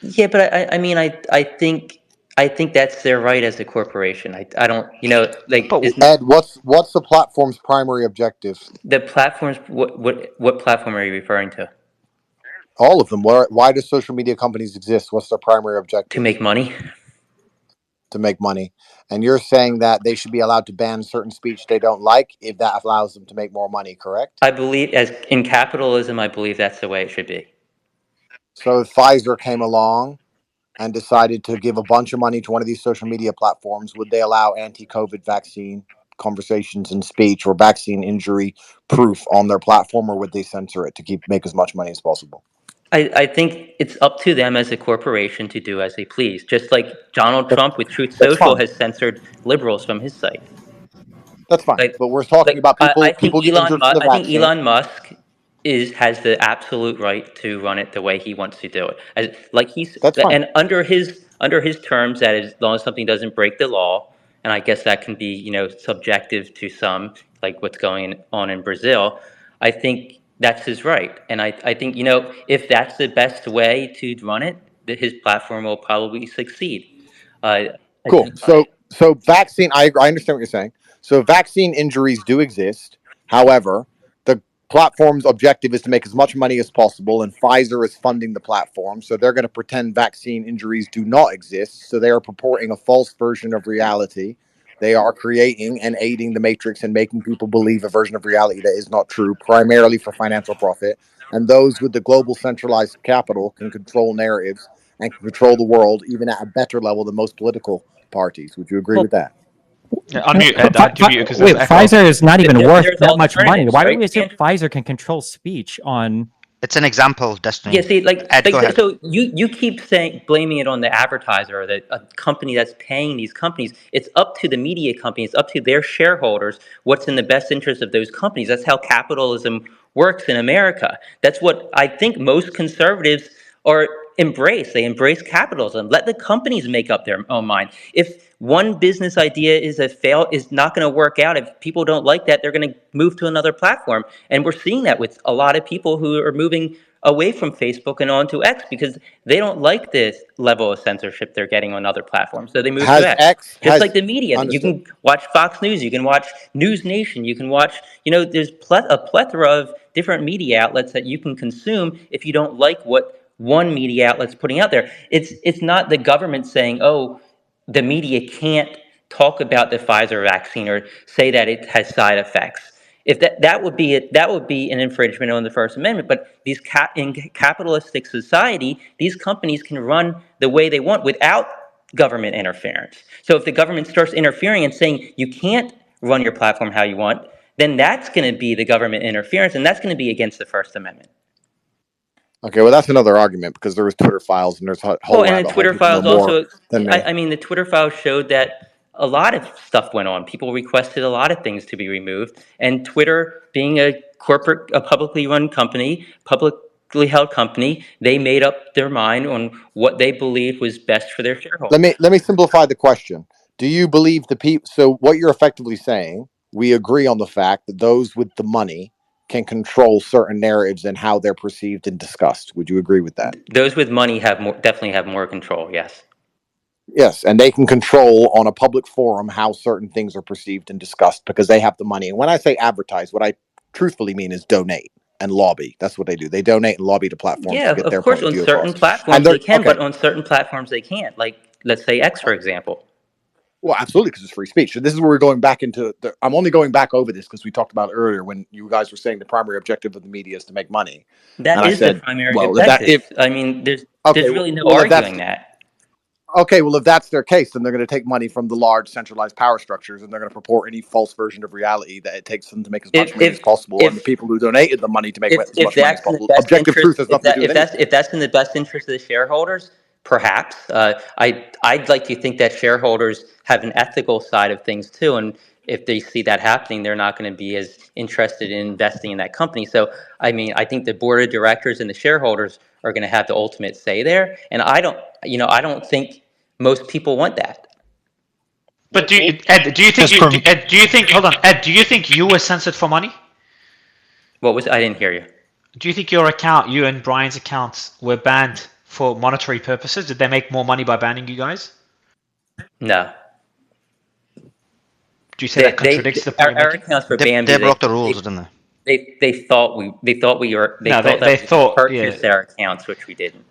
Yeah, but I think that's their right as a corporation. I don't, Ed, what's the platform's primary objective? The platform's what platform are you referring to? All of them. Why do social media companies exist? What's their primary objective? To make money. To make money. And you're saying that they should be allowed to ban certain speech they don't like if that allows them to make more money, correct? I believe, as in capitalism, I believe that's the way it should be. So if Pfizer came along and decided to give a bunch of money to one of these social media platforms, would they allow anti-COVID vaccine conversations and speech or vaccine injury proof on their platform, or would they censor it to make as much money as possible? I think it's up to them as a corporation to do as they please. Just like Donald Trump with Truth Social has censored liberals from his site. That's fine. But we're talking about people. I think Elon Musk has the absolute right to run it the way he wants to do it. And under his terms, that as long as something doesn't break the law, and I guess that can be, subjective to some, like what's going on in Brazil. I think that's his right, and I think if that's the best way to run it, that his platform will probably succeed. I Cool. think. So vaccine. I understand what you're saying. So vaccine injuries do exist. However, the platform's objective is to make as much money as possible, and Pfizer is funding the platform, so they're going to pretend vaccine injuries do not exist. So they are purporting a false version of reality. They are creating and aiding the matrix and making people believe a version of reality that is not true, primarily for financial profit. And those with the global centralized capital can control narratives and can control the world even at a better level than most political parties. Would you agree Well, with that? Unmute, Ed. I had to mute because Wait, there's echo. Pfizer is not even worth there's that much money. alternatives, Why would right? we assume Pfizer can control speech on? It's an example, Destiny. Yeah, see, Ed, go ahead. so you keep blaming it on the advertiser or the a company that's paying these companies. It's up to the media companies, up to their shareholders, what's in the best interest of those companies. That's how capitalism works in America. That's what I think most conservatives are embrace. They embrace capitalism. Let the companies make up their own mind. If one business idea is not going to work out, if people don't like that, they're going to move to another platform. And we're seeing that with a lot of people who are moving away from Facebook and onto X because they don't like this level of censorship they're getting on other platforms. So they move to Has X. X Just has like the media, you understood? can watch Fox News, you can watch News Nation, you can watch, there's a plethora of different media outlets that you can consume if you don't like what one media outlet's putting out there. It's not the government saying, oh, the media can't talk about the Pfizer vaccine or say that it has side effects. If that would be it, that would be an infringement on the First Amendment. But in capitalistic society, these companies can run the way they want without government interference. So if the government starts interfering and saying you can't run your platform how you want, then that's going to be the government interference, and that's going to be against the First Amendment. Okay, well, that's another argument because there was Twitter files and there's a whole Oh, and the rabbit hole. Twitter People know files more also, than me. I mean, the Twitter files showed that a lot of stuff went on. People requested a lot of things to be removed. And Twitter, being a publicly run company, publicly held company, they made up their mind on what they believed was best for their shareholders. Let me simplify the question. Do you believe the people? So what you're effectively saying, we agree on the fact that those with the money can control certain narratives and how they're perceived and discussed. Would you agree with that? Those with money definitely have more control. Yes. Yes, and they can control on a public forum how certain things are perceived and discussed because they have the money. And when I say advertise, what I truthfully mean is donate and lobby. That's what they do. They donate and lobby to platforms Yeah, to get of their course, point of on view certain across. platforms And they they're can, okay. but on certain platforms they can't. Like, let's say X, for example. Well, absolutely, because it's free speech. So this is where we're going back into. I'm only going back over this because we talked about it earlier when you guys were saying the primary objective of the media is to make money. That And I is the said, primary well, objective. I mean, there's really no arguing that. Okay, well, if that's their case, then they're going to take money from the large centralized power structures, and they're going to purport any false version of reality that it takes them to make as much money as possible, and the people who donated the money to make as much money as possible. Objective truth has nothing to do with anything. If that's in the best interest of the shareholders, perhaps. I'd like to think that shareholders have an ethical side of things too, and if they see that happening, they're not going to be as interested in investing in that company. So, I mean, I think the board of directors and the shareholders are going to have the ultimate say there, and I don't think most people want that. But Ed, do you think hold on, Ed, do you think you were censored for money? I didn't hear you. Do you think your account, you and Brian's accounts, were banned for monetary purposes? Did they make more money by banning you guys? No. Do you say that contradicts the point our accounts were banned? They broke the rules, didn't they? They thought we purchased our accounts, which we didn't.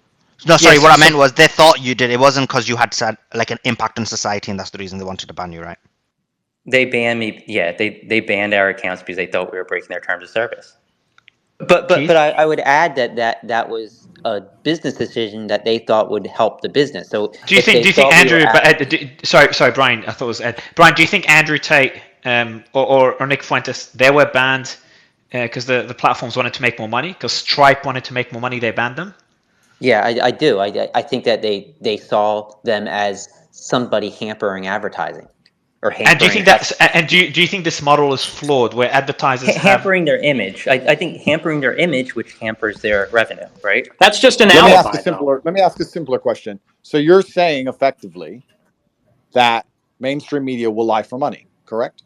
No, sorry. What I meant was they thought you did. It wasn't because you had said like an impact on society, and that's the reason they wanted to ban you, right? They banned me. Yeah, they banned our accounts because they thought we were breaking their terms of service. But I would add that was a business decision that they thought would help the business. So do you think Andrew? Sorry, Brian. I thought it was Ed. Brian, do you think Andrew Tate or Nick Fuentes, they were banned because the platforms wanted to make more money? Because Stripe wanted to make more money, they banned them. Yeah, I do. I think that they saw them as somebody hampering advertising. And do you think do you think this model is flawed, where advertisers hampering their image? I think hampering their image, which hampers their revenue, right? That's just an alibi. Let me ask a simpler question. So you're saying effectively that Mainstream media will lie for money, correct?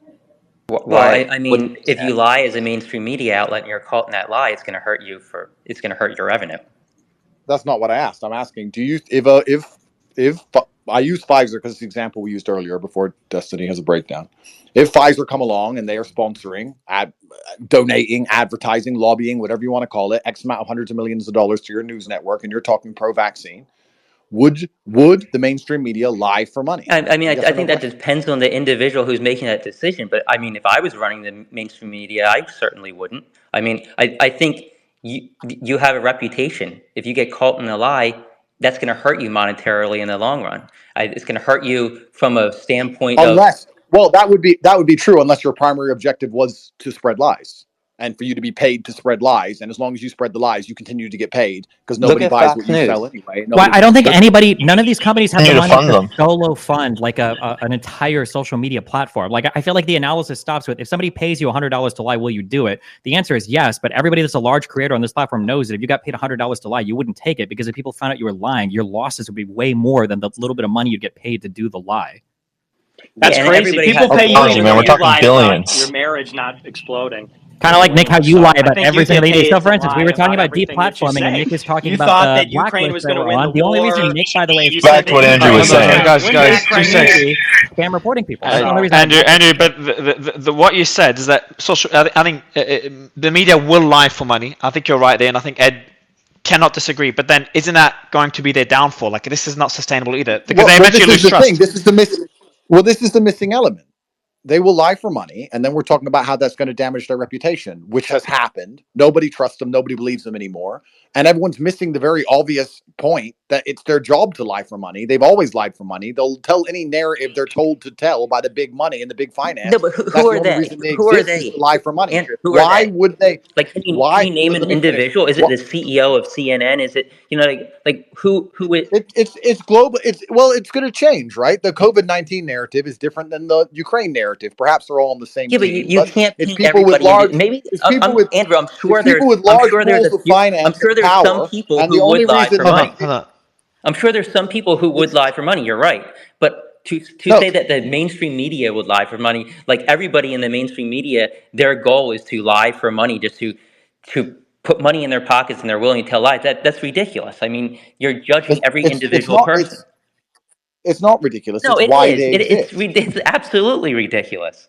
Well, I mean, if you lie as a mainstream media outlet and you're caught in that lie, it's going to hurt you it's going to hurt your revenue. That's not what I asked. I'm asking, do you if I use Pfizer because it's the example we used earlier before Destiny has a breakdown. If Pfizer come along and they are sponsoring, donating, advertising, lobbying, whatever you want to call it, X amount of hundreds of millions of dollars to your news network, and you're talking pro-vaccine, would the mainstream media lie for money? I mean, Yes I or no think that question? depends on the individual who's making that decision. But I mean, if I was running the mainstream media, I certainly wouldn't. I mean, I think you have a reputation. If you get caught in a lie, that's going to hurt you monetarily in the long run. It's going to hurt you from a standpoint of Unless, well, that would be true unless your primary objective was to spread lies and for you to be paid to spread lies. And as long as you spread the lies, you continue to get paid because look nobody at buys what Fox you News. sell anyway. Well, I don't think none of these companies have the Continue to money fund to them. solo fund like an entire social media platform. Like, I feel like the analysis stops with, if somebody pays you $100 to lie, will you do it? The answer is yes, but everybody that's a large creator on this platform knows that if you got paid $100 to lie, you wouldn't take it, because if people found out you were lying, your losses would be way more than the little bit of money you'd get paid to do the lie. That's and crazy. everybody People has pay you Honestly, even man, though we're you talking lie about billions. your marriage not exploding. Kind of like, Nick, how you So lie I about think you everything get that you do. paid So, for to instance, we lie were talking about everything that you deplatforming, and say. Nick is talking You about thought the that Ukraine blacklist was that going to we're win the on. The only reason war. Nick, by the way, You Back said to what that Andrew Ukraine was was saying. going to Guys, win guys, that 2 seconds. Crimea. spam reporting people. That's the only reason. Andrew, but what you said is that I think the media will lie for money. I think you're right there, and I think Ed cannot disagree. But then, isn't that going to be their downfall? Like, this is not sustainable either, because they eventually lose trust. This is the missing element. They will lie for money, and then we're talking about how that's going to damage their reputation, which has happened. Nobody trusts them, nobody believes them anymore, and everyone's missing the very obvious point that it's their job to lie for money. They've always lied for money. They'll tell any narrative they're told to tell by the big money and the big finance. No, but who That's are the only they? reason they Who are exist, is they? to lie for money. Andrew, who are Why they? would they? Like, can Why? you name an Let me finish. individual? Is it the CEO of CNN? Is it, like who is? It's global. It's going to change, right? The COVID-19 narrative is different than the Ukraine narrative. Perhaps they're all on the same Yeah, but team, you but can't it's paint people with everybody into large. maybe. It's people I'm with. Andrew. It's people with large pools of I'm finance sure and there's some power, people and the who only would lie reason for that money. Hold on. I'm sure there's some people who would it's lie for money. You're right, but to no. say that the mainstream media would lie for money, like everybody in the mainstream media, their goal is to lie for money, just to put money in their pockets, and they're willing to tell lies. That's ridiculous. I mean, you're judging every It's individual not. person. It's not ridiculous. No, It's it why is. they exist. It's absolutely ridiculous.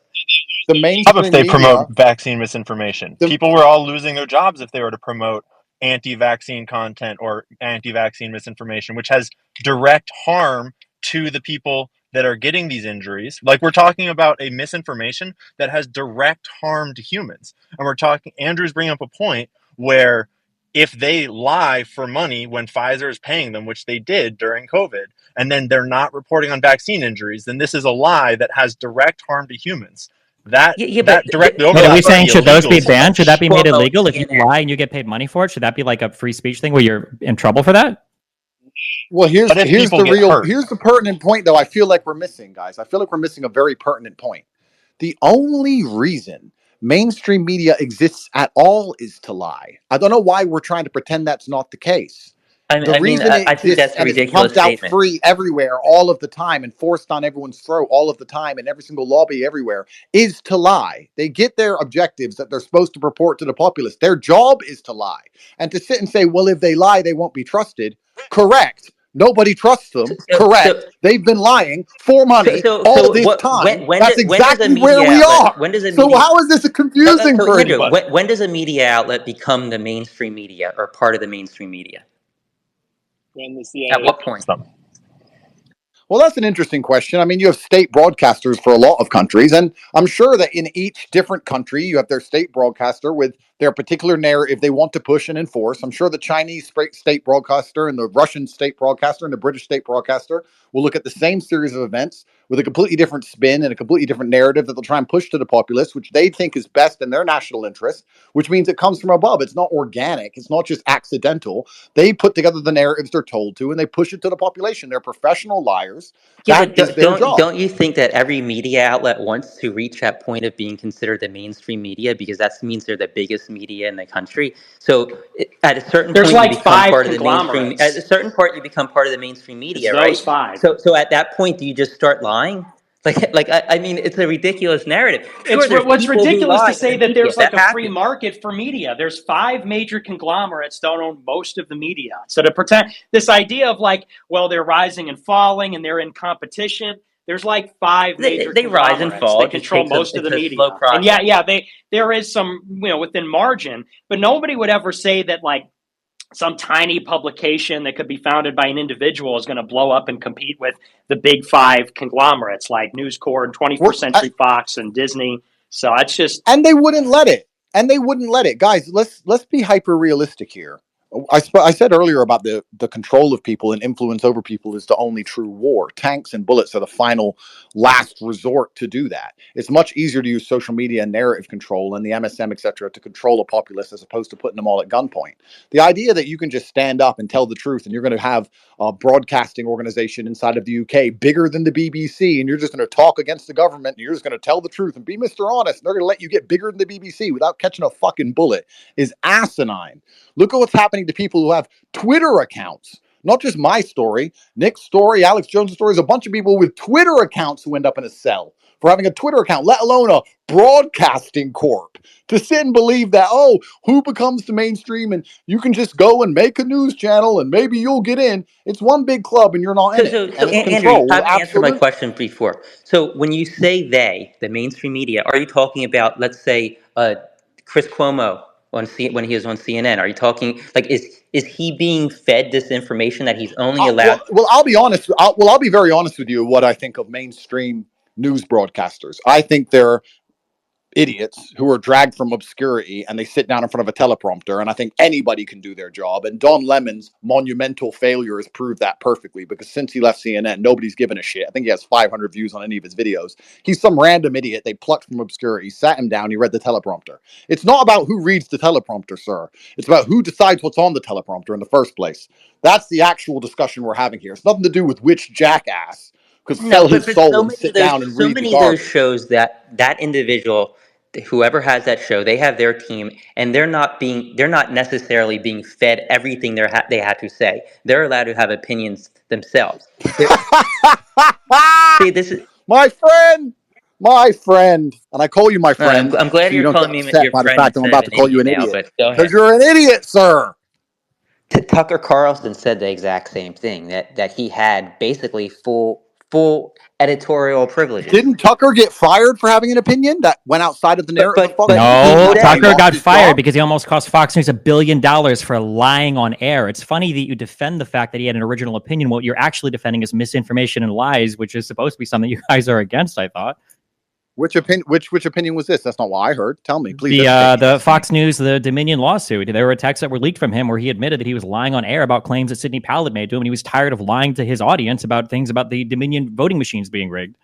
The Job if mainstream they promote media. vaccine misinformation. The People were all losing their jobs if they were to promote anti-vaccine content or anti-vaccine misinformation, which has direct harm to the people that are getting these injuries. Like, we're talking about a misinformation that has direct harm to humans. And Andrew's bringing up a point where if they lie for money when Pfizer is paying them, which they did during COVID, and then they're not reporting on vaccine injuries, then this is a lie that has direct harm to humans. That directly Wait, are we overlaps saying, the should those be illegal banned? Should that be made Cuomo and illegal? If you CNN. lie and you get paid money for it, should that be like a free speech thing where you're in trouble for that? Well, here's But if people the get real hurt? here's the pertinent point, though. I feel like we're missing, guys. I feel like we're missing a very pertinent point. The only reason mainstream media exists at all is to lie. I don't know why we're trying to pretend that's not the case. The reason it I think exists that's a and it's ridiculous pumped out statement. free everywhere all of the time and forced on everyone's throat all of the time and every single lobby everywhere is to lie. They get their objectives that they're supposed to purport to the populace. Their job is to lie. And to sit and say, well, if they lie, they won't be trusted. Correct. Nobody trusts them. Correct. They've been lying for money all this time. That's exactly where we are. So how is this confusing for Andrew, anybody? when does a media outlet become the mainstream media or part of the mainstream media? When the CIA At what point? Well, that's an interesting question. I mean, you have state broadcasters for a lot of countries, and I'm sure that in each different country, you have their state broadcaster with their particular narrative they want to push and enforce. I'm sure the Chinese state broadcaster and the Russian state broadcaster and the British state broadcaster will look at the same series of events with a completely different spin and a completely different narrative that they'll try and push to the populace, which they think is best in their national interest, which means it comes from above. It's not organic. It's not just accidental. They put together the narratives they're told to, and they push it to the population. They're professional liars. Yeah, That is but their job. don't you think that every media outlet wants to reach that point of being considered the mainstream media, because that means they're the biggest media in the country? So at a certain There's point, like you become 5 part of the mainstream. At conglomerates. a certain point, you become part of the mainstream It's media, right? those 5. So at that point, do you just start lying? I mean, it's a ridiculous narrative. Sure, there's What's people who ridiculous lie to in say the that media. there's like That a free happens. market for media. There's 5 major conglomerates that own most of the media. So to pretend this idea of like, well, they're rising and falling and they're in competition. There's like 5 major They rise and conglomerates fall. that It just control takes most of the it's a slow media. And process. there is some, within margin, but nobody would ever say that like some tiny publication that could be founded by an individual is going to blow up and compete with the big 5 conglomerates like News Corp and 21st Century Fox and Disney. So it's just, and they wouldn't let it. And they wouldn't let it, guys. Let's be hyper realistic here. I said earlier about the control of people and influence over people is the only true war. Tanks and bullets are the final last resort to do that. It's much easier to use social media and narrative control and the MSM, etc., to control a populace as opposed to putting them all at gunpoint. The idea that you can just stand up and tell the truth and you're going to have a broadcasting organization inside of the UK bigger than the BBC and you're just going to talk against the government and you're just going to tell the truth and be Mr. Honest and they're going to let you get bigger than the BBC without catching a fucking bullet is asinine. Look at what's happening to people who have Twitter accounts. Not just my story, Nick's story, Alex Jones' story. Is a bunch of people with Twitter accounts who end up in a cell for having a Twitter account, let alone a broadcasting corp. To sit and believe that, oh, who becomes the mainstream and you can just go and make a news channel and maybe you'll get in. It's one big club and you're not in it. And it's Andrew, you controlled, haven't answered my absolutely. question before. So when you say they, the mainstream media, are you talking about, let's say, Chris Cuomo when he was on CNN? Are you talking like is he being fed this information that he's only allowed? Well, I'll be honest. I'll be very honest with you. What I think of mainstream news broadcasters, I think they're idiots who are dragged from obscurity and they sit down in front of a teleprompter, and I think anybody can do their job. And Don Lemon's monumental failure has proved that perfectly, because since he left CNN, nobody's given a shit. I think he has 500 views on any of his videos. He's some random idiot they plucked from obscurity, sat him down, he read the teleprompter. It's not about who reads the teleprompter, sir. It's about who decides what's on the teleprompter in the first place. That's the actual discussion we're having here. It's nothing to do with which jackass could sell his soul and sit down and read the Many of those garbage. shows that individual, whoever has that show, they have their team, and they're not necessarily being fed everything they had to say. They're allowed to have opinions themselves. See, this is my friend, and I call you my friend. I'm glad so you you're don't calling get me upset your by the friend fact that I'm instead about of to call you an now, idiot, but go ahead. because you're an idiot, sir. Tucker Carlson said the exact same thing, that he had basically full editorial privileges. Didn't Tucker get fired for having an opinion that went outside of the narrative of Fox News? No, He Tucker lost got his fired job? because he almost cost Fox News $1 billion for lying on air. It's funny that you defend the fact that he had an original opinion. What you're actually defending is misinformation and lies, which is supposed to be something you guys are against, I thought. Which opinion was this? That's not what I heard. Tell me, please. The Fox News, the Dominion lawsuit. There were texts that were leaked from him where he admitted that he was lying on air about claims that Sidney Powell had made to him, and he was tired of lying to his audience about things about the Dominion voting machines being rigged.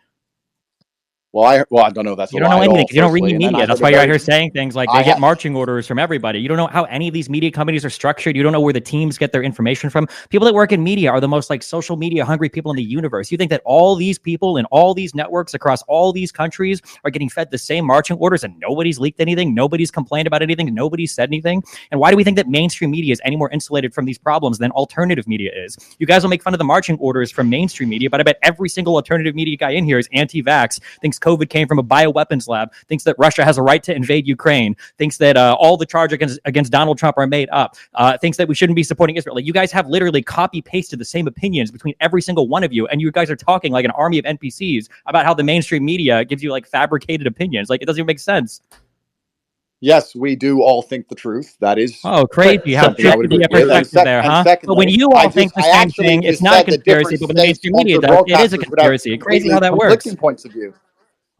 Well, I don't know. That's you don't know anything because you don't read media. That's why you're out here saying things like they get marching orders from everybody. You don't know how any of these media companies are structured. You don't know where the teams get their information from. People that work in media are the most like social media hungry people in the universe. You think that all these people in all these networks across all these countries are getting fed the same marching orders and nobody's leaked anything, nobody's complained about anything, nobody's said anything? And why do we think that mainstream media is any more insulated from these problems than alternative media is? You guys will make fun of the marching orders from mainstream media, but I bet every single alternative media guy in here is anti-vax, thinks COVID came from a bioweapons lab, thinks that Russia has a right to invade Ukraine, thinks that all the charges against Donald Trump are made up, thinks that we shouldn't be supporting Israel. Like, you guys have literally copy-pasted the same opinions between every single one of you, and you guys are talking like an army of NPCs about how the mainstream media gives you like fabricated opinions. Like, it doesn't even make sense. Yes, we do all think the truth. That is crazy. You have perspective there, huh? But when you all think the same thing, it's not a conspiracy, but when the mainstream media does, it is a conspiracy. Crazy how that works. Points of view.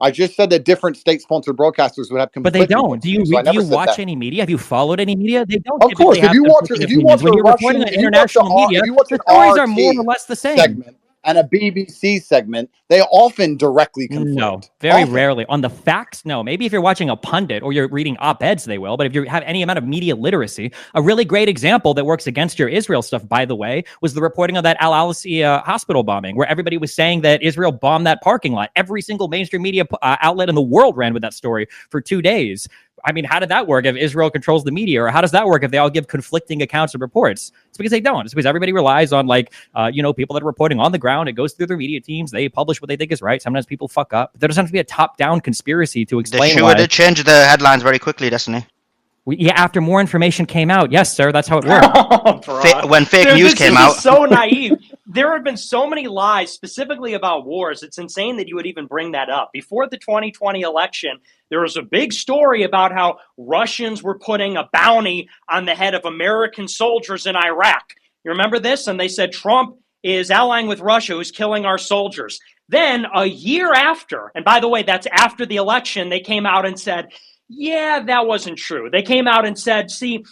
I just said that different state-sponsored broadcasters would have conflicting. But they don't. Do you watch any media? Have you followed any media? They don't. Of course, if you watch when you're reporting on international media, the stories are more or less the same. Segment and a BBC segment, they often directly conflict. No, very rarely. On the facts, no. Maybe if you're watching a pundit or you're reading op-eds, they will. But if you have any amount of media literacy, a really great example that works against your Israel stuff, by the way, was the reporting of that Al-Alasi hospital bombing, where everybody was saying that Israel bombed that parking lot. Every single mainstream media outlet in the world ran with that story for 2 days. I mean, how did that work if Israel controls the media? Or how does that work if they all give conflicting accounts and reports? It's because they don't. It's because everybody relies on people that are reporting on the ground. It goes through their media teams. They publish what they think is right. Sometimes people fuck up. There doesn't have to be a top-down conspiracy to explain They why. did change the headlines very quickly, Destiny. After more information came out. Yes, sir. That's how it works. When fake news came this out. is so naive. There have been so many lies, specifically about wars. It's insane that you would even bring that up. Before the 2020 election, there was a big story about how Russians were putting a bounty on the head of American soldiers in Iraq. You remember this? And they said Trump is allying with Russia, who's killing our soldiers. Then a year after, and by the way, that's after the election, they came out and said, yeah, that wasn't true. They came out and said, see,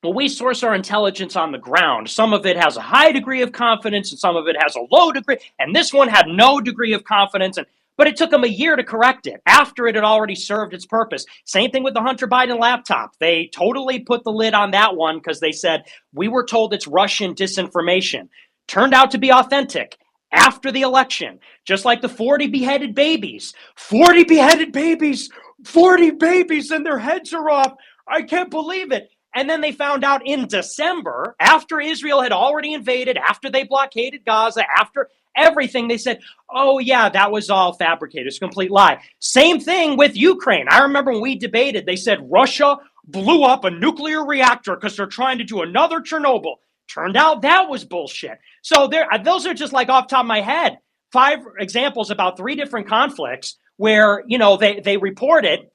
well, we source our intelligence on the ground. Some of it has a high degree of confidence and some of it has a low degree. And this one had no degree of confidence. But it took them a year to correct it after it had already served its purpose. Same thing with the Hunter Biden laptop. They totally put the lid on that one because they said, we were told it's Russian disinformation. Turned out to be authentic after the election, just like the 40 beheaded babies. 40 beheaded babies, 40 babies, and their heads are off. I can't believe it. And then they found out in December, after Israel had already invaded, after they blockaded Gaza, after everything, they said, oh, yeah, that was all fabricated. It's a complete lie. Same thing with Ukraine. I remember when we debated, they said Russia blew up a nuclear reactor because they're trying to do another Chernobyl. Turned out that was bullshit. So those are just like off the top of my head, 5 examples about 3 different conflicts where, they reported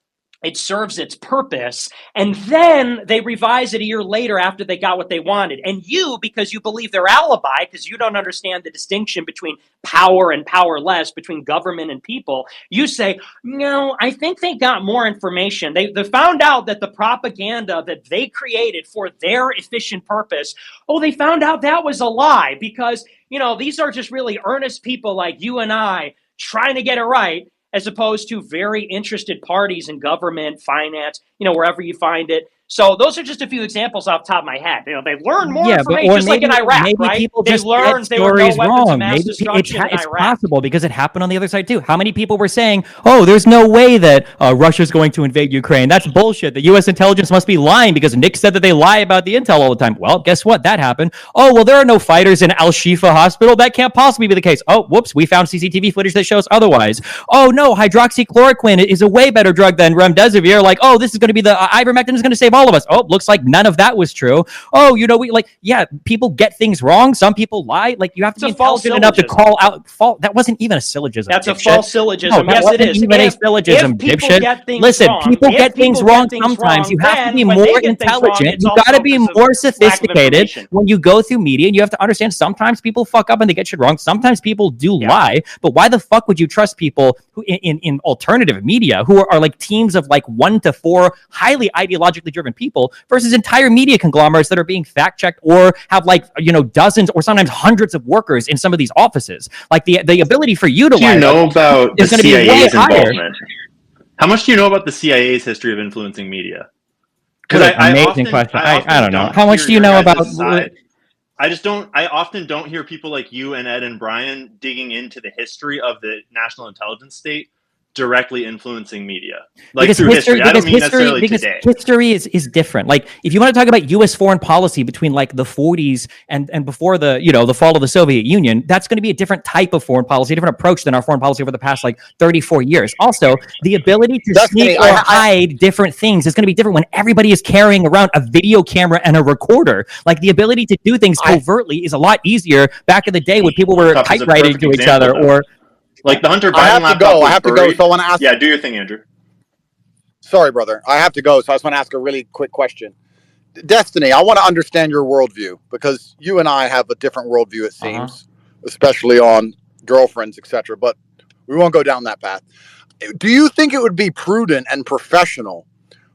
it serves its purpose, and then they revise it a year later after they got what they wanted. And you, because you believe their alibi, because you don't understand the distinction between power and powerless, between government and people, you say, no, I think they got more information. They found out that the propaganda that they created for their efficient purpose, they found out that was a lie because, these are just really earnest people like you and I trying to get it right, as opposed to very interested parties in government, finance, wherever you find it. So those are just a few examples off the top of my head. They learned more information, just like in Iraq, right? People they just learned there were no weapons of mass destruction in it's Iraq. possible because it happened on the other side too. How many people were saying, oh, there's no way that Russia's going to invade Ukraine? That's bullshit. The U.S. intelligence must be lying because Nick said that they lie about the intel all the time. Well, guess what? That happened. Oh, well, there are no fighters in Al-Shifa hospital. That can't possibly be the case. Oh, whoops, we found CCTV footage that shows otherwise. Oh, no, hydroxychloroquine is a way better drug than remdesivir. Like, oh, this is going to be the ivermectin is going to save all of us. Oh, looks like none of that was true. Oh, people get things wrong. Some people lie. Like, you have to be intelligent enough to call out fault. That wasn't even a syllogism. That's a false syllogism. No, yes, it is. Even a syllogism, dipshit. Listen, people get things wrong sometimes. You have to be more intelligent. You got to be more sophisticated when you go through media, and you have to understand sometimes people fuck up and they get shit wrong. Sometimes people do lie. But why the fuck would you trust people who in alternative media who are like teams of like 1 to 4 highly ideologically driven people versus entire media conglomerates that are being fact-checked or have dozens or sometimes hundreds of workers in some of these offices? Like the ability for you to lie about is going to be way higher. How much do you know about the CIA's history of influencing media? Because amazing question. I don't know. How much do you know about? I often don't hear people like you and Ed and Brian digging into the history of the national intelligence state directly influencing media, like because through history. I don't mean history, necessarily because today. history is different. Like if you want to talk about U.S. foreign policy between like the 40s and before the the fall of the Soviet Union, that's going to be a different type of foreign policy, a different approach than our foreign policy over the past like 34 years. Also, the ability to sneak or hide different things is going to be different when everybody is carrying around a video camera and a recorder. Like the ability to do things covertly is a lot easier back in the day when people were typewriting to each other or. Like the Hunter Biden I have to go. So I want to ask. Yeah, do your thing, Andrew. Sorry, brother. I have to go. So I just want to ask a really quick question. Destiny, I want to understand your worldview because you and I have a different worldview, it seems, especially on girlfriends, etc. But we won't go down that path. Do you think it would be prudent and professional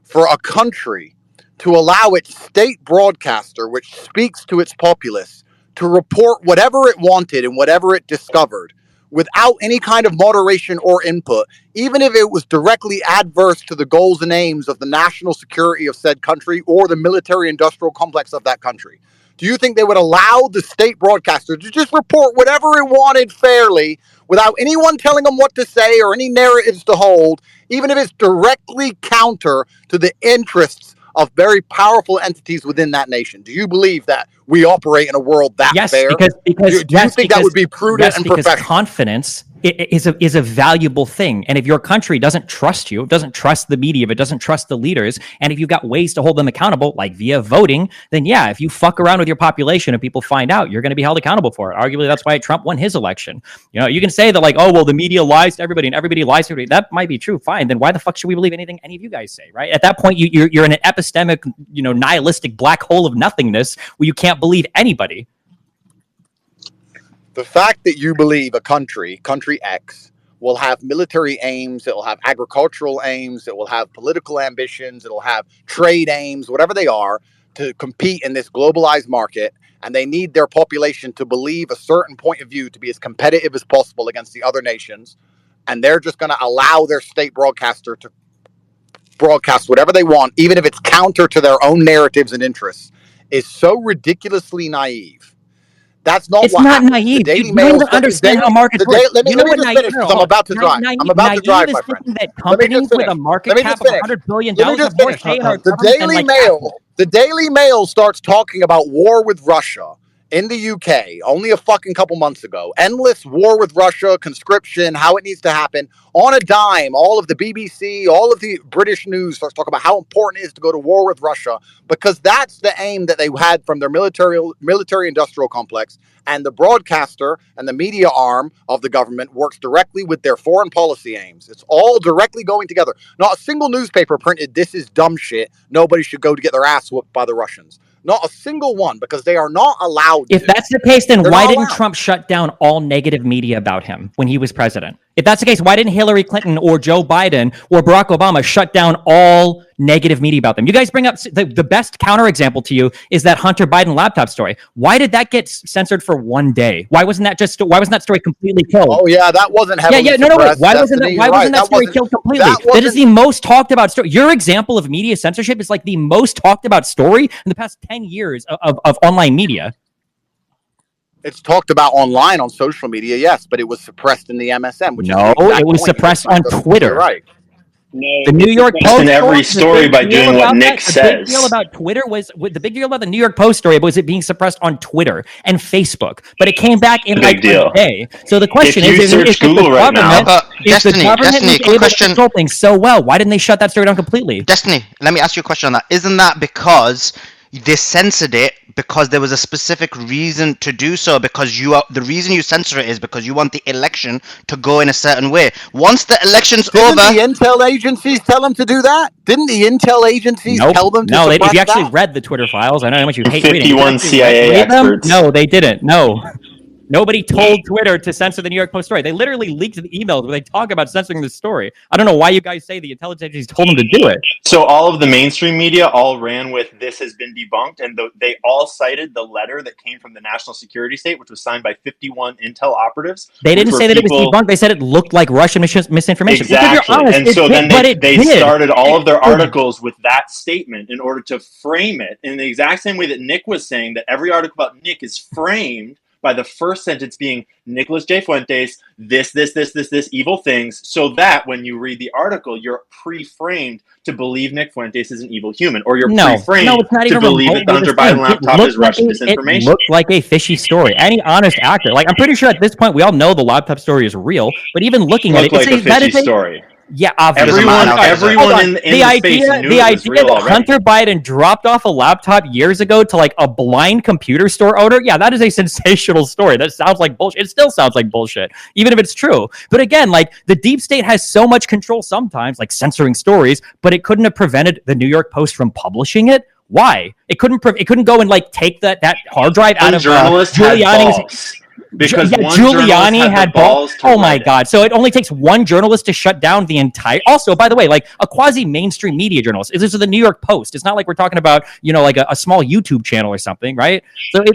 for a country to allow its state broadcaster, which speaks to its populace, to report whatever it wanted and whatever it discovered, without any kind of moderation or input, even if it was directly adverse to the goals and aims of the national security of said country or the military-industrial complex of that country? Do you think they would allow the state broadcaster to just report whatever it wanted fairly without anyone telling them what to say or any narratives to hold, even if it's directly counter to the interests of very powerful entities within that nation? Do you believe that we operate in a world that Yes, fair? because Do you think that would be prudent and because professional? confidence is a valuable thing. And if your country doesn't trust you, doesn't trust the media, if it doesn't trust the leaders, and if you've got ways to hold them accountable, like via voting, then yeah, if you fuck around with your population and people find out, you're going to be held accountable for it. Arguably, that's why Trump won his election. You know, you can say that like, oh well, the media lies to everybody and everybody lies to everybody. That might be true. Fine. Then why the fuck should we believe anything any of you guys say? Right? At that point, you're in an epistemic, nihilistic black hole of nothingness where you can't believe anybody. The fact that you believe a country X, will have military aims, it will have agricultural aims, it will have political ambitions, it'll have trade aims, whatever they are, to compete in this globalized market, and they need their population to believe a certain point of view to be as competitive as possible against the other nations, and they're just going to allow their state broadcaster to broadcast whatever they want, even if it's counter to their own narratives and interests, is so ridiculously naive. That's not it's what not happens. naive. The Daily You Mail, don't even understand how markets work. let me just finish because I'm about to drive. I'm about to drive, my friend. That Let me just companies with finish. a market Let me cap just of finish. $100 billion Let me have just more finish. say in our The government than Daily like Mail, Apple. the Daily Mail starts talking about war with Russia in the UK only a fucking couple months ago. Endless war with Russia, conscription, how it needs to happen. On a dime, all of the BBC, all of the British news starts talking about how important it is to go to war with Russia, because that's the aim that they had from their military industrial complex. And the broadcaster and the media arm of the government works directly with their foreign policy aims. It's all directly going together. Not a single newspaper printed, "This is dumb shit. Nobody should go to get their ass whooped by the Russians." Not a single one, because they are not allowed If to. that's the case, then They're why not didn't allowed. Trump shut down all negative media about him when he was president? If that's the case, why didn't Hillary Clinton or Joe Biden or Barack Obama shut down all negative media about them? You guys bring up the best counterexample to you is that Hunter Biden laptop story. Why did that get censored for one day? Why wasn't that story completely killed? Oh yeah, that wasn't heavily No, wait. suppressed. Why wasn't that story killed completely? That is the most talked about story. Your example of media censorship is like the most talked about story in the past 10 years of online media. It's talked about online on social media, yes, but it was suppressed in the MSM, which is the exact it was point suppressed on Twitter. You're right. No, The New York Post in every story by doing what Nick says. The big deal says. about Twitter the big deal about the New York Post story was it being suppressed on Twitter and Facebook, but it came back in like a day. So the question is, if Google right now, the government was able to control things so well, why didn't they shut that story down completely? Destiny, let me ask you a question on that. Isn't that because they censored it because there was a specific reason to do so? Because the reason you censor it is because you want the election to go in a certain way. Once the election's over, didn't the intel agencies tell them to do that? Didn't the intel agencies tell them to suppress if you actually that? read the Twitter files, I know how much you hate 51 reading. CIA experts. No, they didn't. No. Nobody told Twitter to censor the New York Post story. They literally leaked the emails where they talk about censoring the story. I don't know why you guys say the intelligence agencies told them to do it. So all of the mainstream media all ran with "this has been debunked," and they all cited the letter that came from the National Security State, which was signed by 51 intel operatives. They didn't say that it was debunked. They said it looked like Russian misinformation. Exactly. Honest, and so then they started all of their did. articles with that statement in order to frame it in the exact same way that Nick was saying that every article about Nick is framed by the first sentence being Nicholas J. Fuentes, this, evil things, so that when you read the article, you're pre-framed to believe Nick Fuentes is an evil human, or you're pre-framed to believe that the Hunter Biden laptop is Russian disinformation. It looked like a fishy story. Any honest actor, like I'm pretty sure at this point we all know the laptop story is real, but even looking at it, like a fishy story. Yeah, obviously. Everyone in the space knew it was real already. Hunter Biden dropped off a laptop years ago to like a blind computer store owner. Yeah, that is a sensational story. That sounds like bullshit. It still sounds like bullshit, even if it's true. But again, like the deep state has so much control sometimes, like censoring stories, but it couldn't have prevented the New York Post from publishing it. Why? It couldn't go and like take that hard drive out of Giuliani's. Because Giuliani had balls. Oh my God! So it only takes one journalist to shut down the entire. Also, by the way, like a quasi-mainstream media journalist. This is the New York Post. It's not like we're talking about like a small YouTube channel or something, right?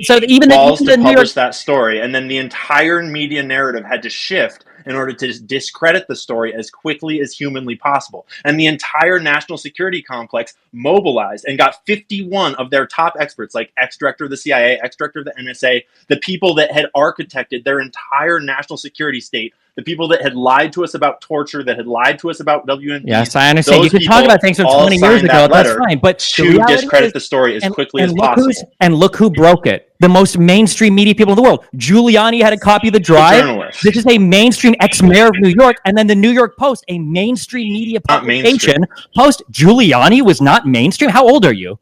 So even balls the to New York publish that story, and then the entire media narrative had to shift in order to discredit the story as quickly as humanly possible. And the entire national security complex mobilized and got 51 of their top experts, like ex-director of the CIA, ex-director of the NSA, the people that had architected their entire national security state, the people that had lied to us about torture, that had lied to us about WMD. Yes, I understand. You those can talk people about things from all 20 years signed ago. that That's letter fine. But the to reality discredit is, the story as quickly as look possible. look who broke it. The most mainstream media people in the world. Giuliani had a copy of the drive. journalist. This is a mainstream ex-mayor of New York, and then the New York Post, a mainstream media Not mainstream. publication. Post Giuliani was not mainstream. How old are you?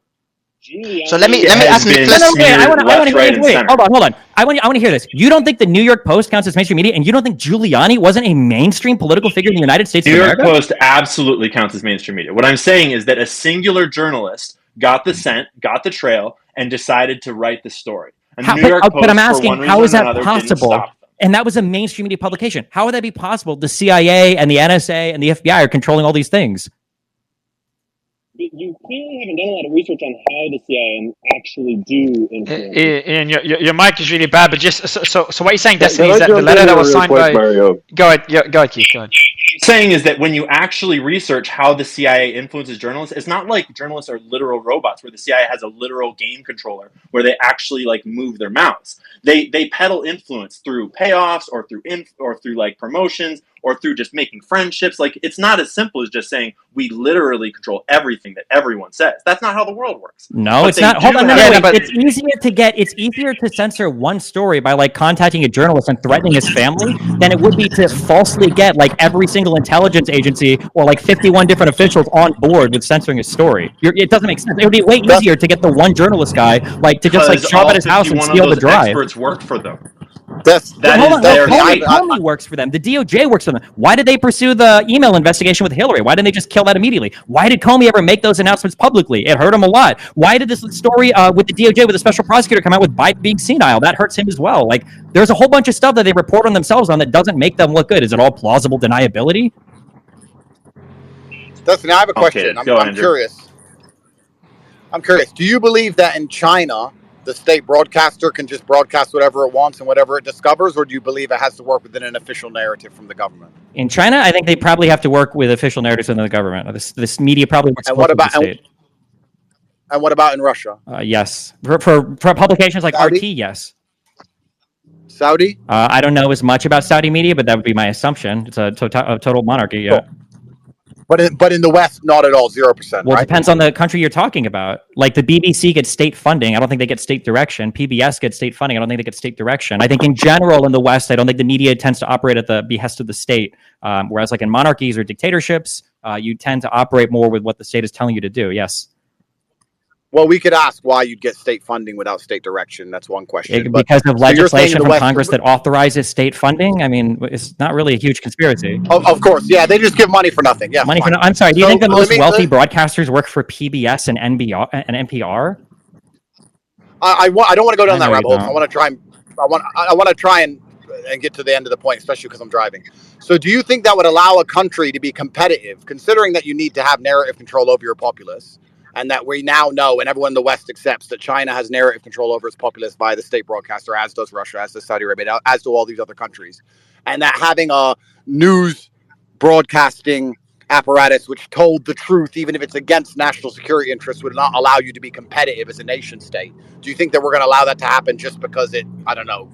So let me has ask been Nicholas. smeared I want left, to right, and wait. center. Hold on. I want to hear this. You don't think the New York Post counts as mainstream media, and you don't think Giuliani wasn't a mainstream political figure in the United States New of York America? Post absolutely counts as mainstream media. What I'm saying is that a singular journalist got the scent, got the trail, and decided to write the story. And the New York Post, but I'm for asking, one how reason is or that another, didn't possible? stop them. And that was a mainstream media publication. How would that be possible? The CIA and the NSA and the FBI are controlling all these things. You clearly haven't done a lot of research on how the CIA actually do influence. Ian, your mic is really bad. But just so what you're saying, Can Destiny, I is that the jump letter in that here was real signed quick, by? Mario? Go ahead. Yeah, go ahead, Keith. Go ahead. Saying is that when you actually research how the CIA influences journalists, it's not like journalists are literal robots where the CIA has a literal game controller where they actually like move their mouths. They peddle influence through payoffs or through like promotions or through just making friendships. Like it's not as simple as just saying we literally control everything that everyone says. That's not how the world works. No, But it's they not. Hold do on, no, have- no, wait. It's easier to censor one story by like contacting a journalist and threatening his family than it would be to falsely get like every single intelligence agency or like 51 different officials on board with censoring a story. It doesn't make sense. It would be way easier to get the one journalist guy like to just like Because show up all at his house and 51 of steal the those drive. experts work for them. Hold on, their Comey works for them. The DOJ works for them. Why did they pursue the email investigation with Hillary? Why didn't they just kill that immediately? Why did Comey ever make those announcements publicly? It hurt him a lot. Why did this story with the DOJ with the special prosecutor come out with Biden being senile? That hurts him as well. Like, there's a whole bunch of stuff that they report on themselves on that doesn't make them look good. Is it all plausible deniability? Dustin, I have a question. Go, I'm Andrew. curious. Do you believe that in China, the state broadcaster can just broadcast whatever it wants and whatever it discovers, or do you believe it has to work within an official narrative from the government? In China, I think they probably have to work with official narratives within the government. This media probably works And closely with the state. And what about in Russia? Yes. For publications like Saudi? RT, yes. Saudi? I don't know as much about Saudi media, but that would be my assumption. It's a total monarchy, yeah. Cool. But in the West, not at all, 0%, Well, right? it depends on the country you're talking about. Like the BBC gets state funding. I don't think they get state direction. PBS gets state funding. I don't think they get state direction. I think in general in the West, I don't think the media tends to operate at the behest of the state. Whereas like in monarchies or dictatorships, you tend to operate more with what the state is telling you to do. Yes. Well, we could ask why you'd get state funding without state direction. That's one question. Because of legislation from West, Congress that authorizes state funding. I mean, it's not really a huge conspiracy. Of course, yeah, they just give money for nothing. Yeah, money for. I'm sorry. Do you think the most wealthy broadcasters work for PBS and NPR? I don't want to go down that rabbit hole. don't. I want to try and get to the end of the point, especially because I'm driving. So, do you think that would allow a country to be competitive, considering that you need to have narrative control over your populace? And that we now know, and everyone in the West accepts, that China has narrative control over its populace via the state broadcaster, as does Russia, as does Saudi Arabia, as do all these other countries. And that having a news broadcasting apparatus which told the truth, even if it's against national security interests, would not allow you to be competitive as a nation state. Do you think that we're going to allow that to happen just because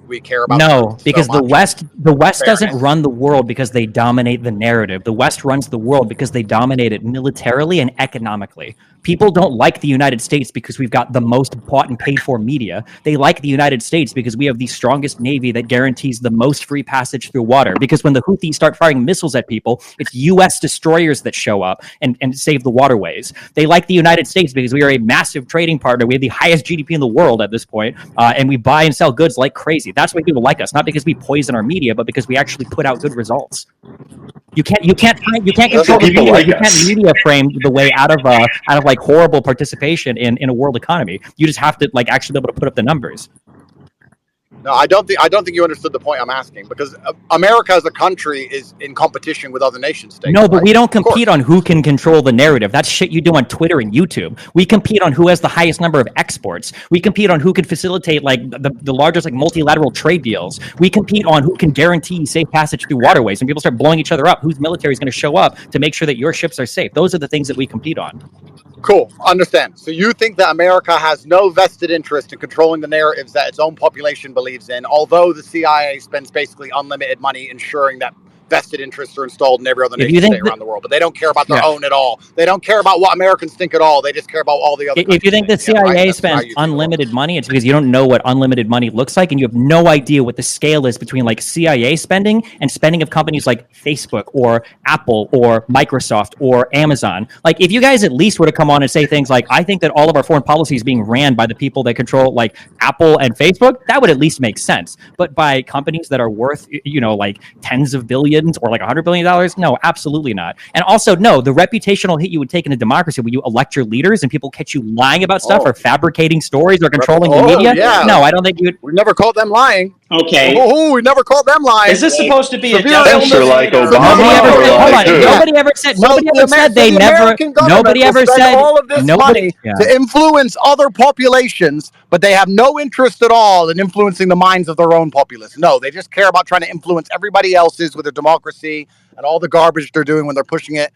we care about No, because so the much? West doesn't run the world because they dominate the narrative. The West runs the world because they dominate it militarily and economically. People don't like the United States because we've got the most bought and paid for media. They like the United States because we have the strongest navy that guarantees the most free passage through water. Because when the Houthis start firing missiles at people, it's U.S. destroyers that show up and save the waterways. They like the United States because we are a massive trading partner. We have the highest GDP in the world at this point, and we buy and sell goods like crazy. That's why people like us, not because we poison our media, but because we actually put out good results. You can't control the media. You can't media frame the way out of like horrible participation in a world economy. You just have to like actually be able to put up the numbers. No, I don't think you understood the point I'm asking, because America as a country is in competition with other nation states. No, but we don't compete on who can control the narrative. That's shit you do on Twitter and YouTube. We compete on who has the highest number of exports. We compete on who can facilitate like the largest like multilateral trade deals. We compete on who can guarantee safe passage through waterways. When people start blowing each other up, whose military is going to show up to make sure that your ships are safe? Those are the things that we compete on. Cool. Understand. So you think that America has no vested interest in controlling the narratives that its own population believes in, although the CIA spends basically unlimited money ensuring that vested interests are installed in every other If nation you think state that, around the world, but they don't care about their yeah, own at all. They don't care about what Americans think at all. They just care about all the other if you countries think the think. Yeah, right? CIA That's how spends you view the world. unlimited money, it's because you don't know what unlimited money looks like, and you have no idea what the scale is between like CIA spending and spending of companies like Facebook or Apple or Microsoft or Amazon. Like, if you guys at least were to come on and say things like, I think that all of our foreign policy is being ran by the people that control like Apple and Facebook, that would at least make sense. But by companies that are worth, like tens of billions or like $100 billion, no, absolutely not. And also, no, the reputational hit you would take in a democracy when you elect your leaders and people catch you lying about stuff or fabricating stories or controlling the media. Yeah. No, I don't think you would. We've never called them lying. Okay. Oh, we never called them lying. Is this supposed to be a Severe devil's illness. like radar? Obama. Nobody ever said. Nobody ever said they never. Nobody ever said. all of this money Yeah. to influence other populations, but they have no interest at all in influencing the minds of their own populace. No, they just care about trying to influence everybody else's with their democracy and all the garbage they're doing when they're pushing it.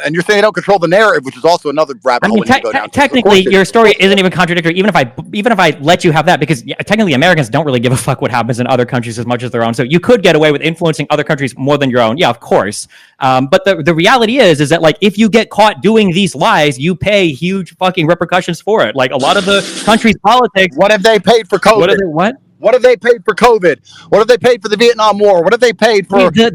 And you're saying they don't control the narrative, which is also another rabbit hole. Technically, your story isn't even contradictory. Even if I let you have that, because technically Americans don't really give a fuck what happens in other countries as much as their own. So you could get away with influencing other countries more than your own. Yeah, of course. But the reality is that like if you get caught doing these lies, you pay huge fucking repercussions for it. Like a lot of the country's politics. What have they paid for COVID? What have they paid for COVID? What have they paid for the Vietnam War? What have they paid for the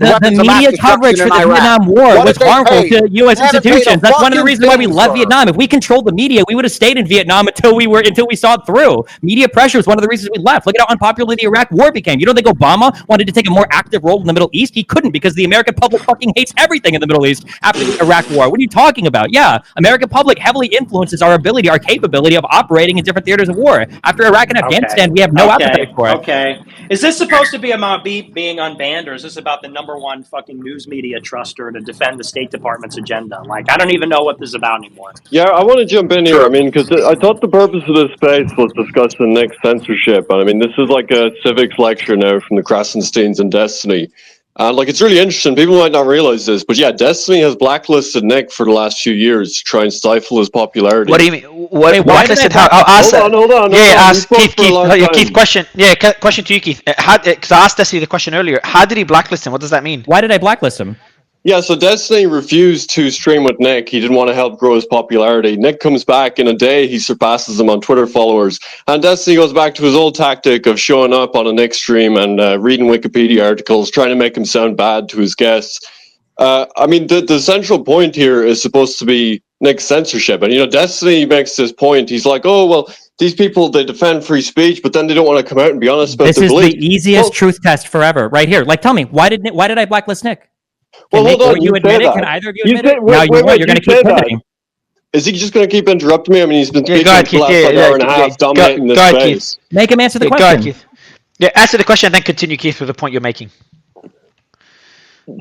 media coverage for the Vietnam War was harmful to U.S. institutions? That's one of the reasons why we left Vietnam. If we controlled the media, we would have stayed in Vietnam until we saw it through. Media pressure was one of the reasons we left. Look at how unpopular the Iraq War became. You don't think Obama wanted to take a more active role in the Middle East? He couldn't because the American public fucking hates everything in the Middle East after the Iraq War. What are you talking about? Yeah, American public heavily influences our ability, our capability of operating in different theaters of war. After Iraq and Afghanistan, we have no appetite for it. Okay. Is this supposed to be about being unbanned, or is this about the #1 fucking news media truster to defend the State Department's agenda? Like, I don't even know what this is about anymore. Yeah, I want to jump in here. I mean, because I thought the purpose of this space was discussing Nick's censorship. And I mean, this is like a civics lecture now from the Krasensteins and Destiny. And it's really interesting. People might not realize this, but yeah, Destiny has blacklisted Nick for the last few years to try and stifle his popularity. What do you mean? Blacklisted? How? I'll ask. Hold on. Yeah, ask Keith. Question. Yeah, question to you, Keith. Because I asked Destiny the question earlier. How did he blacklist him? What does that mean? Why did I blacklist him? Yeah, so Destiny refused to stream with Nick. He didn't want to help grow his popularity. Nick comes back in a day. He surpasses him on Twitter followers. And Destiny goes back to his old tactic of showing up on a Nick stream and reading Wikipedia articles, trying to make him sound bad to his guests. I mean, the central point here is supposed to be Nick's censorship. And, Destiny makes this point. He's like, oh, well, these people, they defend free speech, but then they don't want to come out and be honest about their beliefs. This is the easiest truth test forever, right here. Like, tell me, why did I blacklist Nick? Well, hold on. You admit it? Can either of you admit it? No, you're going to keep pivoting. Is he just going to keep interrupting me? I mean, he's been speaking for the last hour and a half, dominating this space. Make him answer the question. Go ahead, Keith. Yeah, answer the question and then continue, Keith, with the point you're making.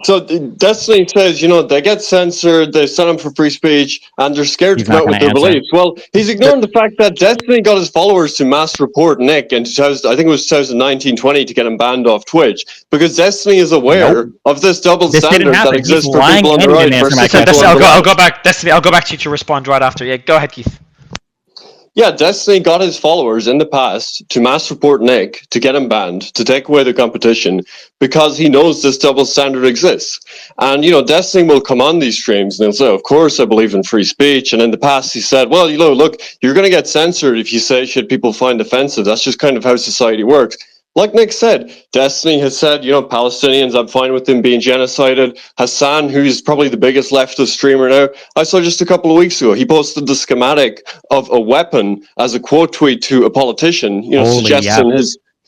So Destiny says, they get censored, they send them for free speech, and they're scared to come out with their beliefs. Well, he's ignoring the fact that Destiny got his followers to mass report Nick in 2019-20 to get him banned off Twitch, because Destiny is aware of this double standard that exists for people on the right versus people on the left. I'll go back, Destiny. I'll go back to you to respond right after. Yeah, go ahead, Keith. Yeah, Destiny got his followers in the past to mass report Nick, to get him banned, to take away the competition, because he knows this double standard exists. And, Destiny will come on these streams and he'll say, of course, I believe in free speech. And in the past, he said, well, look, you're going to get censored if you say shit people find offensive. That's just kind of how society works. Like Nick said, Destiny has said, Palestinians, I'm fine with them being genocided. Hassan, who's probably the biggest leftist streamer now, I saw just a couple of weeks ago, he posted the schematic of a weapon as a quote tweet to a politician,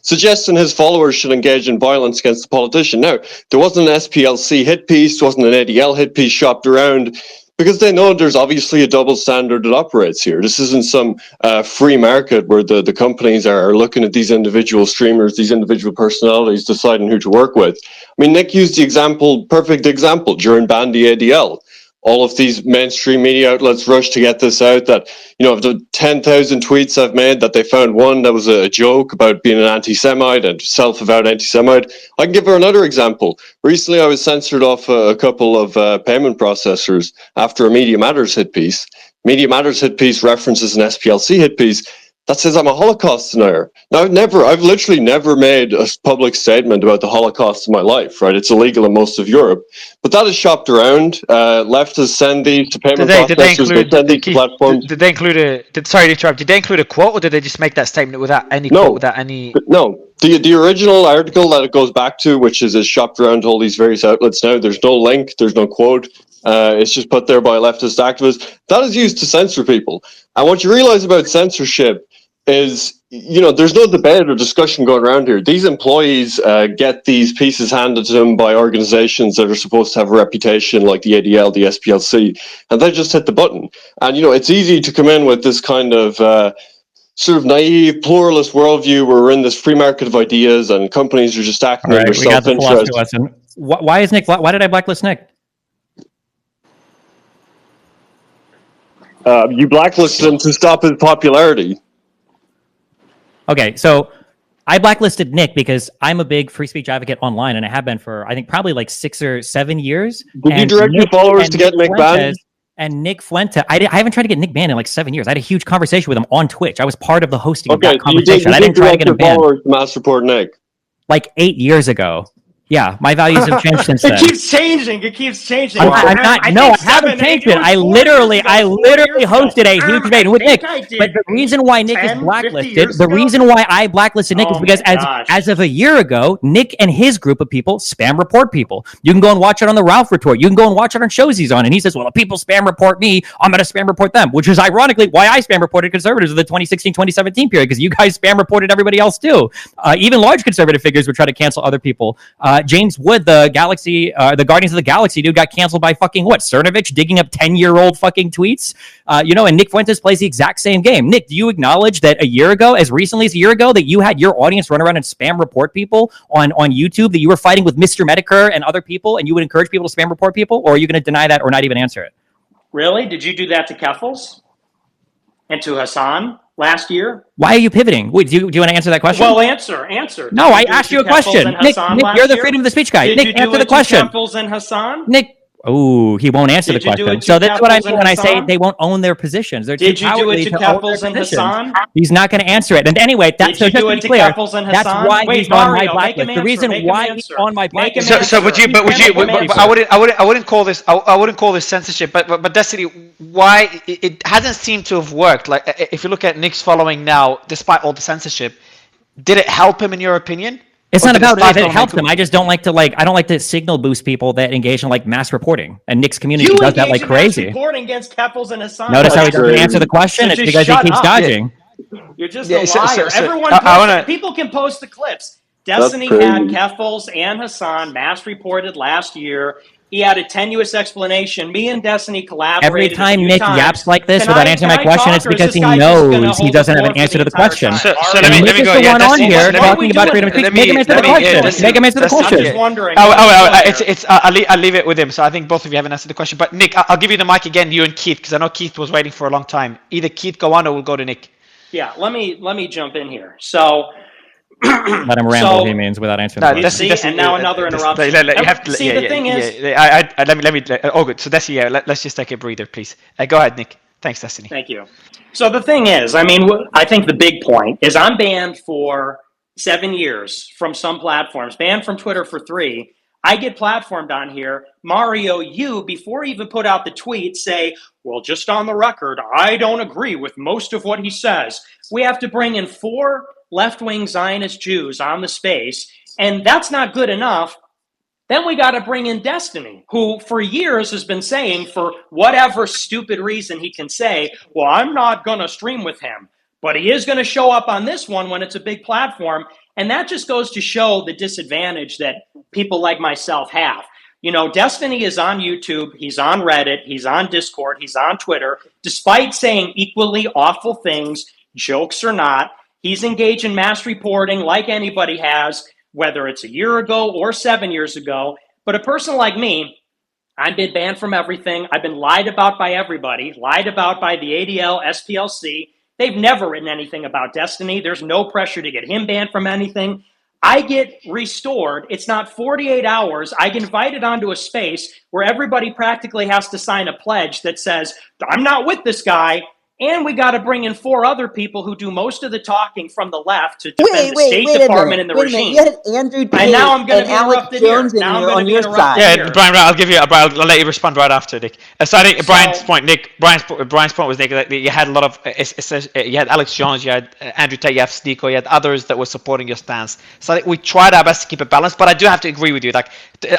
suggesting his followers should engage in violence against the politician. Now, there wasn't an SPLC hit piece, there wasn't an ADL hit piece shopped around, because they know there's obviously a double standard that operates here. This isn't some free market where the companies are looking at these individual streamers, these individual personalities, deciding who to work with. I mean, Nick used the perfect example during Bandy ADL. All of these mainstream media outlets rushed to get this out that, of the 10,000 tweets I've made, that they found one that was a joke about being an anti-Semite and self-avowed anti-Semite. I can give her another example. Recently, I was censored off a couple of payment processors after a Media Matters hit piece. Media Matters hit piece references an SPLC hit piece. that says I'm a Holocaust denier. Now, I've literally never made a public statement about the Holocaust in my life, right? It's illegal in most of Europe. But that is shopped around. Leftists send these to payment processors, they send these to platforms. Did they include sorry to interrupt, did they include a quote, or did they just make that statement without any quote, without any... No. The original article that it goes back to, which is shopped around to all these various outlets now, there's no link, there's no quote. It's just put there by leftist activists. That is used to censor people. And what you realize about censorship is, there's no debate or discussion going around here. These employees get these pieces handed to them by organizations that are supposed to have a reputation, like the ADL, the SPLC, and they just hit the button. And, it's easy to come in with this kind of sort of naive, pluralist worldview where we're in this free market of ideas and companies are just acting in their self-interest. Lesson. Why is Nick? Why did I blacklist Nick? You blacklisted him to stop his popularity. Okay, so I blacklisted Nick because I'm a big free speech advocate online, and I have been for, I think, probably like 6 or 7 years. Did you direct your followers to get Nick banned? And Nick Fuentes, I haven't tried to get Nick banned in like 7 years. I had a huge conversation with him on Twitch. I was part of the hosting of that conversation. I didn't try to get him banned. Mass report Nick. Like 8 years ago. Yeah, my values have changed since then. It keeps changing. I haven't changed it. I literally hosted a huge debate with Nick. But the reason why Nick is blacklisted, the reason why I blacklisted Nick is because as of a year ago, Nick and his group of people spam report people. You can go and watch it on the Ralph Retort. You can go and watch it on shows he's on. And he says, well, if people spam report me, I'm going to spam report them, which is ironically why I spam reported conservatives in the 2016-2017 period, because you guys spam reported everybody else too. Even large conservative figures would try to cancel other people. James Wood, the Guardians of the Galaxy dude, got canceled by fucking Cernovich digging up 10-year-old fucking tweets. And Nick Fuentes plays the exact same game. Nick, do you acknowledge that as recently as a year ago, that you had your audience run around and spam report people on YouTube, that you were fighting with Mr. Medicare and other people, and you would encourage people to spam report people? Or are you going to deny that or not even answer it? Really? Did you do that to Keffels and to Hassan last year? Why are you pivoting? Wait, do you want to answer that question? Well, answer. No, I asked you a question. Nick, you're the freedom of the speech guy. Nick, answer the question. Keffels and Hassan? Nick, he won't answer the question. So that's what I mean when I say they won't own their positions. They're Did you do it to Keffels and Hassan? He's not going to answer it. And anyway, that's so just to be clear. That's why he's on my blacklist. The reason why he's on my blacklist. So would you? I wouldn't call this. I wouldn't call this censorship. But Destiny, why it hasn't seemed to have worked? Like if you look at Nick's following now, despite all the censorship, did it help him in your opinion? It's not about if it helps them. I just don't like to signal boost people that engage in mass reporting. And Nick's community does that like crazy. Mass reporting against Keffels and Hassan. Notice how he doesn't answer the question? It's because he keeps dodging. You're just a liar. People can post the clips. Destiny had Keffels and Hassan mass reported last year. He had a tenuous explanation. Me and Destiny collaborated. Every time Nick yaps like this without answering my question, it's because he knows he doesn't have an answer to the question. So let me go. Nick is the one on here talking about freedom of speech. Make him answer the question. Make him answer the question. I'm just wondering. I'll leave it with him. So I think both of you haven't answered the question. But Nick, I'll give you the mic again, you and Keith, because I know Keith was waiting for a long time. Either Keith go on or we'll go to Nick. Yeah, let me jump in here. So. Let him ramble. He means without answering. And now another interruption. The thing is, let me. Oh, good. So Destiny, let's just take a breather, please. Go ahead, Nick. Thanks, Destiny. Thank you. So the thing is, I think the big point is I'm banned for 7 years from some platforms, banned from Twitter for 3. I get platformed on here. Mario, you, before you even put out the tweet, say, well, just on the record, I don't agree with most of what he says. We have to bring in 4 left-wing Zionist Jews on the space, and that's not good enough. Then we got to bring in Destiny, who for years has been saying, for whatever stupid reason he can say, well, I'm not going to stream with him, but he is going to show up on this one when it's a big platform. And that just goes to show the disadvantage that people like myself have. Destiny is on YouTube, he's on Reddit, he's on Discord, he's on Twitter, despite saying equally awful things, jokes or not. He's engaged in mass reporting like anybody has, whether it's a year ago or 7 years ago. But a person like me, I've been banned from everything. I've been lied about by everybody, lied about by the ADL, SPLC. They've never written anything about Destiny. There's no pressure to get him banned from anything. I get restored. It's not 48 hours. I get invited onto a space where everybody practically has to sign a pledge that says, I'm not with this guy. And we got to bring in 4 other people who do most of the talking from the left to Wait defend the State a Department minute. and the Wait a minute. regime. You had Andrew And Tate now I'm going to and be Alex interrupted Jones here. in Now I'm here going on to be your interrupted side. Yeah, Brian, I'll give you. I'll let you respond right after, Nick. So I think Brian's point, Nick. Brian's point was, Nick, that you had a lot of. You had Alex Jones, you had Andrew Tate, you have Sneako, you had others that were supporting your stance. So I think we tried our best to keep it balanced. But I do have to agree with you. Like,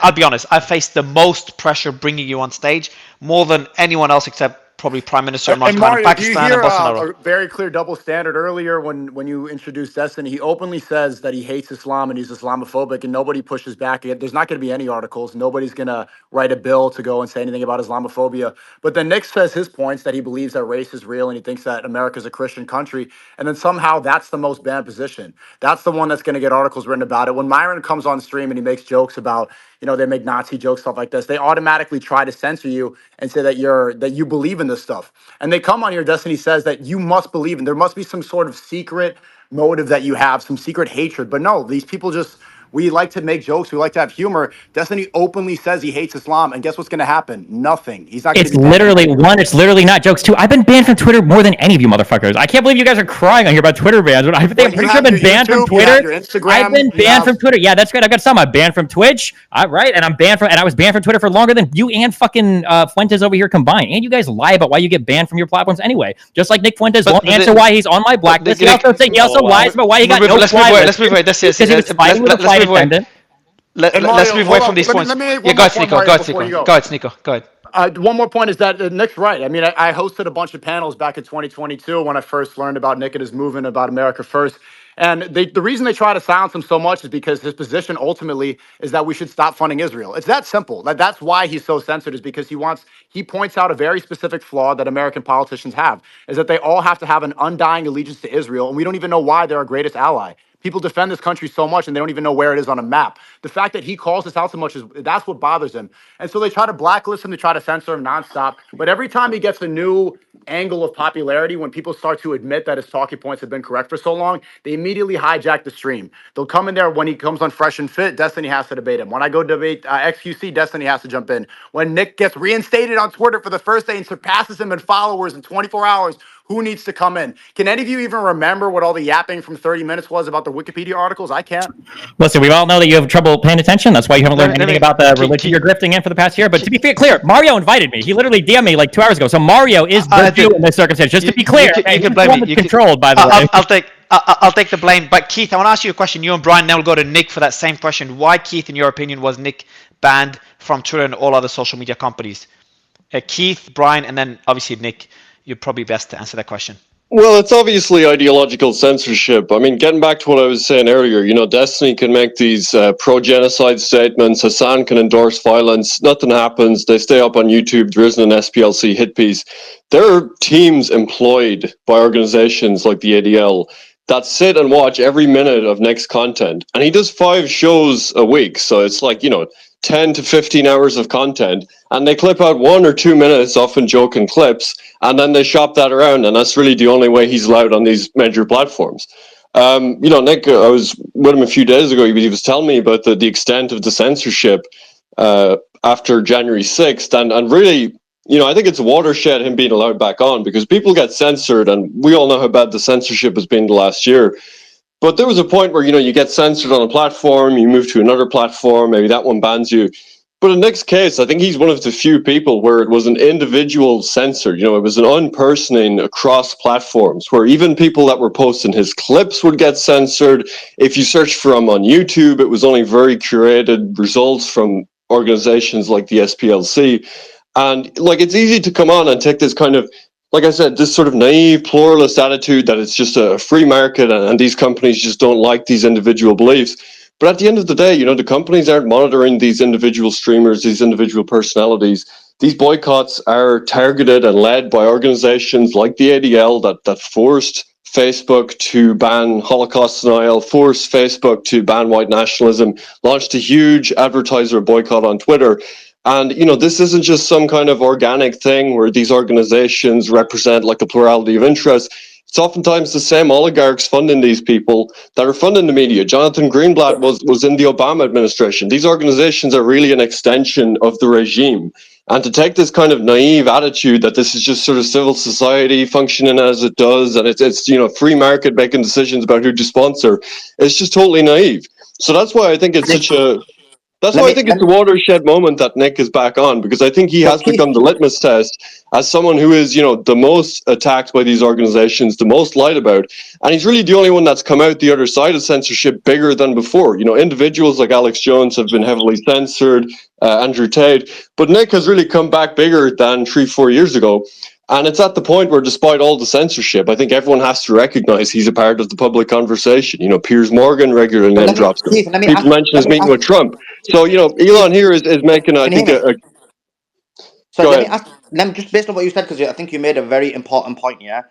I'll be honest, I faced the most pressure bringing you on stage, more than anyone else except probably Prime Minister Imran And Khan in Mario, do you Pakistan hear and Bolsonaro. a very clear double standard earlier when you introduced Destiny? He openly says that he hates Islam and he's Islamophobic, and nobody pushes back. There's not going to be any articles. Nobody's going to write a bill to go and say anything about Islamophobia. But then Nick says his points that he believes that race is real and he thinks that America's a Christian country. And then somehow that's the most banned position. That's the one that's going to get articles written about it. When Myron comes on stream and he makes jokes about, they make Nazi jokes, stuff like this, they automatically try to censor you and say that you believe in this stuff. And they come on here, Destiny says that you must believe in, there must be some sort of secret motive that you have, some secret hatred. But no, these people we like to make jokes. We like to have humor. Destiny openly says he hates Islam. And guess what's going to happen? Nothing. He's not going to It's be banned. it's literally not jokes. 2, I've been banned from Twitter more than any of you motherfuckers. I can't believe you guys are crying on here about Twitter bans. I'm pretty sure I've been banned from Twitter. I've been banned from Twitter. Yeah, that's great. I've got some. I'm banned from Twitch. Right. And I was banned from Twitter for longer than you and fucking Fuentes over here combined. And you guys lie about why you get banned from your platforms anyway. Just like Nick Fuentes won't answer why he's on my blacklist. He also lies about why he got no blacklist. Let's move away. This is because he was fighting with a flight attendant. Let's move away from these points. Go ahead, Sneako. Go ahead, Sneako. Go ahead. One more point is that Nick's right. I mean, I hosted a bunch of panels back in 2022 when I first learned about Nick and his movement about America First. And the reason they try to silence him so much is because his position ultimately is that we should stop funding Israel. It's that simple. That's why he's so censored, is because he points out a very specific flaw that American politicians have, is that they all have to have an undying allegiance to Israel, and we don't even know why they're our greatest ally. People defend this country so much and they don't even know where it is on a map. The fact that he calls this out so much, that's what bothers him. And so they try to blacklist him, they try to censor him nonstop. But every time he gets a new angle of popularity, when people start to admit that his talking points have been correct for so long, they immediately hijack the stream. They'll come in there when he comes on Fresh and Fit, Destiny has to debate him. When I go debate XQC, Destiny has to jump in. When Nick gets reinstated on Twitter for the first day and surpasses him in followers in 24 hours, who needs to come in? Can any of you even remember what all the yapping from 30 minutes was about the Wikipedia articles? I can't. Listen, we all know that you have trouble paying attention. That's why you haven't learned anything about the religion you're grifting in for the past year. But to be clear, Mario invited me. He literally DM'd me like 2 hours ago. So Mario is virtue in this circumstance. Just to be clear, you can blame me. Controlled, by the way. I'll take the blame. But Keith, I want to ask you a question. You and Brian now will go to Nick for that same question. Why, Keith, in your opinion, was Nick banned from Twitter and all other social media companies? Keith, Brian, and then obviously Nick. You're probably best to answer that question. Well, it's obviously ideological censorship. I mean, getting back to what I was saying earlier, Destiny can make these pro-genocide statements. Hassan can endorse violence. Nothing happens. They stay up on YouTube. There isn't an SPLC hit piece. There are teams employed by organizations like the ADL that sit and watch every minute of Nick's content. And he does 5 shows a week. So it's like, 10 to 15 hours of content, and they clip out 1 or 2 minutes, often joking clips, and then they shop that around, and that's really the only way he's allowed on these major platforms. Nick, I was with him a few days ago. He was telling me about the extent of the censorship after January 6th, and really, I think it's a watershed him being allowed back on, because people get censored, and we all know how bad the censorship has been the last year. But there was a point where, you get censored on a platform, you move to another platform, maybe that one bans you. But in Nick's case, I think he's one of the few people where it was an individual censor. It was an unpersoning across platforms, where even people that were posting his clips would get censored. If you search for him on YouTube, it was only very curated results from organizations like the SPLC. And it's easy to come on and take this kind of, like I said, this sort of naive pluralist attitude that it's just a free market and these companies just don't like these individual beliefs. But at the end of the day, the companies aren't monitoring these individual streamers, these individual personalities. These boycotts are targeted and led by organizations like the ADL that forced Facebook to ban Holocaust denial, forced Facebook to ban white nationalism, launched a huge advertiser boycott on Twitter. And, this isn't just some kind of organic thing where these organizations represent like a plurality of interests. It's oftentimes the same oligarchs funding these people that are funding the media. Jonathan Greenblatt was in the Obama administration. These organizations are really an extension of the regime. And to take this kind of naive attitude that this is just sort of civil society functioning as it does, and it's free market making decisions about who to sponsor, it's just totally naive. So that's why I think it's such a That's why I think it's a watershed moment that Nick is back on, because I think he has become the litmus test as someone who is, the most attacked by these organizations, the most lied about. And he's really the only one that's come out the other side of censorship bigger than before. Individuals like Alex Jones have been heavily censored, Andrew Tate, but Nick has really come back bigger than 3-4 years ago. And it's at the point where, despite all the censorship, I think everyone has to recognize he's a part of the public conversation. Piers Morgan regularly name drops him. People mention his meeting with Trump. So, Elon here is making, I think, So let me just based on what you said, because I think you made a very important point here.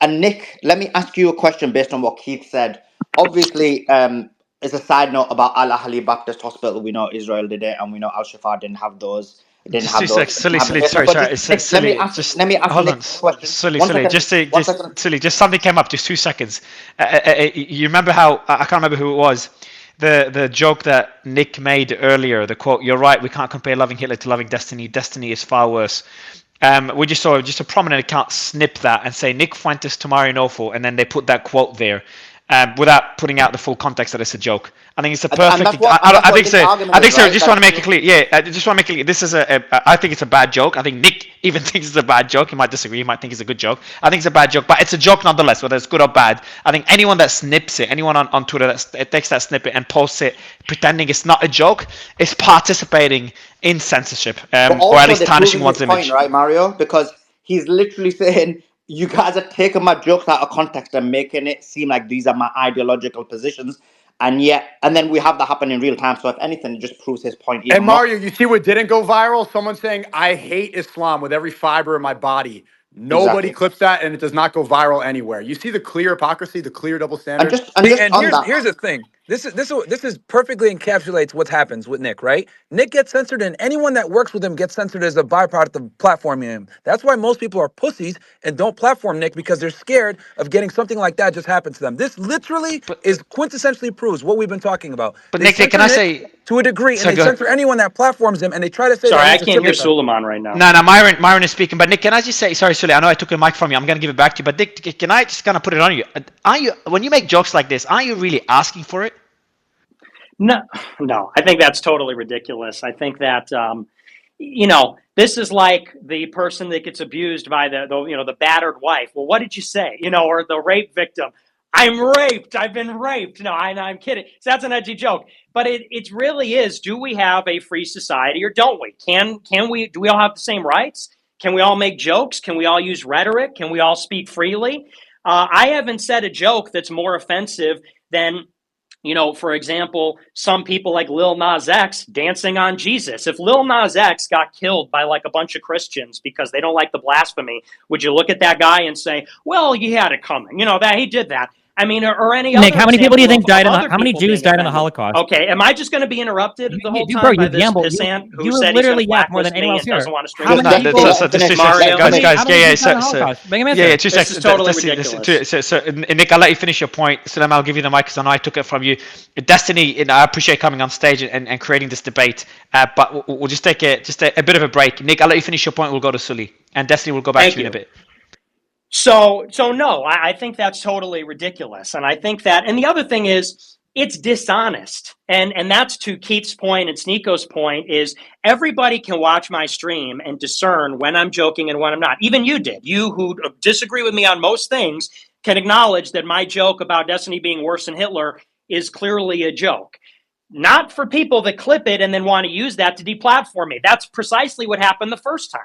And Nick, let me ask you a question based on what Keith said. Obviously, as a side note about Al Ahli Baptist Hospital, we know Israel did it, and we know Al Shifa didn't have those. Just 2 seconds, silly. Sorry. Let me ask Nick a question. Silly. Just something came up. Just 2 seconds. You remember how I can't remember who it was. The joke that Nick made earlier. The quote: "You're right. We can't compare loving Hitler to loving Destiny. Destiny is far worse." We just saw just a prominent account snip that and say Nick Fuentes to Mario Nawfal, and then they put that quote there. Without putting out the full context that it's a joke. I think it's a perfect. I think so. Just want to make it clear. Yeah, I just want to make it clear. This is I think it's a bad joke. I think Nick even thinks it's a bad joke. He might disagree. He might think it's a good joke. I think it's a bad joke, but it's a joke nonetheless, whether it's good or bad. I think anyone that snips it, anyone on Twitter that takes that snippet and posts it pretending it's not a joke, is participating in censorship, or at least tarnishing one's image. Right, Mario? Because he's literally saying, you guys are taking my jokes out of context and making it seem like these are my ideological positions, and then we have that happen in real time. So if anything, it just proves his point. And Mario, you see what didn't go viral? Someone saying, "I hate Islam with every fiber of my body." Nobody clips that, and it does not go viral anywhere. You see the clear hypocrisy, the clear double standard. Here's the thing. This is perfectly encapsulates what happens with Nick, right? Nick gets censored, and anyone that works with him gets censored as a byproduct of platforming him. That's why most people are pussies and don't platform Nick, because they're scared of getting something like that just happen to them. This literally is quintessentially proves what we've been talking about. But Nick, can I say to a degree, and they censor anyone that platforms him, and they try to say. Sorry, I can't hear Suleiman right now. No, Myron is speaking. But Nick, can I just say, sorry, Sully, I know I took a mic from you. I'm going to give it back to you. But Nick, can I just kind of put it on you? Are you, when you make jokes like this, are you really asking for it? No. I think that's totally ridiculous. I think that this is like the person that gets abused by the battered wife. Well, what did you say? Or the rape victim. I'm raped. I've been raped. No, I'm kidding. So that's an edgy joke. But it really is. Do we have a free society or don't we? Do we all have the same rights? Can we all make jokes? Can we all use rhetoric? Can we all speak freely? I haven't said a joke that's more offensive than, for example, some people like Lil Nas X dancing on Jesus. If Lil Nas X got killed by like a bunch of Christians because they don't like the blasphemy, would you look at that guy and say, well, he had it coming, that he did that? I mean, or any other. Nick, how many people do you think died? How many Jews died in the Holocaust? Okay, am I just going to be interrupted the whole time by this pissant who said he's going to blacklist me and doesn't want to stream? Guys, 2 seconds. This is totally ridiculous. So, Nick, I'll let you finish your point. Sulem, I'll give you the mic because I know I took it from you. Destiny, I appreciate coming on stage and creating this debate, but we'll just take a bit of a break. Nick, I'll let you finish your point. We'll go to Sully, and Destiny will go back to you in a bit. So no, I think that's totally ridiculous. And I think that, and the other thing is, it's dishonest. And that's to Keith's point and Sneako's point, is everybody can watch my stream and discern when I'm joking and when I'm not. Even you did. You who disagree with me on most things can acknowledge that my joke about Destiny being worse than Hitler is clearly a joke. Not for people that clip it and then want to use that to deplatform me. That's precisely what happened the first time.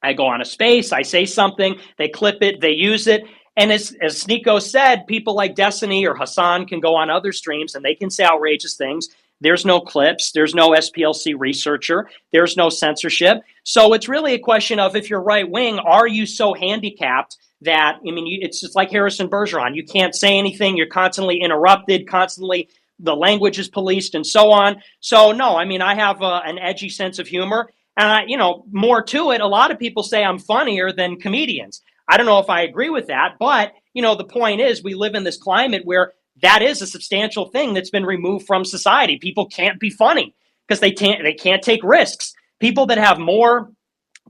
I go on a space, I say something, they clip it, they use it. And as Sneako said, people like Destiny or Hassan can go on other streams and they can say outrageous things. There's no clips. There's no SPLC researcher. There's no censorship. So it's really a question of, if you're right wing, are you so handicapped that, it's just like Harrison Bergeron. You can't say anything. You're constantly interrupted, constantly the language is policed and so on. So no, I have an edgy sense of humor. More to it, a lot of people say I'm funnier than comedians. I don't know if I agree with that, but the point is we live in this climate where that is a substantial thing that's been removed from society. People can't be funny because they can't take risks. People that have more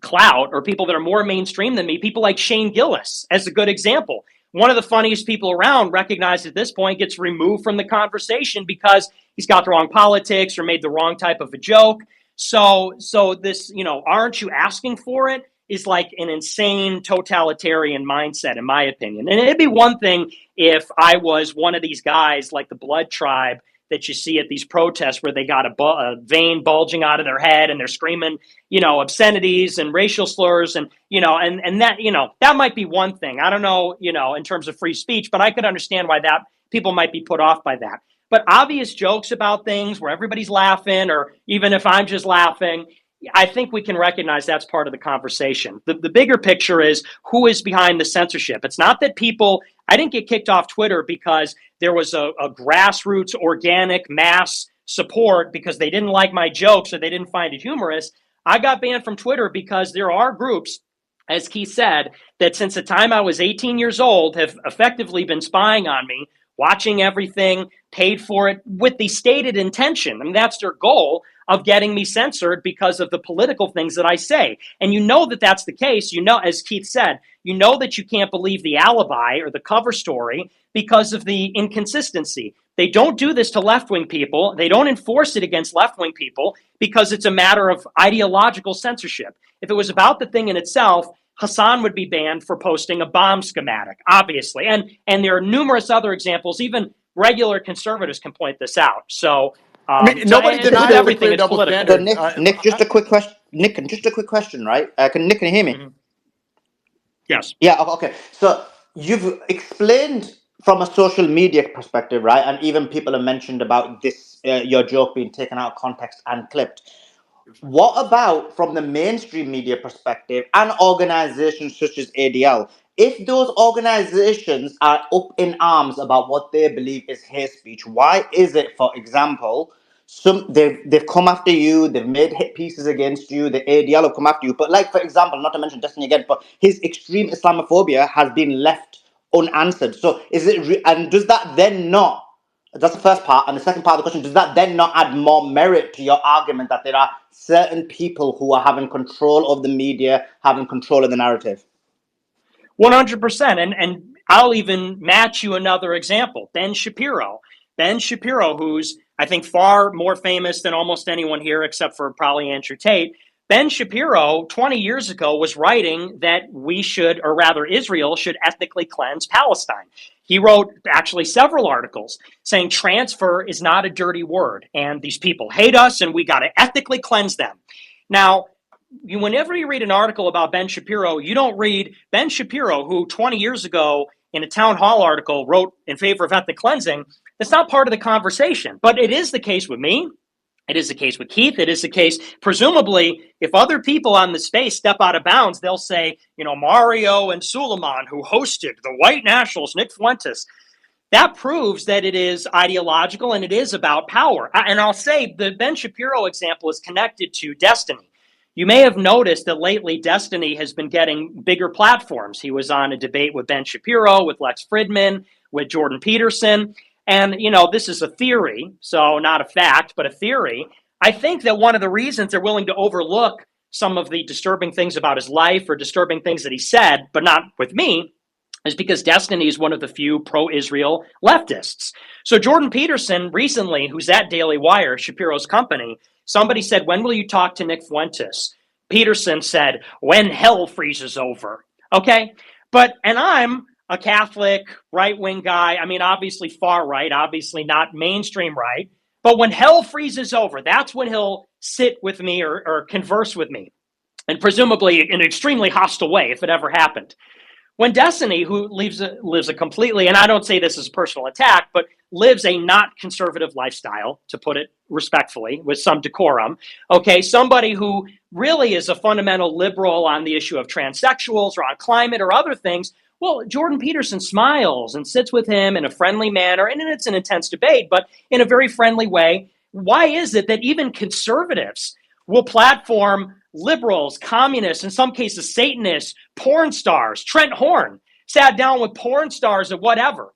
clout or people that are more mainstream than me, people like Shane Gillis as a good example. One of the funniest people around, recognized at this point, gets removed from the conversation because he's got the wrong politics or made the wrong type of a joke. So this, aren't you asking for it, is like an insane totalitarian mindset, in my opinion. And it'd be one thing if I was one of these guys like the Blood Tribe that you see at these protests where they got a vein bulging out of their head and they're screaming, obscenities and racial slurs and that, that might be one thing. I don't know, in terms of free speech, but I could understand why that people might be put off by that. But obvious jokes about things where everybody's laughing, or even if I'm just laughing, I think we can recognize that's part of the conversation. The bigger picture is who is behind the censorship. It's not that I didn't get kicked off Twitter because there was a grassroots, organic mass support because they didn't like my jokes or they didn't find it humorous. I got banned from Twitter because there are groups, as Keith said, that since the time I was 18 years old have effectively been spying on me, watching everything, paid for it with the stated intention. I mean, that's their goal of getting me censored because of the political things that I say. And that that's the case. As Keith said, that you can't believe the alibi or the cover story because of the inconsistency. They don't do this to left-wing people. They don't enforce it against left-wing people because it's a matter of ideological censorship. If it was about the thing in itself, Hassan would be banned for posting a bomb schematic, obviously. And there are numerous other examples. Even regular conservatives can point this out. So, nobody denies everything. It's double political. standard. Nick, just a quick question. Nick, just a quick question, right? Can you hear me? Mm-hmm. Yes. Yeah. Okay. So you've explained from a social media perspective, right? And even people have mentioned about this, your joke being taken out of context and clipped. What about from the mainstream media perspective and organizations such as ADL? If those organizations are up in arms about what they believe is hate speech, why is it, for example, they've come after you, they've made hit pieces against you, the ADL have come after you, but like, for example, not to mention Destiny again, but his extreme Islamophobia has been left unanswered. So is it, and does that then not, that's the first part. And the second part of the question, does that then not add more merit to your argument that there are certain people who are having control of the media, having control of the narrative? 100%. And I'll even match you another example. Ben Shapiro, who's, I think, far more famous than almost anyone here, except for probably Andrew Tate. Ben Shapiro, 20 years ago, was writing that Israel should ethnically cleanse Palestine. He wrote actually several articles saying transfer is not a dirty word and these people hate us and we got to ethnically cleanse them. Now, whenever you read an article about Ben Shapiro, you don't read Ben Shapiro, who 20 years ago in a town hall article wrote in favor of ethnic cleansing. That's not part of the conversation, but it is the case with me. It is the case with Keith. It is the case, presumably, if other people on the space step out of bounds, they'll say, Mario and Suleiman, who hosted the white nationals, Nick Fuentes. That proves that it is ideological and it is about power. And I'll say the Ben Shapiro example is connected to Destiny. You may have noticed that lately Destiny has been getting bigger platforms. He was on a debate with Ben Shapiro, with Lex Fridman, with Jordan Peterson. And, this is a theory, so not a fact, but a theory. I think that one of the reasons they're willing to overlook some of the disturbing things about his life or disturbing things that he said, but not with me, is because Destiny is one of the few pro-Israel leftists. So Jordan Peterson recently, who's at Daily Wire, Shapiro's company, somebody said, when will you talk to Nick Fuentes? Peterson said, when hell freezes over. Okay? And I'm a Catholic, right-wing guy. I mean, obviously far right, obviously not mainstream right. But when hell freezes over, that's when he'll sit with me or converse with me. And presumably in an extremely hostile way, if it ever happened. When Destiny, who lives a completely, and I don't say this as a personal attack, but lives a not conservative lifestyle, to put it respectfully, with some decorum, okay, somebody who really is a fundamental liberal on the issue of transsexuals or on climate or other things, well, Jordan Peterson smiles and sits with him in a friendly manner, and it's an intense debate, but in a very friendly way. Why is it that even conservatives will platform liberals, communists, in some cases Satanists, porn stars. Trent Horn sat down with porn stars or whatever.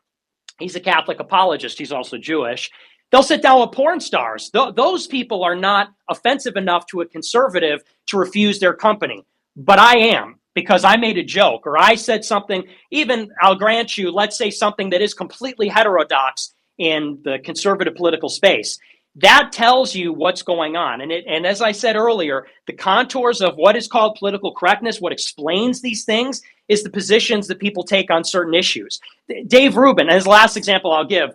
He's a Catholic apologist. He's also Jewish. They'll sit down with porn stars. Those people are not offensive enough to a conservative to refuse their company. But I am, because I made a joke or I said something, even I'll grant you, let's say something that is completely heterodox in the conservative political space. That tells you what's going on. And as I said earlier, the contours of what is called political correctness, what explains these things, is the positions that people take on certain issues. Dave Rubin, as the last example I'll give,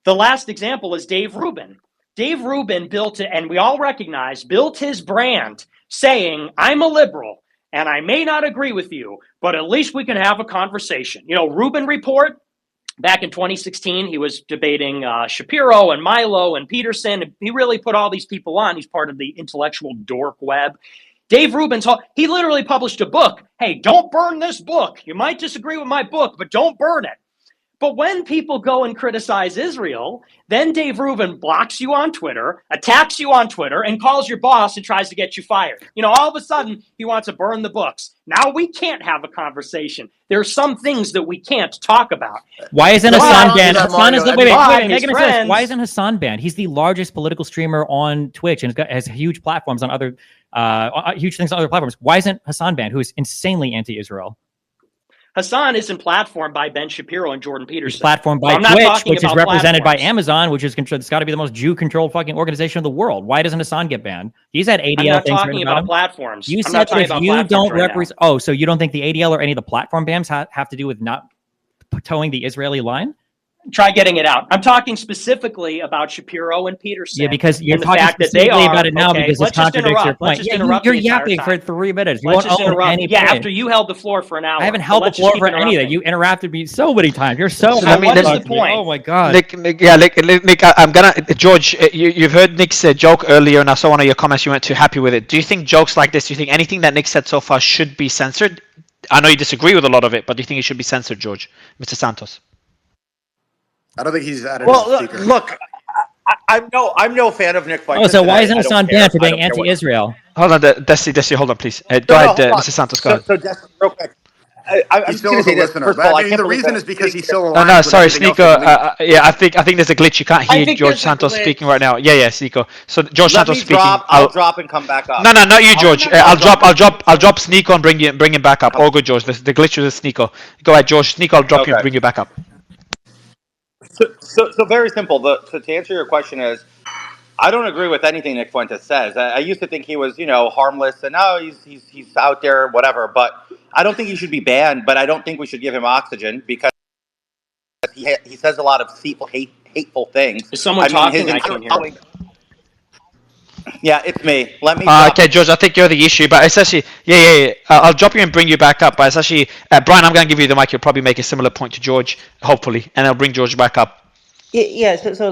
the last example is Dave Rubin. Dave Rubin built it, and we all recognize, built his brand saying, I'm a liberal and I may not agree with you, but at least we can have a conversation. You know, Rubin Report, back in 2016, he was debating Shapiro and Milo and Peterson. He really put all these people on. He's part of the intellectual dork web. Dave Rubin, he literally published a book. Hey, don't burn this book. You might disagree with my book, but don't burn it. But when people go and criticize Israel, then Dave Rubin blocks you on Twitter, attacks you on Twitter, and calls your boss and tries to get you fired. You know, all of a sudden, he wants to burn the books. Now we can't have a conversation. There are some things that we can't talk about. Why isn't Hassan banned? Hassan is Why isn't Hassan banned? He's the largest political streamer on Twitch and has huge platforms on other, huge things on other platforms. Why isn't Hassan banned, who is insanely anti-Israel? Hassan isn't platformed by Ben Shapiro and Jordan Peterson. He's platformed by Twitch, which is represented by Amazon, which is it's got to be the most Jew-controlled fucking organization in the world. Why doesn't Hassan get banned? He's had ADL. I'm not things talking about platforms. You said that if you don't represent, so you don't think the ADL or any of the platform bans have to do with not towing the Israeli line? Try getting it out. I'm talking specifically about Shapiro and Peterson. Yeah, because you're talking specifically about it now because it contradicts your point. You're yapping for 3 minutes. You won't own any point. After you held the floor for an hour. I haven't held the floor for anything. You interrupted me so many times. You're so. What's the point? Oh my god. Nick, I'm gonna George. You've heard Nick's joke earlier, and I saw one of your comments. You weren't too happy with it. Do you think jokes like this? Do you think anything that Nick said so far should be censored? I know you disagree with a lot of it, but do you think it should be censored, George? Mr. Santos. I don't think he's added. Well, look, I'm no fan of Nick Fuentes. So why isn't Hassan banned for being anti-Israel? Hold on, Desi, hold on, please. Go ahead, Mr. Santos. Go ahead. So Desi, real quick. He's still a listener, but I mean, the reason is because he's still alive. No, sorry, Sneako. Yeah, I think there's a glitch. You can't hear George Santos speaking right now. Yeah, Sneako. So George Santos speaking. I'll drop and come back up. No, not you, George. I'll drop Sneako and bring him back up. All good, George. The glitch was Sneako. Go ahead, George. Sneako, I'll drop you and bring you back up. So very simple. To answer your question is, I don't agree with anything Nick Fuentes says. I used to think he was, harmless, and now he's out there, whatever. But I don't think he should be banned. But I don't think we should give him oxygen because he says a lot of hateful things. Is someone talking? I can't hear. Yeah, it's me. Let me. Okay, George, I think you're the issue, but it's actually, I'll drop you and bring you back up. But it's actually, Brian, I'm going to give you the mic. You'll probably make a similar point to George, hopefully, and I'll bring George back up. Yeah. So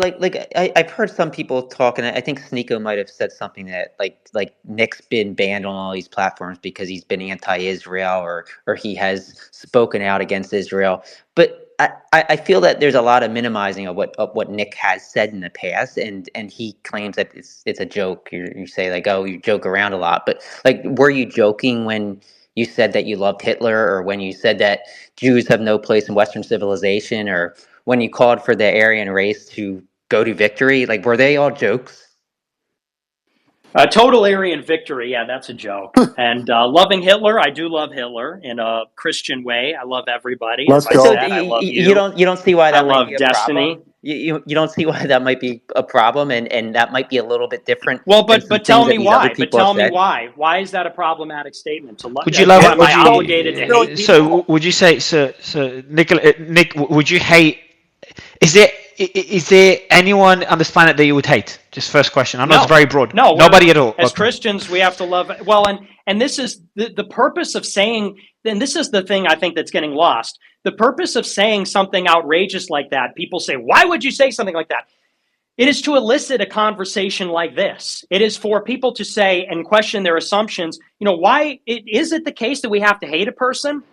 I've heard some people talk, and I think Sneako might have said something that like Nick's been banned on all these platforms because he's been anti-Israel or he has spoken out against Israel. But I feel that there's a lot of minimizing of what Nick has said in the past, and he claims that it's a joke. You say you joke around a lot, but were you joking when you said that you loved Hitler, or when you said that Jews have no place in Western civilization, or when you called for the Aryan race to go to victory? Were they all jokes? Total Aryan victory, yeah, that's a joke. And loving Hitler, I do love Hitler in a Christian way. I love everybody. Let's go. I love you. You don't see why that I might love be a Destiny. problem. You don't see why that might be a problem, and that might be a little bit different. Well, but tell me why. But tell me why. Why is that a problproblematic statement? To love? Would you love? Am I obligated to hate? So would you say, so Nick? Would you hate? Is there anyone on this planet that you would hate? Just first question. I know it's very broad. No, nobody at all. As Christians, we have to love. Well, and this is the purpose of saying. And this is the thing I think that's getting lost. The purpose of saying something outrageous like that. People say, "Why would you say something like that?" It is to elicit a conversation like this. It is for people to say and question their assumptions. Why is it the case that we have to hate a person?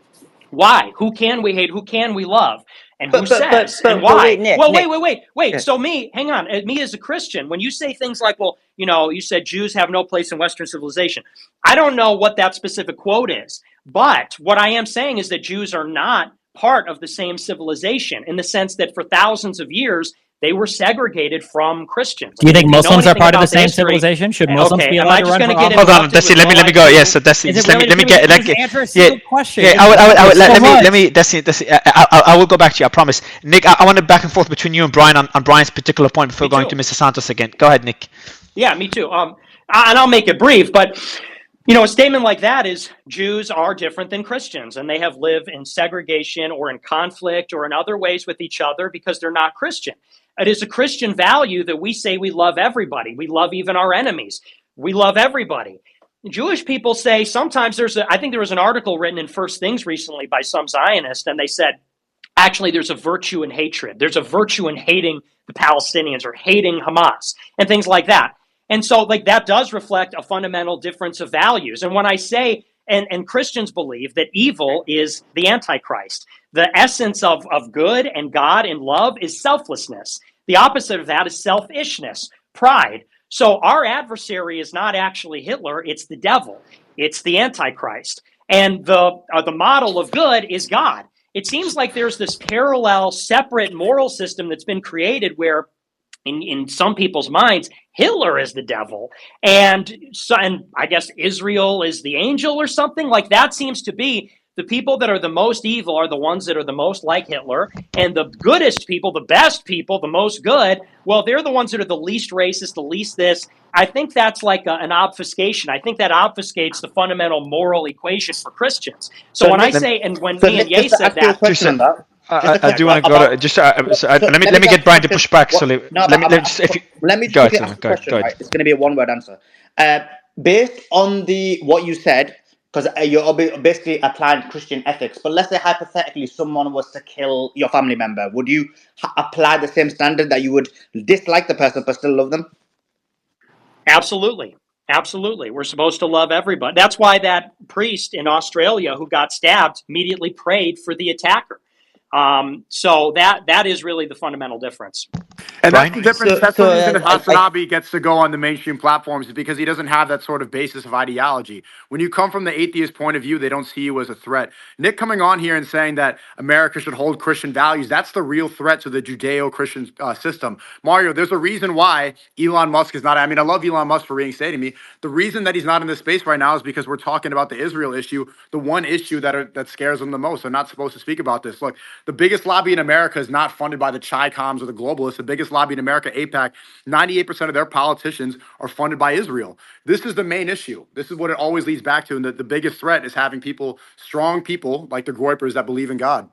Why? Who can we hate? Who can we love? and who says and but why. wait, Nick. Well, Nick. wait. So hang on. Me as a Christian, when you say things like, well, you said Jews have no place in Western civilization. I don't know what that specific quote is, but what I am saying is that Jews are not part of the same civilization in the sense that for thousands of years, they were segregated from Christians. Do you think If know Muslims are anything part of the about same history- civilization? Should Muslims Okay, be am allowed I to just run gonna for get office? Hold on, interrupted Desi. with Let all me I go. do? Yes, so Desi, Is just it really let me get Just answer a yeah, single question. yeah. Let So me much. Desi. I will go back to you. I promise. Nick, I want to back and forth between you and Brian on Brian's particular point before Me going too. to Mr. Santos again. Go ahead, Nick. Yeah, me too. And I'll make it brief, but a statement like that is Jews are different than Christians, and they have lived in segregation or in conflict or in other ways with each other because they're not Christian. It is a Christian value that we say we love everybody. We love even our enemies. We love everybody. Jewish people say sometimes I think there was an article written in First Things recently by some Zionist, and they said, actually, there's a virtue in hatred. There's a virtue in hating the Palestinians or hating Hamas and things like that. And so that does reflect a fundamental difference of values. And when I say, and Christians believe that evil is the Antichrist, the essence of good and God and love is selflessness. The opposite of that is selfishness, pride. So our adversary is not actually Hitler, it's the devil. It's the Antichrist. And the model of good is God. It seems like there's this parallel, separate moral system that's been created where in some people's minds, Hitler is the devil, and I guess Israel is the angel or something. Like that seems to be the people that are the most evil are the ones that are the most like Hitler, and the goodest people, the best people, the most good, well, they're the ones that are the least racist, the least this. I think that's like an obfuscation. I think that obfuscates the fundamental moral equation for Christians. So when I say, and when me and Ye just to said ask you a that, question on that. I do want to go to just let me get Brian to push back. So let me just if you let me just go quickly ahead, ask a go ahead, question. go ahead. Right, it's going to be a one-word answer. Based on what you said, because you're basically applying Christian ethics. But let's say hypothetically, someone was to kill your family member. Would you apply the same standard that you would dislike the person but still love them? Absolutely. Absolutely. We're supposed to love everybody. That's why that priest in Australia who got stabbed immediately prayed for the attacker. So that is really the fundamental difference. And Brian? that's the difference. That's the reason that Hasanabi gets to go on the mainstream platforms is because he doesn't have that sort of basis of ideology. When you come from the atheist point of view, they don't see you as a threat. Nick coming on here and saying that America should hold Christian values, that's the real threat to the Judeo-Christian system. Mario, there's a reason why Elon Musk is not, I mean, I love Elon Musk for reinstating me. The reason that he's not in this space right now is because we're talking about the Israel issue, the one issue that scares them the most. They're not supposed to speak about this. Look, the biggest lobby in America is not funded by the Chi-Coms or the globalists. The biggest lobby in America, AIPAC, 98% of their politicians are funded by Israel. This is the main issue. This is what it always leads back to. And the biggest threat is having people, strong people like the Groypers that believe in God.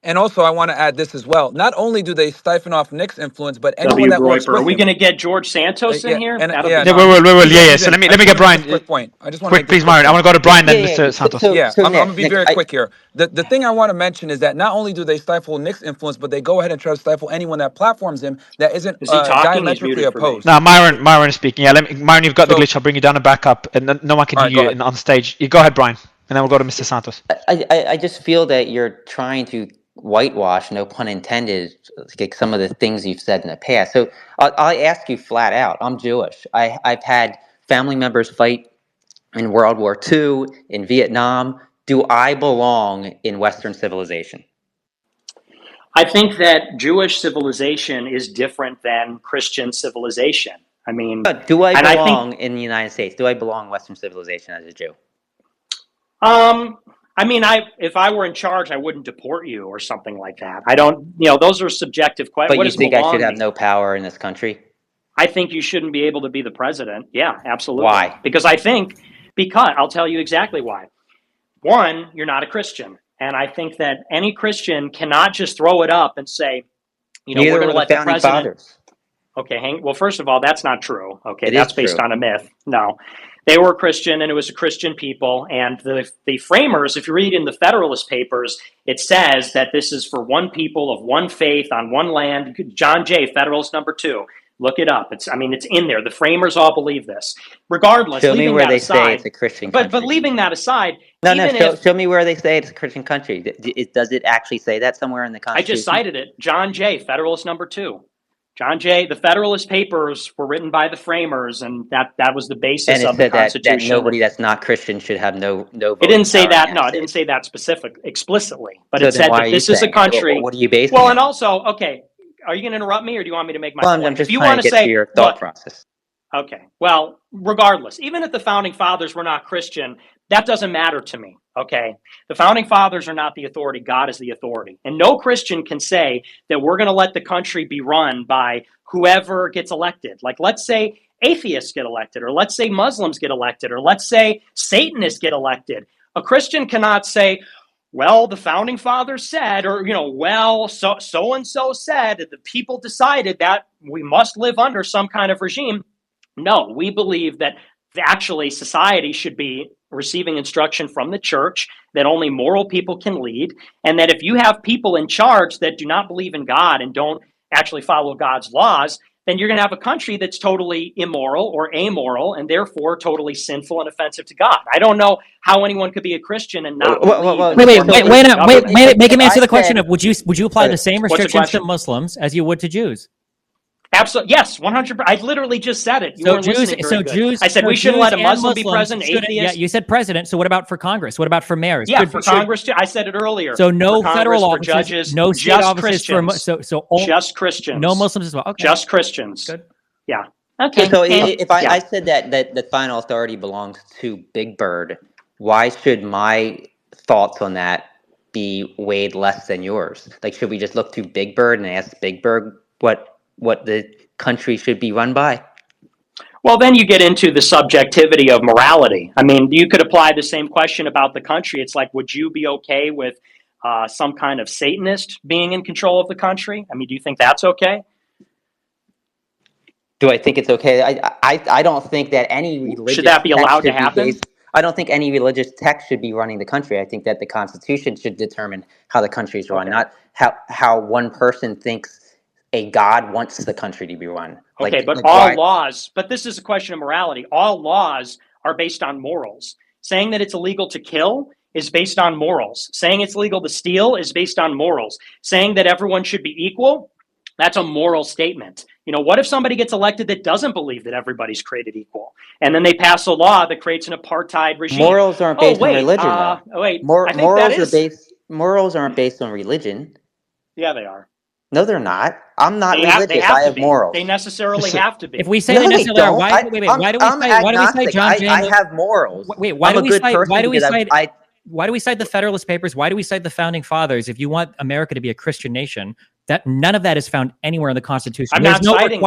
And also, I want to add this as well. Not only do they siphon off Nick's influence, but anyone W. that works Groyper. Are with we him. going to get George Santos in Yeah, here? and That'll yeah, be no, Yeah. So let me get Brian. Quick point. I just want to Quick, make this please, quick Mario. I point. want to go to Brian, then Mr. Santos. I'm gonna be very quick here. The thing I want to mention is that not only do they stifle Nick's influence, but they go ahead and try to stifle anyone that platforms him that isn't Is he talking? He's diametrically muted for me. opposed. No, Myron is speaking. Yeah, Myron, you've got the glitch. I'll bring you down and back up, and no one can All right, hear go you on stage. You go ahead, Brian, and then we'll go to Mr. Santos. I just feel that you're trying to whitewash, no pun intended, like some of the things you've said in the past. So I'll ask you flat out. I'm Jewish. I've had family members fight in World War II, in Vietnam. Do I belong in Western civilization? I think that Jewish civilization is different than Christian civilization. I mean, Do I and belong in the United States? Do I belong in Western civilization as a Jew? I mean, if I were in charge, I wouldn't deport you or something like that. I don't, those are subjective questions. But What you does think I should belong have mean? no power in this country? I think you shouldn't be able to be the president. Yeah, absolutely. Why? Because I'll tell you exactly why. One, you're not a Christian. And I think that any Christian cannot just throw it up and say, we're Neither going were to the let the founding president. fathers. Okay, well, first of all, that's not true. Okay, It that's is based true. on a myth. No, they were Christian, and it was a Christian people. And the framers, if you read in the Federalist Papers, it says that this is for one people of one faith on one land. John Jay, Federalist number 2. Look it up. It's in there. The framers all believe this. Regardless, Show me leaving where that they say aside, it's a Christian country. but leaving that aside, No, even show me where they say it's a Christian country. Does it actually say that somewhere in the I Constitution? just cited it. John Jay, Federalist number 2. John Jay, the Federalist Papers were written by the framers, and that was the basis of the Constitution. That nobody that's not Christian should have no vote. It didn't say that. No, it didn't say that explicitly. But So it then said why that are this you is a saying it? country. What are you basing Well, it and on? also, okay, are you going to interrupt me, or do you want me to make my Well, point? I'm just If you trying want to get say, to your thought process. Okay. Well, regardless, even if the founding fathers were not Christian, that doesn't matter to me. Okay. The founding fathers are not the authority. God is the authority. And no Christian can say that we're going to let the country be run by whoever gets elected. Like, let's say atheists get elected, or let's say Muslims get elected, or let's say Satanists get elected. A Christian cannot say, well, the founding fathers said, or, well, so-and-so said, the people decided that we must live under some kind of regime. No, we believe that actually society should be receiving instruction from the church, that only moral people can lead, and that if you have people in charge that do not believe in God and don't actually follow God's laws, then you're going to have a country that's totally immoral or amoral and therefore totally sinful and offensive to God. I don't know how anyone could be a Christian and not believe. Wait, make him answer the question of would you apply the same restrictions to Muslims as you would to Jews? Absolutely, yes, 100%. I literally just said it. You weren't listening very good. I said we shouldn't let a Muslim be president. Atheist. Yeah, you said president. So what about for Congress? What about for mayors? Yeah, for Congress too. I said it earlier. So no federal officers, judges, no state officers for just Christians. No Muslims as well. Okay. Just Christians. Good. Yeah. Okay. So if I said that the final authority belongs to Big Bird, why should my thoughts on that be weighed less than yours? Like, should we just look to Big Bird and ask Big Bird what the country should be run by? Well, then you get into the subjectivity of morality. I mean, you could apply the same question about the country. It's like, would you be okay with some kind of Satanist being in control of the country? I mean, do you think that's okay? Do I think it's okay? I don't think that any religious should that be allowed to happen? I don't think any religious text should be running the country. I think that the Constitution should determine how the country is run, not how one person thinks a God wants the country to be run. Okay, but all laws, but this is a question of morality. All laws are based on morals. Saying that it's illegal to kill is based on morals. Saying it's legal to steal is based on morals. Saying that everyone should be equal, that's a moral statement. What if somebody gets elected that doesn't believe that everybody's created equal? And then they pass a law that creates an apartheid regime. Morals aren't based on religion, though. Morals aren't based on religion. Yeah, they are. No, they're not. I'm not religious. I have morals. They necessarily have to be. If we say they necessarily are, why do we cite John Jay? I have morals. Wait, why do we cite the Federalist Papers? Why do we cite the Founding Fathers? If you want America to be a Christian nation, that none of that is found anywhere in the Constitution. I'm not citing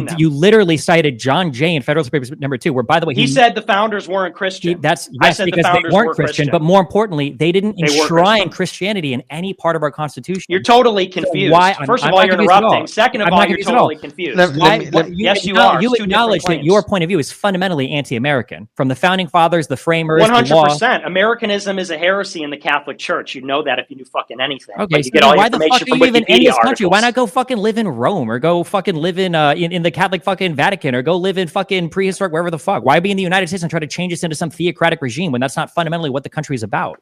them. You literally cited John Jay in Federalist Papers number 2, where, by the way, he said the founders weren't Christian. I said because they weren't Christian, but more importantly, they didn't enshrine Christianity in any part of our Constitution. You're totally confused. First of all, you're interrupting. Second of all, you're totally confused. Yes, you are. You acknowledge that your point of view is fundamentally anti-American. From the Founding Fathers, the framers, 100%. Americanism is a heresy in the Catholic Church. You'd know that if you knew fucking anything. Okay, so why the fuck are you even in this country? Why not go fucking live in Rome, or go fucking live in the Catholic fucking Vatican, or go live in fucking prehistoric wherever the fuck? Why be in the United States and try to change us into some theocratic regime when that's not fundamentally what the country is about?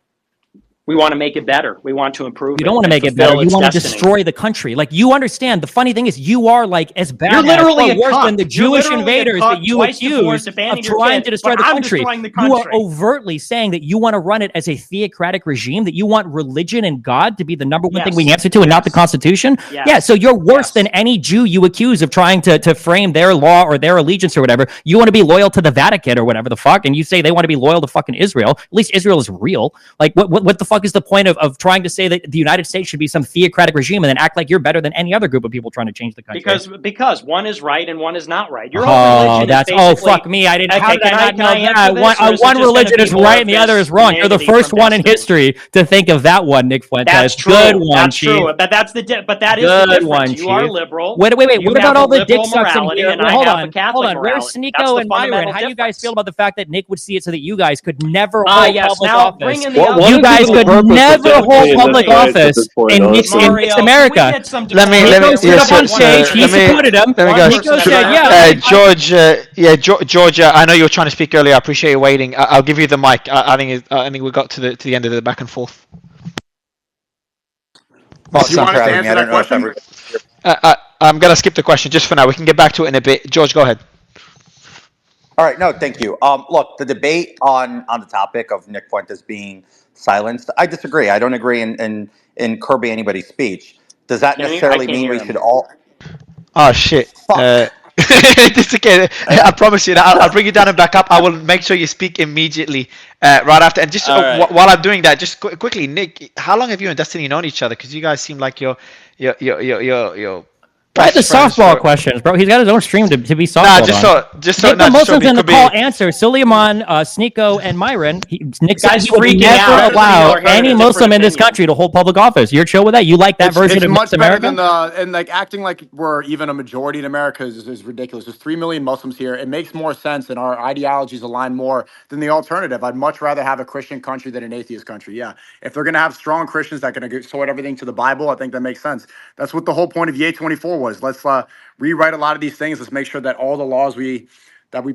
We want to make it better. We want to improve it. You don't want to make it better. You want to destroy the country. Like, you understand. The funny thing is, you are like as bad or worse than the Jewish invaders that you accuse of trying to destroy the country. You are overtly saying that you want to run it as a theocratic regime, that you want religion and God to be the number one thing we answer to and not the Constitution. Yeah, so you're worse than any Jew you accuse of trying to frame their law or their allegiance or whatever. You want to be loyal to the Vatican or whatever the fuck, and you say they want to be loyal to fucking Israel. At least Israel is real. Like, what the fuck is the point of trying to say that the United States should be some theocratic regime and then act like you're better than any other group of people trying to change the country? Because one is right and one is not right. Your whole religion is fuck me. I didn't. How did I not know that? One religion is right and the other is wrong. You're the first one in history to think of that one, Nick Fuentes. That's true. Good one, that's Chief. true. But that is the difference. You are liberal. Wait. What about all the dick sucks in here? Hold on. Where's Sneako and Myron? How do you guys feel about the fact that Nick would see it so that you guys could never hold public office? You guys could never hold public office in Nick's Mario, can we America. get some Nico stood up on stage. He supported him. Nico said, "Yeah." George, George. I know you were trying to speak earlier. I appreciate you waiting. I'll give you the mic. I think we got to the end of the back and forth. Do you want us to answer that question? I'm gonna skip the question just for now. We can get back to it in a bit. George, go ahead. All right, no, thank you. Look, the debate on the topic of Nick Fuentes being silenced, I disagree. I don't agree in curbing anybody's speech. Does that necessarily mean we should all? Oh shit! Just again, I promise you. I'll bring you down and back up. I will make sure you speak immediately right after. And just while I'm doing that, just quickly, Nick, how long have you and Destiny known each other? Because you guys seem like you're Why the softball questions, bro? He's got his own stream to be softball. Nah, just so. The Muslims in the call answer: Suleiman, Sneako, and Myron. Nick guys freaking never allow any Muslim in this country to hold public office. You're chill with that? You like that version of much America? better than and like acting like we're even a majority in America is ridiculous. There's 3 million Muslims here. It makes more sense, and our ideologies align more than the alternative. I'd much rather have a Christian country than an atheist country. Yeah, if they're gonna have strong Christians that are gonna sort everything to the Bible, I think that makes sense. That's what the whole point of Ye 24 was. Let's rewrite a lot of these things. Let's make sure that all the laws we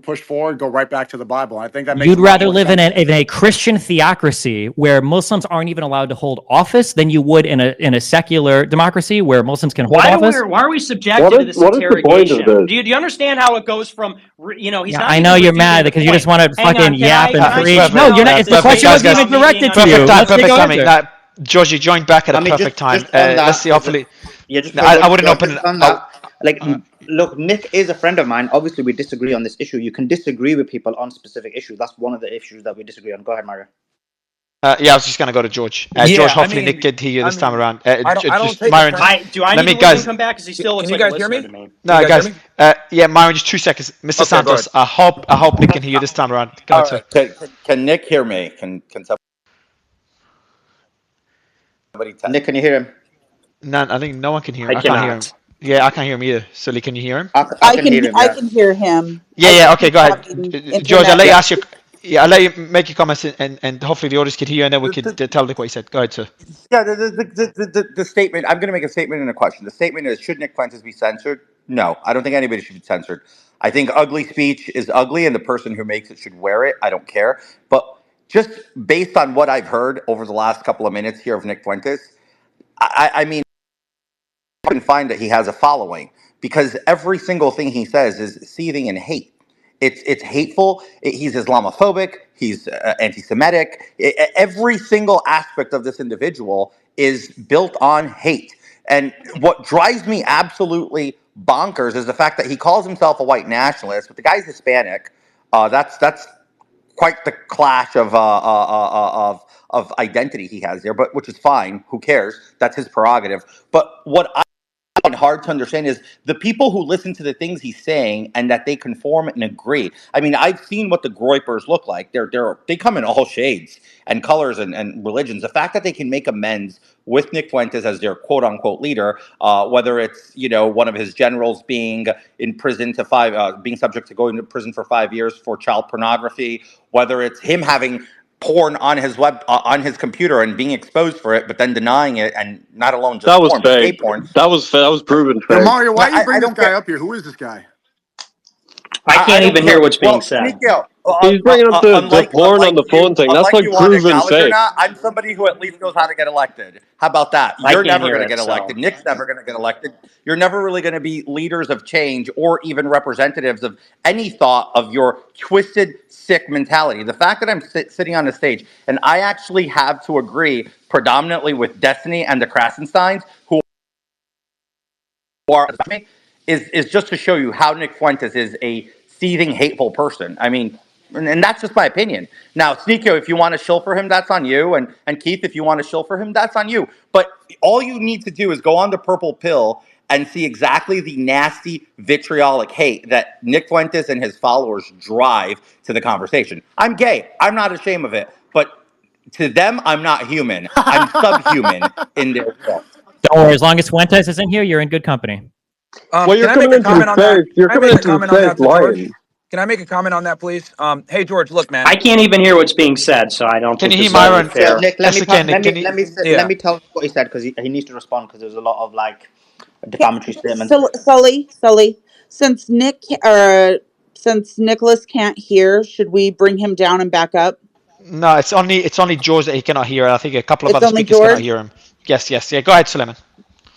push forward go right back to the Bible. I think that makes. You'd rather live in a Christian theocracy where Muslims aren't even allowed to hold office than you would in a secular democracy where Muslims can hold office. Why are we subjected to this interrogation? Do you understand how it goes from he's not? I know you're mad because you just want to fucking yap and preach. No, you're not. The question wasn't even directed to you. Perfect timing. George, you joined back at a perfect time. Let's see. Hopefully. Yeah, just I wouldn't open it. Like, look, Nick is a friend of mine. Obviously, we disagree on this issue. You can disagree with people on specific issues. That's one of the issues that we disagree on. Go ahead, Mario. Yeah, I was just going to go to George. George, hopefully Nick could hear you this time around. Myron, do I need to let him come back? Because he still looks like a listener to me. No, guys. Yeah, Myron, just 2 seconds. Mr. Santos, I hope Nick can hear you this time around. Go ahead, sir. Can Nick hear me? Can somebody tell? Nick, can you hear him? No, I think no one can hear him. I can't hear him. Yeah, I can't hear him either. Sully, can you hear him? I can hear him. Yeah. Okay, go ahead, George. I'll let you ask your. Yeah, I'll let you make your comments, and hopefully the audience could hear you, and then we could tell Nick what he said. Go ahead, sir. Yeah, the statement. I'm going to make a statement and a question. The statement is: should Nick Fuentes be censored? No, I don't think anybody should be censored. I think ugly speech is ugly, and the person who makes it should wear it. I don't care. But just based on what I've heard over the last couple of minutes here of Nick Fuentes, I mean, I can find that he has a following because every single thing he says is seething in hate. It's hateful. He's Islamophobic. He's anti-Semitic. Every single aspect of this individual is built on hate. And what drives me absolutely bonkers is the fact that he calls himself a white nationalist, but the guy's Hispanic. That's quite the clash of identity he has there, but which is fine. Who cares? That's his prerogative. But what I find hard to understand is the people who listen to the things he's saying and that they conform and agree. I mean, I've seen what the Groypers look like. They come in all shades and colors and religions. The fact that they can make amends with Nick Fuentes as their quote unquote leader, whether it's one of his generals being in prison being subject to going to prison for 5 years for child pornography, whether it's him having porn on his computer and being exposed for it, but then denying it, and not alone just porn, but gay porn. That was proven fake. Hey, Mario, why do you bring this guy up here? Who is this guy? I can't even hear what's being said. He's bringing up the porn on the phone thing. That's like proven fake. I'm somebody who at least knows how to get elected. How about that? You're never going to get elected. Nick's never going to get elected. You're never really going to be leaders of change or even representatives of any thought of your twisted, sick mentality. The fact that I'm sitting on the stage and I actually have to agree predominantly with Destiny and the Krasensteins, who are is just to show you how Nick Fuentes is a seething, hateful person. I mean, and that's just my opinion. Now, Sneako, if you want to shill for him, that's on you. And Keith, if you want to shill for him, that's on you. But all you need to do is go on the Purple Pill and see exactly the nasty, vitriolic hate that Nick Fuentes and his followers drive to the conversation. I'm gay. I'm not ashamed of it. But to them, I'm not human. I'm subhuman in their world. Don't worry. As long as Fuentes is in here, you're in good company. Well, you're coming into the fake. You're coming into the fake lying. Can I make a comment on that, please? Hey, George, look, man. I can't even hear what's being said, so I don't Can think you hear this is really Myron? fair. Nick, That's okay, Nick. Can you? let me tell him what he said because he needs to respond because there's a lot of like defamatory statements. Sully, since since Nicholas can't hear, should we bring him down and back up? No, it's only George that he cannot hear. I think a couple of It's other only speakers cannot George? hear him. Yes. Yeah. Go ahead, Suleiman.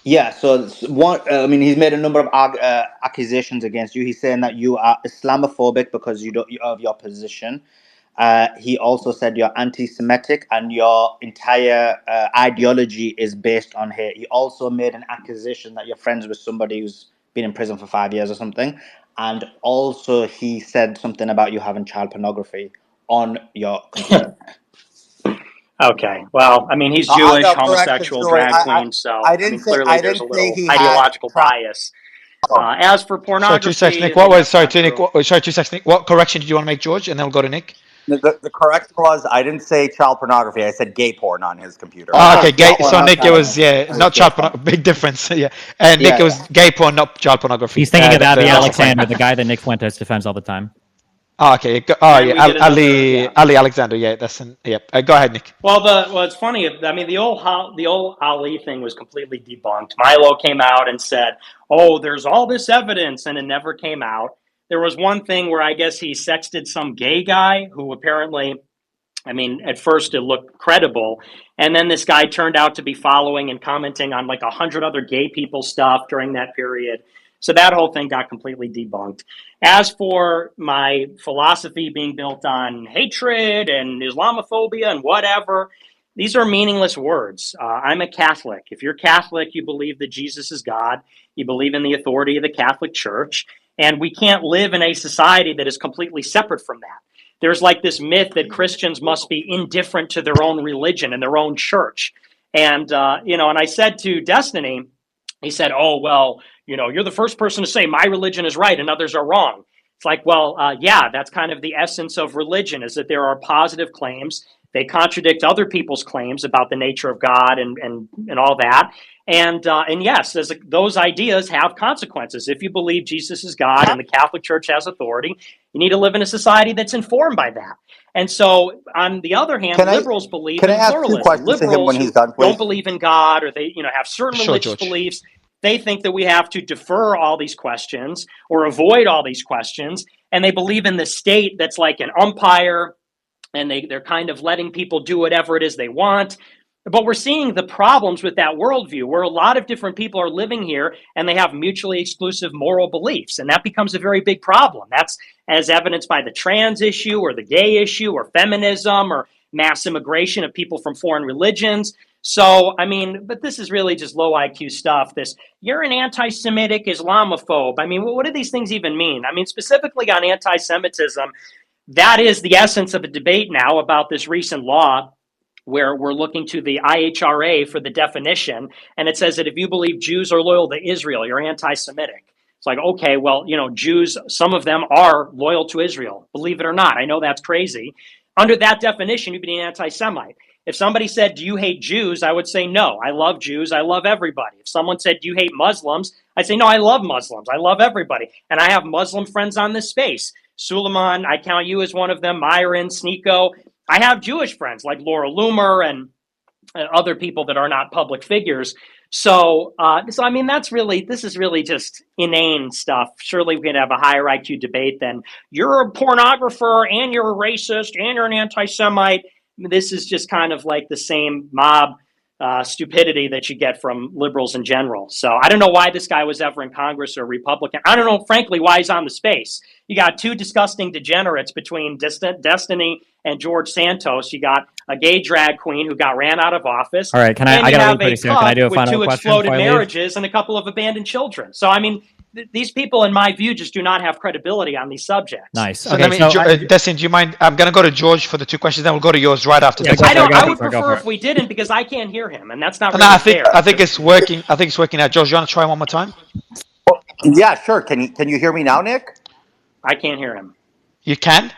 Yeah, so one, I mean, he's made a number of accusations against you. He's saying that you are Islamophobic because of your position. He also said you're anti-Semitic and your entire ideology is based on hate. He also made an accusation that you're friends with somebody who's been in prison for 5 years or something. And also he said something about you having child pornography on your computer. Okay. Well, I mean, he's I'll Jewish, correct the homosexual, story. drag queen. So, I mean, clearly there's a little he had ideological bias. As for Sorry, 2 seconds, pornography, Nick. I mean, What was that's sorry, not to Nick? true. Sorry, 2 seconds, Nick. What correction did you want to make, George? And then we'll go to Nick. The correct was I didn't say child pornography. I said gay porn on his computer. Oh, okay, gay. that one, So Nick, it okay. was not child porn. Big difference. Yeah, and Nick, Yeah, it was gay porn, not child pornography. He's thinking of Abby that's the Alexander, claim. the guy that Nick Fuentes defends all the time. Oh, okay. And we get another, yeah. Ali Alexander. Yeah, that's yep. Go ahead, Nick. Well, it's funny. I mean, the old Ali thing was completely debunked. Milo came out and said, "Oh, there's all this evidence," and it never came out. There was one thing where I guess he sexted some gay guy who apparently, I mean, at first it looked credible, and then this guy turned out to be following and commenting on like 100 other gay people stuff during that period. So that whole thing got completely debunked. As for my philosophy being built on hatred and Islamophobia and whatever, these are meaningless words. I'm a Catholic. If you're Catholic, you believe that Jesus is God. You believe in the authority of the Catholic Church. And we can't live in a society that is completely separate from that. There's like this myth that Christians must be indifferent to their own religion and their own church. And, and I said to Destiny, he said, "Oh, well, you're the first person to say my religion is right and others are wrong." It's like, well, yeah, that's kind of the essence of religion, is that there are positive claims. They contradict other people's claims about the nature of God and all that. And yes, those ideas have consequences. If you believe Jesus is God and the Catholic Church has authority, you need to live in a society that's informed by that. And so, on the other hand, liberals believe in ask two pluralism. questions to him Liberals when who he's done, please? don't believe in God, or they have certain Sure, religious George. beliefs, they think that we have to defer all these questions or avoid all these questions. And they believe in the state that's like an umpire, and they're kind of letting people do whatever it is they want. But we're seeing the problems with that worldview, where a lot of different people are living here and they have mutually exclusive moral beliefs. And that becomes a very big problem. That's as evidenced by the trans issue or the gay issue or feminism or mass immigration of people from foreign religions. So, I mean, but this is really just low IQ stuff. You're an anti-Semitic Islamophobe. I mean, what do these things even mean? I mean, specifically on anti-Semitism, that is the essence of a debate now about this recent law where we're looking to the IHRA for the definition. And it says that if you believe Jews are loyal to Israel, you're anti-Semitic. It's like, okay, well, Jews, some of them are loyal to Israel, believe it or not. I know that's crazy. Under that definition, you'd be an anti-Semite. If somebody said, "Do you hate Jews?" I would say, "No, I love Jews. I love everybody." If someone said, "Do you hate Muslims?" I'd say, "No, I love Muslims. I love everybody." And I have Muslim friends on this space. Suleiman, I count you as one of them. Myron, Sneako. I have Jewish friends like Laura Loomer and other people that are not public figures. So I mean, this is really just inane stuff. Surely we can have a higher IQ debate than you're a pornographer and you're a racist and you're an anti-Semite. This is just kind of like the same mob stupidity that you get from liberals in general. So I don't know why this guy was ever in Congress or a Republican. I don't know, frankly, why he's on the space. You got two disgusting degenerates between Destiny and George Santos. You got a gay drag queen who got ran out of office. All right, I got to leave pretty soon. Can I do a final question? With 2 exploded marriages and a couple of abandoned children. So I mean, these people, in my view, just do not have credibility on these subjects. Nice. So Destiny, do you mind? I'm going to go to George for the 2 questions, then we'll go to yours right after. I would prefer if we didn't, because I can't hear him, and that's not really fair. I think it's working. I think it's working out. George, you want to try one more time? Yeah, sure. Can you hear me now, Nick? I can't hear him. You can?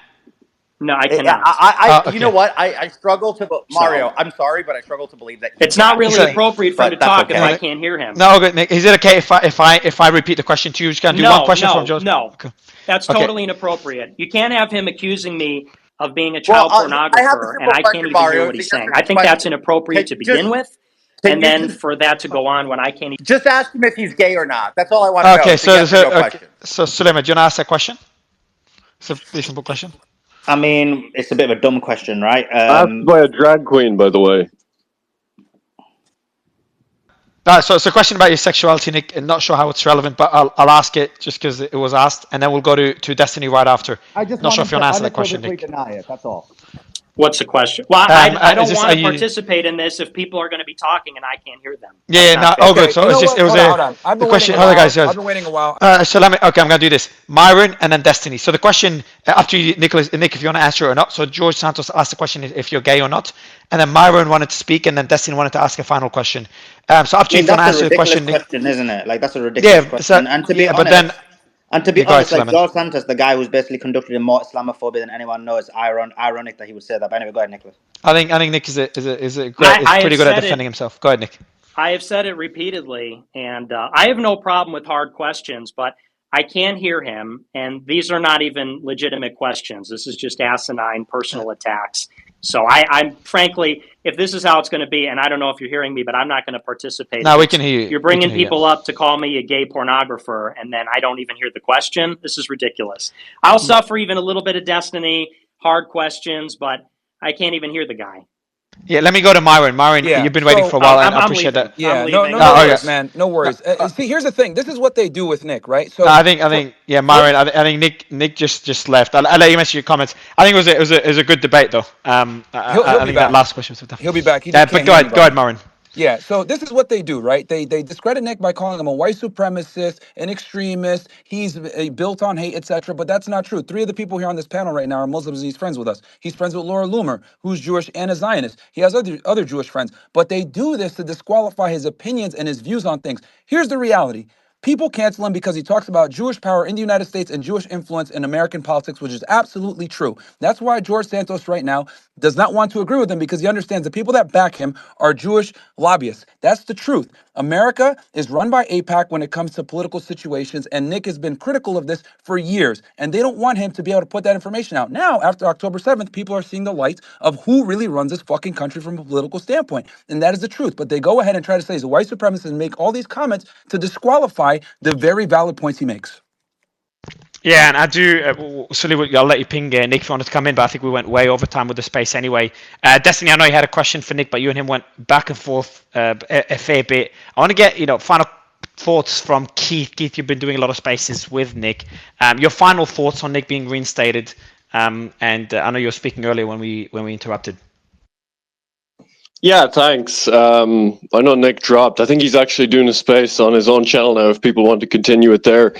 No, I cannot. You know what? I struggle to, Mario, I'm sorry, but I struggle to believe that. It's not really actually, appropriate for him to but that's talk if okay. I can't hear him. No, good, Nick. Is it okay if I repeat the question to you? Just gonna do one question from George. No. Okay. That's Okay. totally inappropriate. You can't have him accusing me of being a Well, child I have a pornographer, and simple I question, can't even Mario. hear what To he's answer saying. I his think that's question, inappropriate to begin with, can and you then for that to go on when I can't. just ask him if he's gay or not? That's all I want to know. Okay. It's a yes or no question. So Suleiman, do you want to ask a question? It's a pretty simple question. I mean, it's a bit of a dumb question, right? Asked by a drag queen, by the way. So it's a question about your sexuality, Nick. I'm not sure how it's relevant, but I'll ask it just because it was asked, and then we'll go to Destiny right after. I just not want sure if you want to answer that question, unequivocally Nick. deny it. That's all. What's the question? Well, I don't want to participate in this if people are going to be talking and I can't hear them. Good. So it was hold on. I've been waiting a while. I've been waiting a while. So I'm going to do this. Myron and then Destiny. So the question, after you, Nick, if you want to answer it or not. So George Santos asked the question if you're gay or not. And then Myron wanted to speak, and then Destiny wanted to ask a final question. So after you want to answer the question, Nick. Isn't it? Like, that's a ridiculous question. And to be honest, like George Santos, the guy who's basically conducted more Islamophobia than anyone knows, ironic that he would say that. But anyway, go ahead, Nicholas. I think Nick is pretty good at defending himself. Go ahead, Nick. I have said it repeatedly, and I have no problem with hard questions, but I can't hear him, and these are not even legitimate questions. This is just asinine personal attacks. So I'm frankly, if this is how it's going to be, and I don't know if you're hearing me, but I'm not going to participate. No, we can hear you. You're bringing people up to call me a gay pornographer, and then I don't even hear the question. This is ridiculous. I'll suffer even a little bit of Destiny, hard questions, but I can't even hear the guy. Yeah, let me go to Myron. Myron, you've been waiting for a while, and I appreciate that. Yeah, no worries, man. No worries. See, here's the thing. This is what they do with Nick, right? So I think, Myron. I think Nick just left. I'll let you mention your comments. I think it was a good debate, though. He'll be back. That last question was tough. He'll be back. But go ahead, Myron. Yeah, so this is what they do, right? They discredit Nick by calling him a white supremacist, an extremist, he's built on hate, etc. But that's not true. 3 of the people here on this panel right now are Muslims and he's friends with us. He's friends with Laura Loomer, who's Jewish and a Zionist. He has other Jewish friends. But they do this to disqualify his opinions and his views on things. Here's the reality. People cancel him because he talks about Jewish power in the United States and Jewish influence in American politics, which is absolutely true. That's why George Santos right now does not want to agree with him, because he understands the people that back him are Jewish lobbyists. That's the truth. America is run by AIPAC when it comes to political situations, and Nick has been critical of this for years, and they don't want him to be able to put that information out. Now, after October 7th, people are seeing the light of who really runs this fucking country from a political standpoint, and that is the truth. But they go ahead and try to say he's a white supremacist and make all these comments to disqualify the very valid points he makes. Yeah, and I do. Sully, I'll let you ping Nick if you wanted to come in, but I think we went way over time with the space anyway. Destiny, I know you had a question for Nick, but you and him went back and forth a fair bit. I want to get final thoughts from Keith. Keith, you've been doing a lot of spaces with Nick. Your final thoughts on Nick being reinstated, and I know you were speaking earlier when we interrupted. Yeah, thanks. I know Nick dropped. I think he's actually doing a space on his own channel now if people want to continue it there.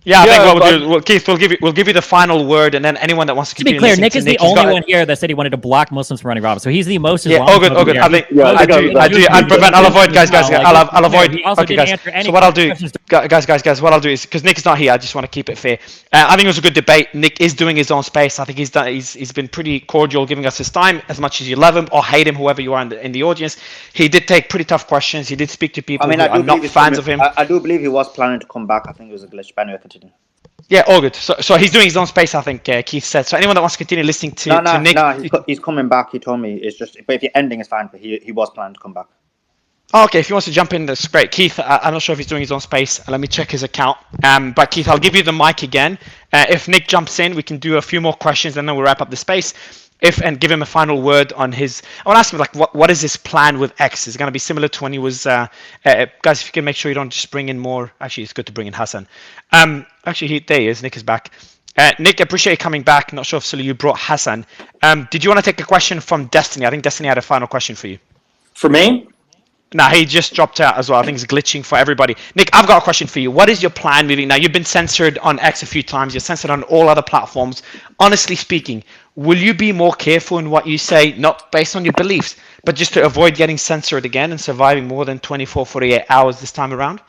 Yeah, I think what we'll do, Keith, we'll give you the final word, and then anyone that wants to continue. To be clear, Nick is the only one here that said he wanted to block Muslims from running for office. So he's the most All good. I think I'll avoid guys. I'll avoid. Okay, guys. So what I'll do, guys, what I'll do is, because Nick is not here, I just want to keep it fair. I think it was a good debate. Nick is doing his own space. I think he's been pretty cordial, giving us his time. As much as you love him or hate him, whoever you are in the audience, he did take pretty tough questions. He did speak to people who are not fans of him. I do believe he was planning to come back. I think it was a glitch. But anyway, continue. Yeah, all good. So he's doing his own space, I think Keith said. So anyone that wants to continue listening to Nick... No, he's coming back. He told me. It's just... But if you're ending, it's fine. But he was planning to come back. Okay, if he wants to jump in, that's great. Keith, I'm not sure if he's doing his own space. Let me check his account. But Keith, I'll give you the mic again. If Nick jumps in, we can do a few more questions and then we'll wrap up the space. And give him a final word on his... I want to ask him, what is his plan with X? Is it going to be similar to when he was... guys, if you can make sure you don't just bring in more... Actually, it's good to bring in Hassan. Actually, there he is. Nick is back. Nick, appreciate you coming back. Not sure if Sully, you brought Hassan. Did you want to take a question from Destiny? I think Destiny had a final question for you. For me? No, he just dropped out as well. I think it's glitching for everybody. Nick, I've got a question for you. What is your plan moving? Now, you've been censored on X a few times. You're censored on all other platforms. Honestly speaking, will you be more careful in what you say, not based on your beliefs, but just to avoid getting censored again and surviving more than 24, 48 hours this time around?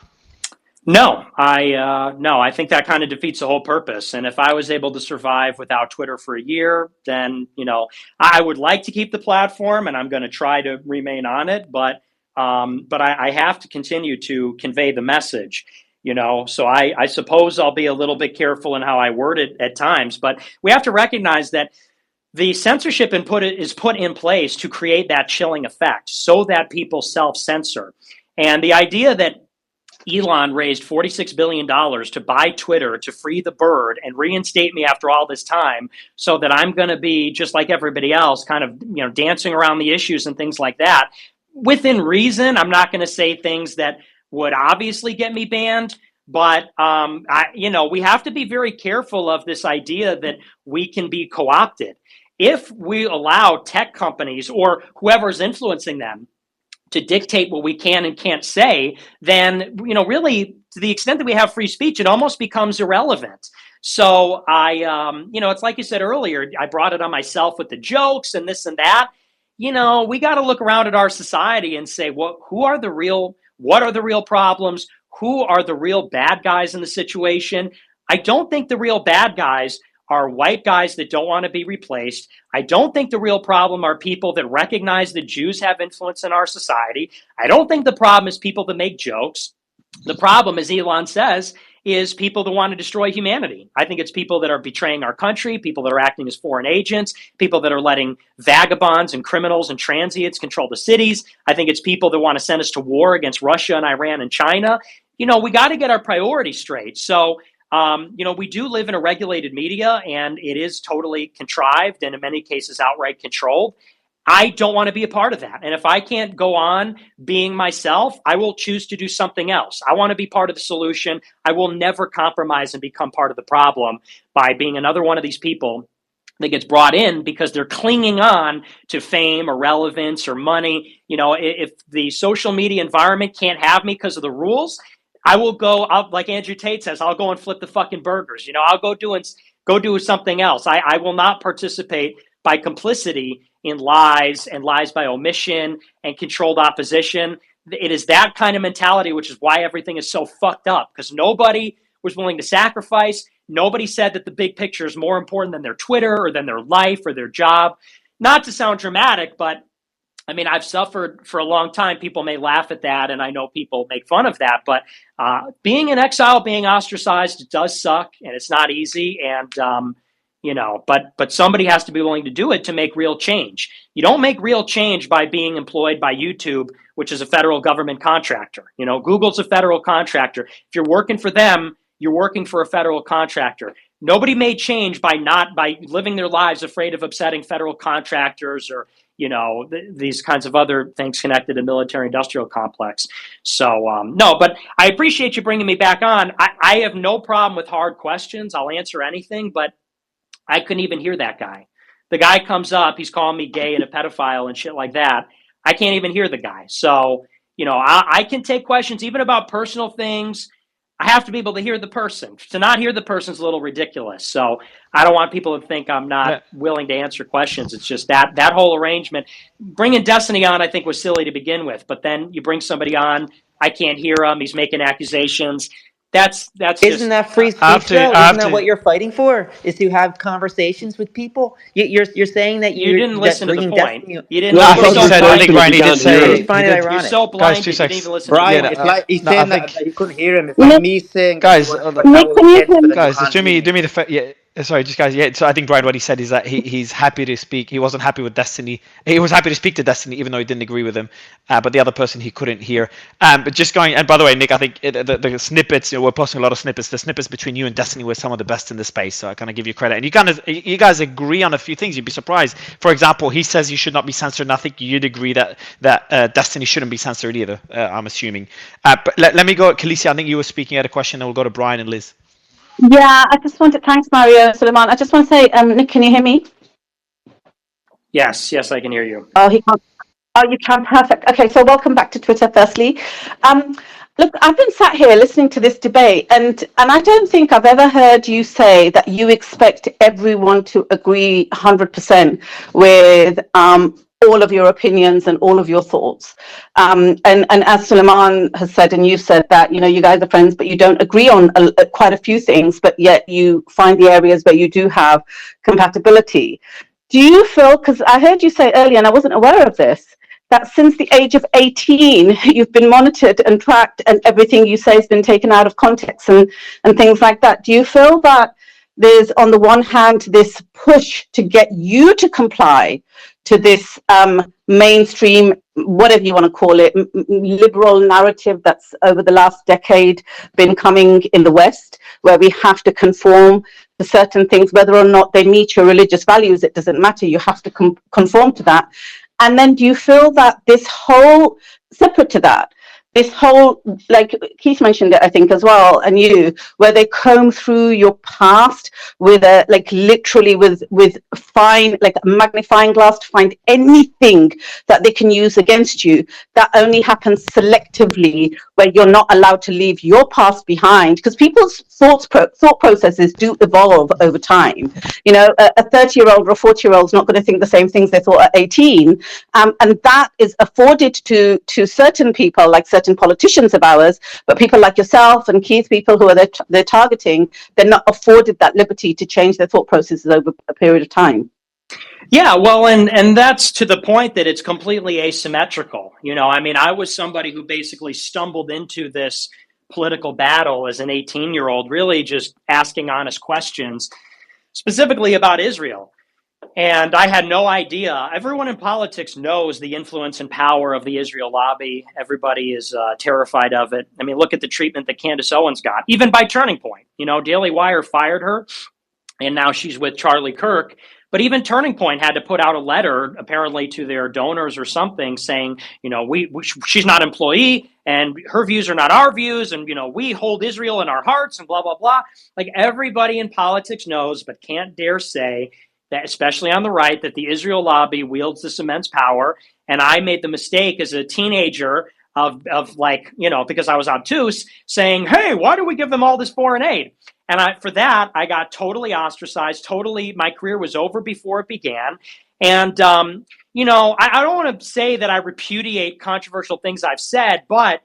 No, I think that kind of defeats the whole purpose. And if I was able to survive without Twitter for a year, then I would like to keep the platform, and I'm going to try to remain on it. But I have to continue to convey the message. So I suppose I'll be a little bit careful in how I word it at times. But we have to recognize that the censorship is put in place to create that chilling effect, so that people self-censor. And the idea that Elon raised $46 billion to buy Twitter to free the bird and reinstate me after all this time, so that I'm going to be just like everybody else, kind of dancing around the issues and things like that. Within reason, I'm not going to say things that would obviously get me banned, but we have to be very careful of this idea that we can be co-opted. If we allow tech companies or whoever's influencing them to dictate what we can and can't say, then really, to the extent that we have free speech, it almost becomes irrelevant. So it's like you said earlier, I brought it on myself with the jokes and this and that. We got to look around at our society and say, what are the real problems? Who are the real bad guys in the situation? I don't think the real bad guys are white guys that don't want to be replaced. I don't think the real problem are people that recognize that Jews have influence in our society. I don't think the problem is people that make jokes. The problem, as Elon says, is people that want to destroy humanity. I think it's people that are betraying our country, people that are acting as foreign agents, people that are letting vagabonds and criminals and transients control the cities. I think it's people that want to send us to war against Russia and Iran and China. We got to get our priorities straight. So we do live in a regulated media, and it is totally contrived and in many cases outright controlled. I don't want to be a part of that. And if I can't go on being myself, I will choose to do something else. I want to be part of the solution. I will never compromise and become part of the problem by being another one of these people that gets brought in because they're clinging on to fame or relevance or money. If the social media environment can't have me because of the rules, I will go out, like Andrew Tate says, I'll go and flip the fucking burgers. I'll go do something else. I will not participate by complicity in lies and lies by omission and controlled opposition. It is that kind of mentality, which is why everything is so fucked up, because nobody was willing to sacrifice. Nobody said that the big picture is more important than their Twitter or than their life or their job. Not to sound dramatic, but I mean, I've suffered for a long time. People may laugh at that, and I know people make fun of that, but being in exile, being ostracized, it does suck, and it's not easy. And, but somebody has to be willing to do it to make real change. You don't make real change by being employed by YouTube, which is a federal government contractor. Google's a federal contractor. If you're working for them, you're working for a federal contractor. Nobody made change by living their lives afraid of upsetting federal contractors or these kinds of other things connected to military-industrial complex. So, no, but I appreciate you bringing me back on. I have no problem with hard questions. I'll answer anything, but I couldn't even hear that guy. The guy comes up, he's calling me gay and a pedophile and shit like that. I can't even hear the guy. So, I can take questions even about personal things. I have to be able to hear the person. To not hear the person is a little ridiculous. So I don't want people to think I'm not willing to answer questions. It's just that whole arrangement. Bringing Destiny on, I think, was silly to begin with. But then you bring somebody on, I can't hear him. He's making accusations. That's Isn't that free speech, though? Isn't that what you're fighting for? Is to have conversations with people? You're saying that you didn't listen to the point. Destiny... You didn't listen to the point. I think Brian, he did say... You're so blind you didn't even listen Brian, to the it's point. like he's saying that you couldn't hear him. It's like me saying... Guys, do me the yeah. Sorry, just guys. Yeah, so I think Brian, what he said is that he's happy to speak. He wasn't happy with Destiny. He was happy to speak to Destiny, even though he didn't agree with him. But the other person he couldn't hear. But just going. And by the way, Nick, I think the snippets. We're posting a lot of snippets. The snippets between you and Destiny were some of the best in the space. So I kind of give you credit. And you guys agree on a few things. You'd be surprised. For example, he says you should not be censored. And I think you'd agree that Destiny shouldn't be censored either. I'm assuming. But let me go. Khaleesi, I think you were speaking at a question. And we'll go to Brian and Liz. Yeah, I just wanted, thanks Mario, Suleiman. I just want to say, Nick, can you hear me? Yes, I can hear you. Oh, he can't. Oh, you can, perfect. Okay, so welcome back to Twitter, firstly. Look, I've been sat here listening to this debate, and I don't think I've ever heard you say that you expect everyone to agree 100% with all of your opinions and all of your thoughts. And as Suleiman has said, and you've said that, you guys are friends, but you don't agree on quite a few things, but yet you find the areas where you do have compatibility. Do you feel, because I heard you say earlier, and I wasn't aware of this, that since the age of 18, you've been monitored and tracked and everything you say has been taken out of context and things like that. Do you feel that there's, on the one hand, this push to get you to comply to this mainstream, whatever you want to call it, liberal narrative that's over the last decade been coming in the West, where we have to conform to certain things, whether or not they meet your religious values, it doesn't matter, you have to conform to that. And then do you feel that this whole, separate to that, this whole, like Keith mentioned it, I think, as well, and you, where they comb through your past with a, like, literally with fine, like a magnifying glass to find anything that they can use against you, that only happens selectively, where you're not allowed to leave your past behind, because people's thought processes do evolve over time. A 30-year-old or a 40-year-old is not going to think the same things they thought at 18, and that is afforded to certain people, like certain politicians of ours, but people like yourself and Keith, people who are they're targeting, they're not afforded that liberty to change their thought processes over a period of time. Yeah, well, and that's to the point that it's completely asymmetrical. I was somebody who basically stumbled into this political battle as an 18-year-old, really just asking honest questions, specifically about Israel. And I had no idea. Everyone in politics knows the influence and power of the Israel lobby. Everybody is terrified of it. I mean, look at the treatment that Candace Owens got, even by Turning Point. Daily Wire fired her, and now she's with Charlie Kirk. But even Turning Point had to put out a letter, apparently to their donors or something, saying, she's not an employee, and her views are not our views, and we hold Israel in our hearts, and blah blah blah. Like, everybody in politics knows, but can't dare say that, especially on the right, that the Israel lobby wields this immense power. And I made the mistake as a teenager of because I was obtuse, saying, hey, why do we give them all this foreign aid? And for that, I got totally ostracized. My career was over before it began. And, I don't want to say that I repudiate controversial things I've said, but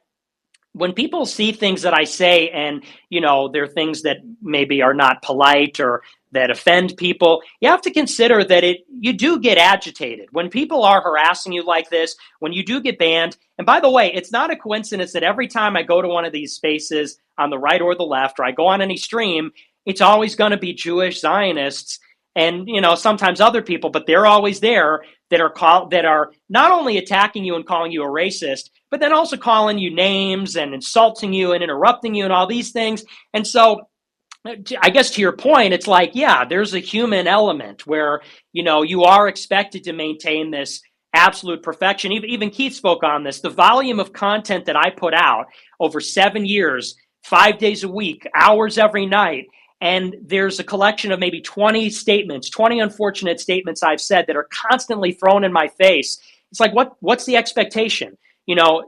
when people see things that I say and, they're things that maybe are not polite or that offend people, you have to consider that you do get agitated. When people are harassing you like this, when you do get banned, and by the way, it's not a coincidence that every time I go to one of these spaces on the right or the left, or I go on any stream, it's always going to be Jewish Zionists and, sometimes other people, but they're always there that are not only attacking you and calling you a racist, but then also calling you names and insulting you and interrupting you and all these things. And so I guess to your point, it's like, yeah, there's a human element where, you are expected to maintain this absolute perfection. Even Keith spoke on this. The volume of content that I put out over 7 years, 5 days a week, hours every night, and there's a collection of maybe 20 unfortunate statements I've said that are constantly thrown in my face. It's like, what's the expectation?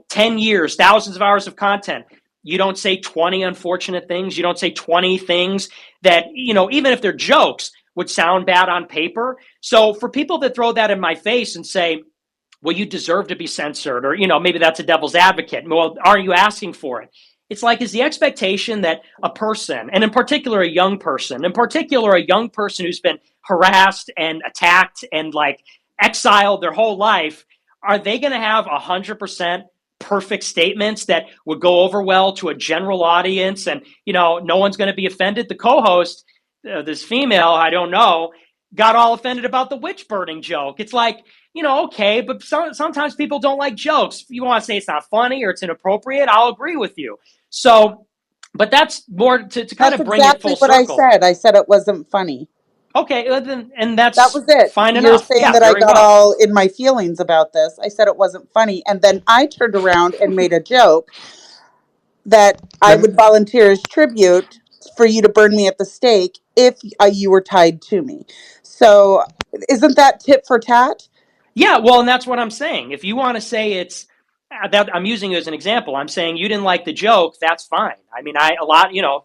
10 years, thousands of hours of content. You don't say 20 unfortunate things. You don't say 20 things that, even if they're jokes, would sound bad on paper. So for people that throw that in my face and say, well, you deserve to be censored, or, maybe that's a devil's advocate. Well, are you asking for it? It's like, is the expectation that a person, and in particular a young person who's been harassed and attacked and like exiled their whole life, are they going to have 100% perfect statements that would go over well to a general audience and, no one's going to be offended? The co-host, this female, I don't know, got all offended about the witch burning joke. It's like, okay, but sometimes people don't like jokes. If you want to say it's not funny or it's inappropriate, I'll agree with you. So, but that's more to kind of bring it full circle. That's exactly what I said. I said it wasn't funny. Okay, and that was it. Fine You're enough. saying that I got all in my feelings about this. I said it wasn't funny, and then I turned around and made a joke that I would volunteer as tribute for you to burn me at the stake if you were tied to me. So, isn't that tit for tat? Yeah, well, and that's what I'm saying. If you want to say it's that, I'm using it as an example. I'm saying you didn't like the joke. That's fine. I mean,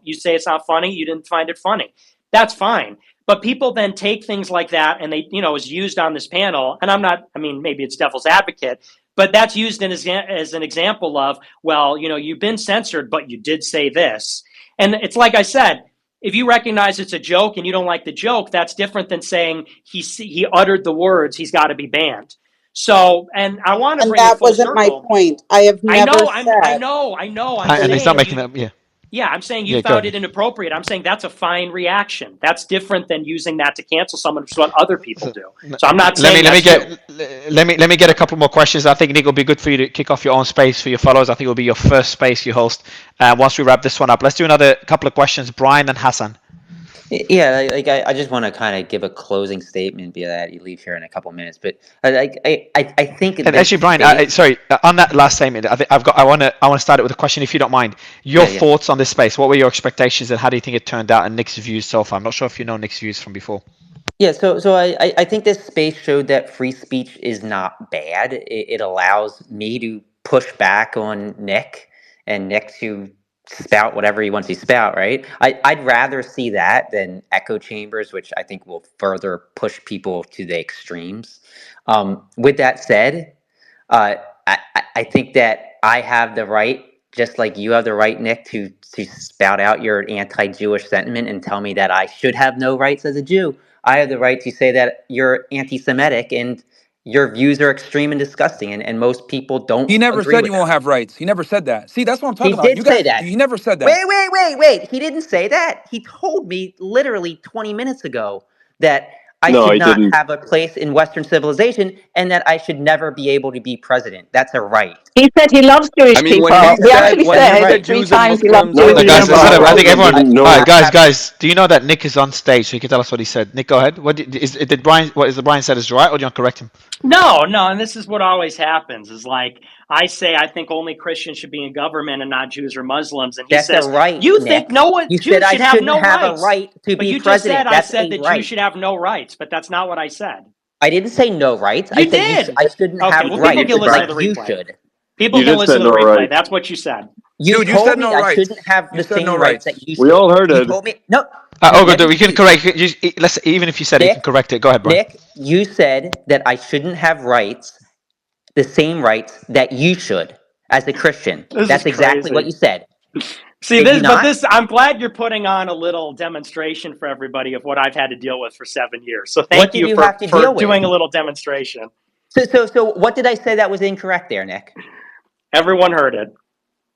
you say it's not funny. You didn't find it funny. That's fine. But people then take things like that and they, is used on this panel. And maybe it's devil's advocate, but that's used as an example of, well, you've been censored, but you did say this. And it's like I said, if you recognize it's a joke and you don't like the joke, that's different than saying he uttered the words, he's got to be banned. So, and I want to And bring it that full wasn't my circle. point. I have I never know. said. I know. I'm And he's saying not making that. Yeah. Yeah, I'm saying you Yeah, go found ahead. it inappropriate. I'm saying that's a fine reaction. That's different than using that to cancel someone, which is what other people do. So I'm not saying let me get a couple more questions. I think Nick, will be good for you to kick off your own space for your followers. I think it'll be your first space you host. Once we wrap this one up, let's do another couple of questions. Brian and Hassan. Yeah, I just want to kind of give a closing statement, be that you leave here in a couple minutes. But I think And actually, Brian, sorry, on that last statement, I want to start it with a question, if you don't mind. Your thoughts on this space? What were your expectations, and how do you think it turned out? And Nick's views so far. I'm not sure if you know Nick's views from before. Yeah, so I think this space showed that free speech is not bad. It allows me to push back on Nick and Nick to spout whatever he wants to spout, right? I'd rather see that than echo chambers, which I think will further push people to the extremes. With that said, I think that I have the right, just like you have the right, Nick, to spout out your anti-Jewish sentiment and tell me that I should have no rights as a Jew. I have the right to say that you're anti-Semitic and your views are extreme and disgusting, and most people don't. He never agree said with you won't that. have rights. He never said that. See, that's what I'm He talking about. did You say guys, that. he never said that. Wait. He didn't say that. He told me literally 20 minutes ago that I No, should he not didn't. have a place in Western civilization and that I should never be able to be president. That's a right. He said he loves Jewish I mean, people. when he He said actually That's a when he said said right. 3 Jews and times he loves Muslims No, were Jewish he Guys, didn't. people. I think Rogan everyone. didn't All know. right, guys. Do you know that Nick is on stage, so he can tell us what he said? Nick, go ahead. Did Brian? What is the Brian said is right, or do you want to correct him? No, and this is what always happens is like I say I think only Christians should be in government and not Jews or Muslims, and he That's a says right, you think Nick. no one You said Jews I should have shouldn't no have a rights. right to But be you just said president. I That's said a that Jews right. should have no rights, but that's not what I said. I didn't say no rights. I You said did. I shouldn't Okay, have well rights people can listen like to the you replay. should. People You can did listen say to no the replay. rights. That's what you said. You Dude, you told said me no I rights. shouldn't have You the said no same rights that rights. you We should. all heard You it. told me no. We can correct. Let's even if you said it, you can correct it. Go ahead, Brian. Nick, you said that I shouldn't have rights, the same rights that you should as a Christian. This That's is exactly what crazy. you said. See Did you not? I'm glad you're putting on a little demonstration for everybody of what I've had to deal with for 7 years. So What thank did you you for have to deal with? doing a little demonstration. So what did I say that was incorrect there, Nick? Everyone heard it.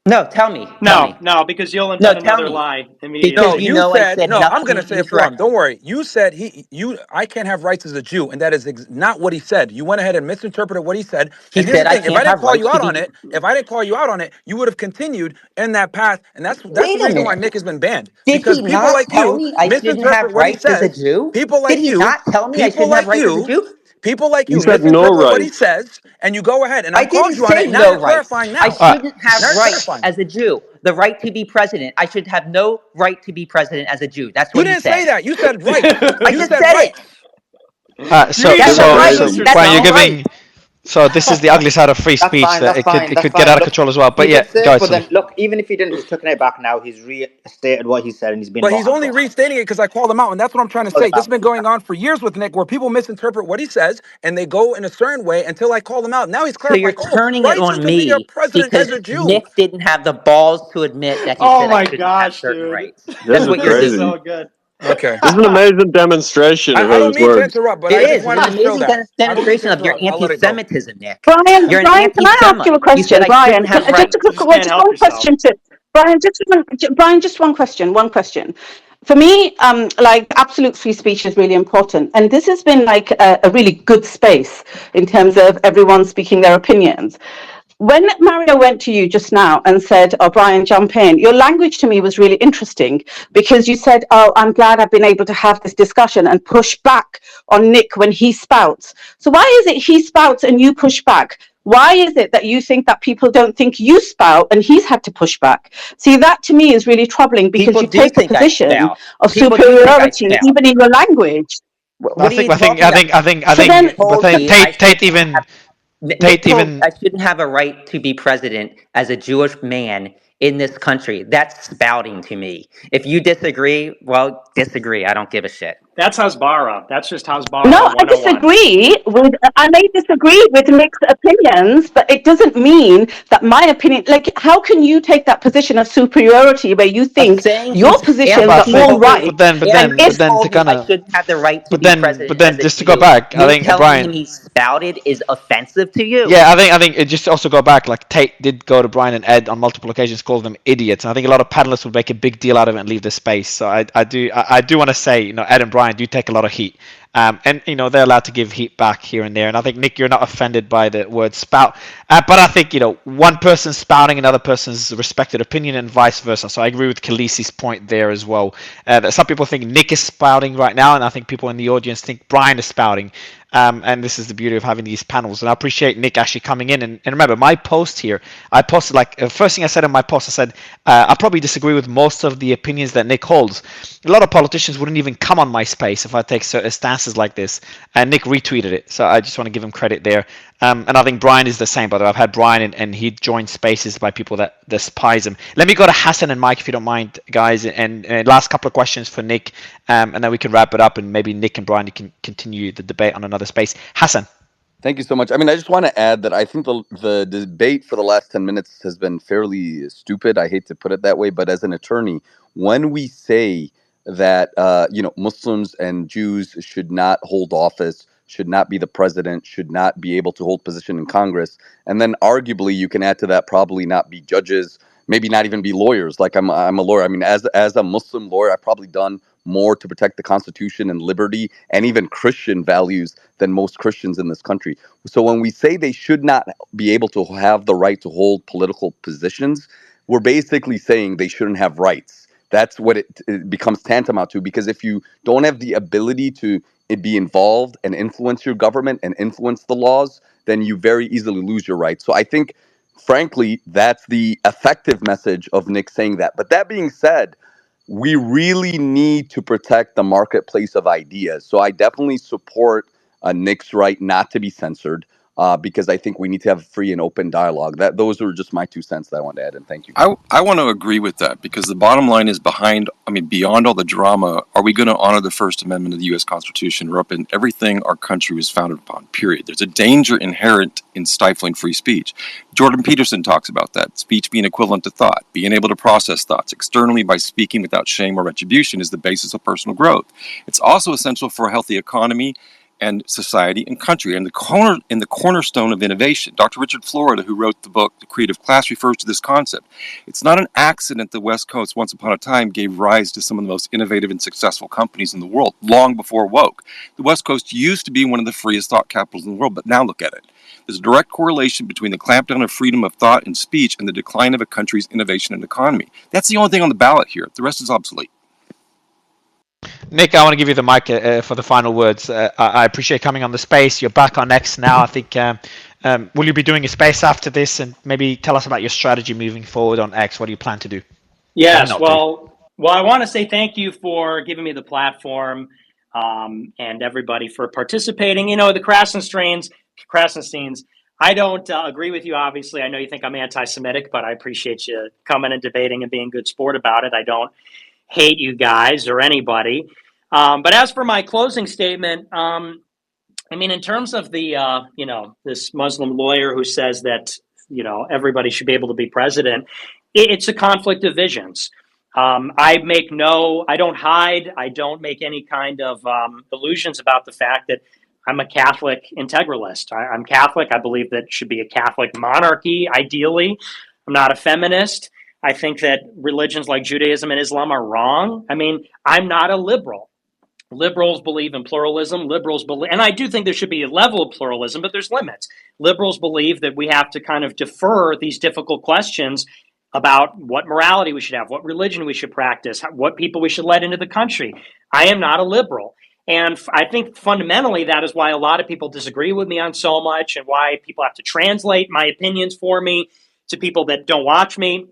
No, tell me. No, because you'll No, invent tell another me. lie No, immediately. Because you know I said no. I'm nothing gonna say it for him. incorrectly. Don't worry. You said I can't have rights as a Jew, and that is not what he said. You went ahead and misinterpreted what he said. He And here's said the I thing: if I can't didn't have call you rights to out on be. it, you would have continued in that path, and that's Wait the a reason why minute. Nick has been banned. Did Because he people not like tell you me I shouldn't have misinterpret what he rights as a says. Jew? People Did like he you, not tell me I people shouldn't have like rights as a you, Jew? people like You you said no misinterpret what he rights. says, and you go ahead. And I I've called didn't you on say it. Now no you're rights. clarifying I now. shouldn't have Now you're rights clarifying. as a Jew. The right to be president. I should have no right to be president as a Jew. That's You what he didn't say said. that. You said rights. I You just said said it. rights. So You need That's to a remind right. us Crazy. That's Brian, a you're right. giving. So this is the ugly side of free That's speech fine. that That's fine. it That's could get fine. out of Look, control as well. But he yeah, did say go it, ahead, but sorry. then look, even if he didn't, he's taking it back now. He's restated what he said, and he's been But brought he's on only trial. restating it because I called him out, and that's what I'm trying to say. This has been going on for years with Nick, where people misinterpret what he says, and they go in a certain way until I call him out. Now he's So you're clarifying, oh, turning it rights is on to be a me president as because a Jew. Nick didn't have the balls to admit that he Oh said I my shouldn't have gosh, certain dude. rights. This That's is what you're This is doing. crazy. so good. Okay. This is an amazing demonstration of I don't his mean to words. interrupt, but It I just is. It's wanted an to show amazing that. I don't mean to demonstration of your interrupt. I'll let it go. anti-Semitism, Nick. Brian, You're an Brian, can I ask you a anti-Semite. You said question? I Brian, shouldn't have just a rights. quick, You just can't just help one yourself. question to Brian. Brian, just one question. One question. For me, like absolute free speech is really important, and this has been like a really good space in terms of everyone speaking their opinions. When Mario went to you just now and said, "Oh, Brian, jump in," your language to me was really interesting because you said, "Oh, I'm glad I've been able to have this discussion and push back on Nick when he spouts." So why is it he spouts and you push back? Why is it that you think that people don't think you spout and he's had to push back? See, that to me is really troubling because People you do take a think I position spout. of People do think I superiority, spout. even in your language. What are you talking about? So then, Nick told me I shouldn't have a right to be president as a Jewish man in this country. That's spouting to me. If you disagree, well, disagree. I don't give a shit. That's Hasbara. That's just No, Hasbara I 101. disagree with. I may disagree with Nick's opinions, but it doesn't mean that my opinion. Like, how can you take that position of superiority where you I'm think saying your positions are But all right? and And he if then to told me kind I of shouldn't have the right to but be then president as a just to go Jew. back, I Me think telling Brian. him he spouted is offensive to you. Yeah, I think it just also go back. Like Tate did go to Brian and Ed on multiple occasions, called them idiots. And I think a lot of panelists would make a big deal out of it and leave the space. So I do want to say, Ed and Brian do take a lot of heat, and they're allowed to give heat back here and there. And I think Nick, you're not offended by the word spout, but I think one person spouting another person's respected opinion and vice versa. So I agree with Khaleesi's point there as well. That some people think Nick is spouting right now, and I think people in the audience think Brian is spouting. And this is the beauty of having these panels. And I appreciate Nick actually coming in. And remember, my post here, I posted first thing I said in my post, I said, I probably disagree with most of the opinions that Nick holds. A lot of politicians wouldn't even come on my space if I take certain stances like this. And Nick retweeted it. So I just want to give him credit there. And I think Brian is the same, by the way. I've had Brian and he joined spaces by people that despise him. Let me go to Hassan and Mike, if you don't mind, guys. And last couple of questions for Nick. And then we can wrap it up. And maybe Nick and Brian, you can continue the debate on another space. Hassan. Thank you so much. I mean, I just want to add that I think the debate for the last 10 minutes has been fairly stupid. I hate to put it that way, but as an attorney, when we say that Muslims and Jews should not hold office, should not be the president, should not be able to hold position in Congress, and then arguably you can add to that probably not be judges, maybe not even be lawyers. Like I'm a lawyer. I mean, as a Muslim lawyer, I've probably done more to protect the Constitution and liberty and even Christian values than most Christians in this country. So when we say they should not be able to have the right to hold political positions, we're basically saying they shouldn't have rights. That's what it becomes tantamount to, because if you don't have the ability to be involved and influence your government and influence the laws, then you very easily lose your rights. So I think, frankly, that's the effective message of Nick saying that. But that being said, we really need to protect the marketplace of ideas. So I definitely support Nick's right not to be censored, because I think we need to have free and open dialogue. Those were just my 2 cents that I wanted to add, and thank you. I want to agree with that, because the bottom line is beyond all the drama, are we going to honor the First Amendment of the U.S. Constitution, or up in everything our country was founded upon, period? There's a danger inherent in stifling free speech. Jordan Peterson talks about that. Speech being equivalent to thought, being able to process thoughts externally by speaking without shame or retribution is the basis of personal growth. It's also essential for a healthy economy and society and country, and the cornerstone of innovation. Dr. Richard Florida, who wrote the book The Creative Class, refers to this concept. It's not an accident the West Coast once upon a time gave rise to some of the most innovative and successful companies in the world, long before woke. The West Coast used to be one of the freest thought capitals in the world, but now look at it. There's a direct correlation between the clampdown of freedom of thought and speech and the decline of a country's innovation and economy. That's the only thing on the ballot here. The rest is obsolete. Nick, I want to give you the mic for the final words. I appreciate coming on the space. You're back on X now. I think, will you be doing a space after this? And maybe tell us about your strategy moving forward on X. What do you plan to do? Yes, well, I want to say thank you for giving me the platform, and everybody for participating. The Krassensteins, I don't agree with you, obviously. I know you think I'm anti-Semitic, but I appreciate you coming and debating and being a good sport about it. I don't hate you guys or anybody. But as for my closing statement, in terms of the, this Muslim lawyer who says that, everybody should be able to be president, it's a conflict of visions. I don't hide. I don't make any kind of illusions about the fact that I'm a Catholic integralist. I'm Catholic. I believe that it should be a Catholic monarchy, ideally. I'm not a feminist. I think that religions like Judaism and Islam are wrong. I'm not a liberal. Liberals believe in pluralism. And I do think there should be a level of pluralism, but there's limits. Liberals believe that we have to kind of defer these difficult questions about what morality we should have, what religion we should practice, what people we should let into the country. I am not a liberal. And I think fundamentally that is why a lot of people disagree with me on so much, and why people have to translate my opinions for me to people that don't watch me.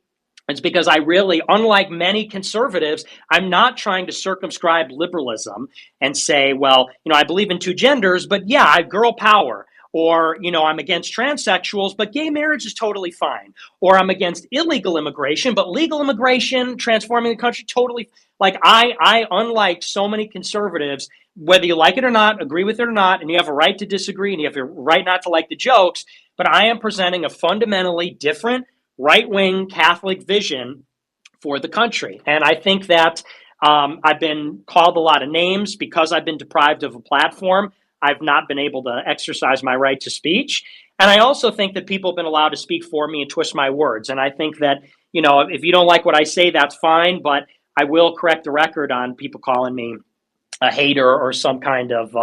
It's because I really, unlike many conservatives, I'm not trying to circumscribe liberalism and say, well, I believe in two genders, but yeah, girl power. or, I'm against transsexuals, but gay marriage is totally fine. Or I'm against illegal immigration, but legal immigration, transforming the country, totally. Like I, unlike so many conservatives, whether you like it or not, agree with it or not, and you have a right to disagree and you have a right not to like the jokes, but I am presenting a fundamentally different right-wing Catholic vision for the country. And I think that I've been called a lot of names because I've been deprived of a platform. I've not been able to exercise my right to speech. And I also think that people have been allowed to speak for me and twist my words. And I think that, if you don't like what I say, that's fine. But I will correct the record on people calling me a hater or some kind of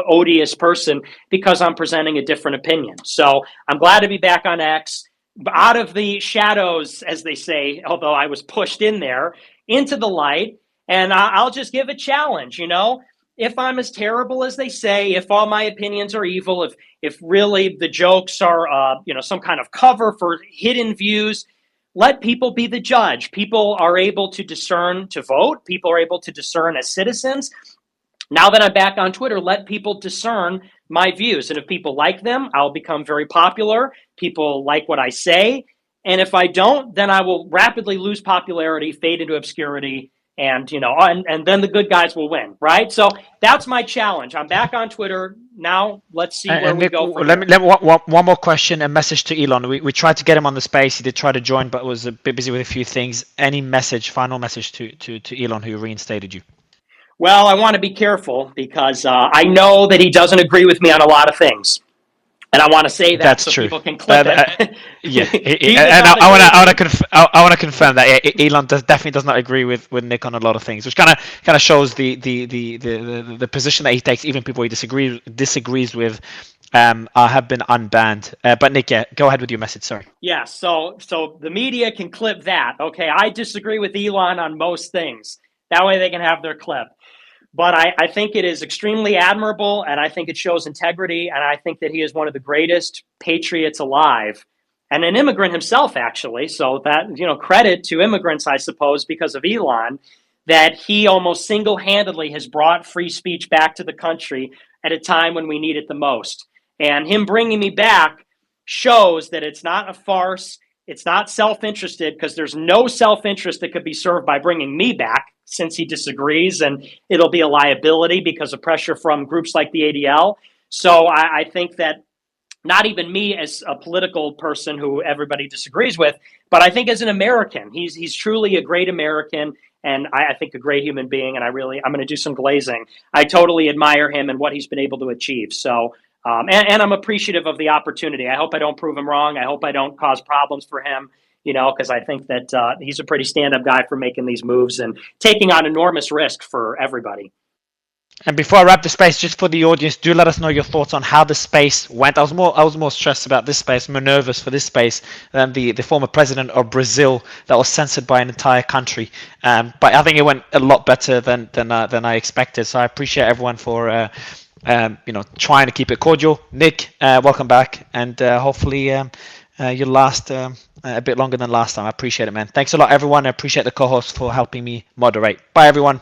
odious person because I'm presenting a different opinion. So I'm glad to be back on X, out of the shadows, as they say, although I was pushed in there, into the light. And I'll just give a challenge, if I'm as terrible as they say, if all my opinions are evil, if really the jokes are, some kind of cover for hidden views, let people be the judge. People are able to discern to vote. People are able to discern as citizens. Now that I'm back on Twitter, let people discern my views. And if people like them, I'll become very popular. People like what I say. And if I don't, then I will rapidly lose popularity, fade into obscurity, and and then the good guys will win, right? So that's my challenge. I'm back on Twitter. Now let's see where we go from let me one more question, a message to Elon. We tried to get him on the space. He did try to join, but was a bit busy with a few things. Any final message to Elon, who reinstated you? Well, I want to be careful because I know that he doesn't agree with me on a lot of things. And I want to say that that's so true. People can clip it. Yeah, and I want to confirm that Elon definitely does not agree with Nick on a lot of things, which kind of shows the position that he takes. Even people he disagrees with have been unbanned. But Nick, go ahead with your message. Sorry. Yeah. So the media can clip that. Okay, I disagree with Elon on most things. That way they can have their clip. But I think it is extremely admirable, and I think it shows integrity, and I think that he is one of the greatest patriots alive, and an immigrant himself, actually. So that, credit to immigrants, I suppose, because of Elon, that he almost single-handedly has brought free speech back to the country at a time when we need it the most. And him bringing me back shows that it's not a farce. It's not self-interested, because there's no self-interest that could be served by bringing me back, since he disagrees, and it'll be a liability because of pressure from groups like the ADL. So I think that not even me as a political person who everybody disagrees with, but I think as an American, he's truly a great American, and I think a great human being, and I'm going to do some glazing. I totally admire him and what he's been able to achieve. So, and I'm appreciative of the opportunity. I hope I don't prove him wrong. I hope I don't cause problems for him, because I think that he's a pretty stand-up guy for making these moves and taking on enormous risk for everybody. And before I wrap the space, just for the audience, do let us know your thoughts on how the space went. I was more stressed about this space, more nervous for this space than the former president of Brazil that was censored by an entire country. But I think it went a lot better than I expected. So I appreciate everyone for trying to keep it cordial. Nick, welcome back, and hopefully you'll last a bit longer than last time. I appreciate it, man. Thanks a lot, everyone. I appreciate the co-host for helping me moderate. Bye, everyone.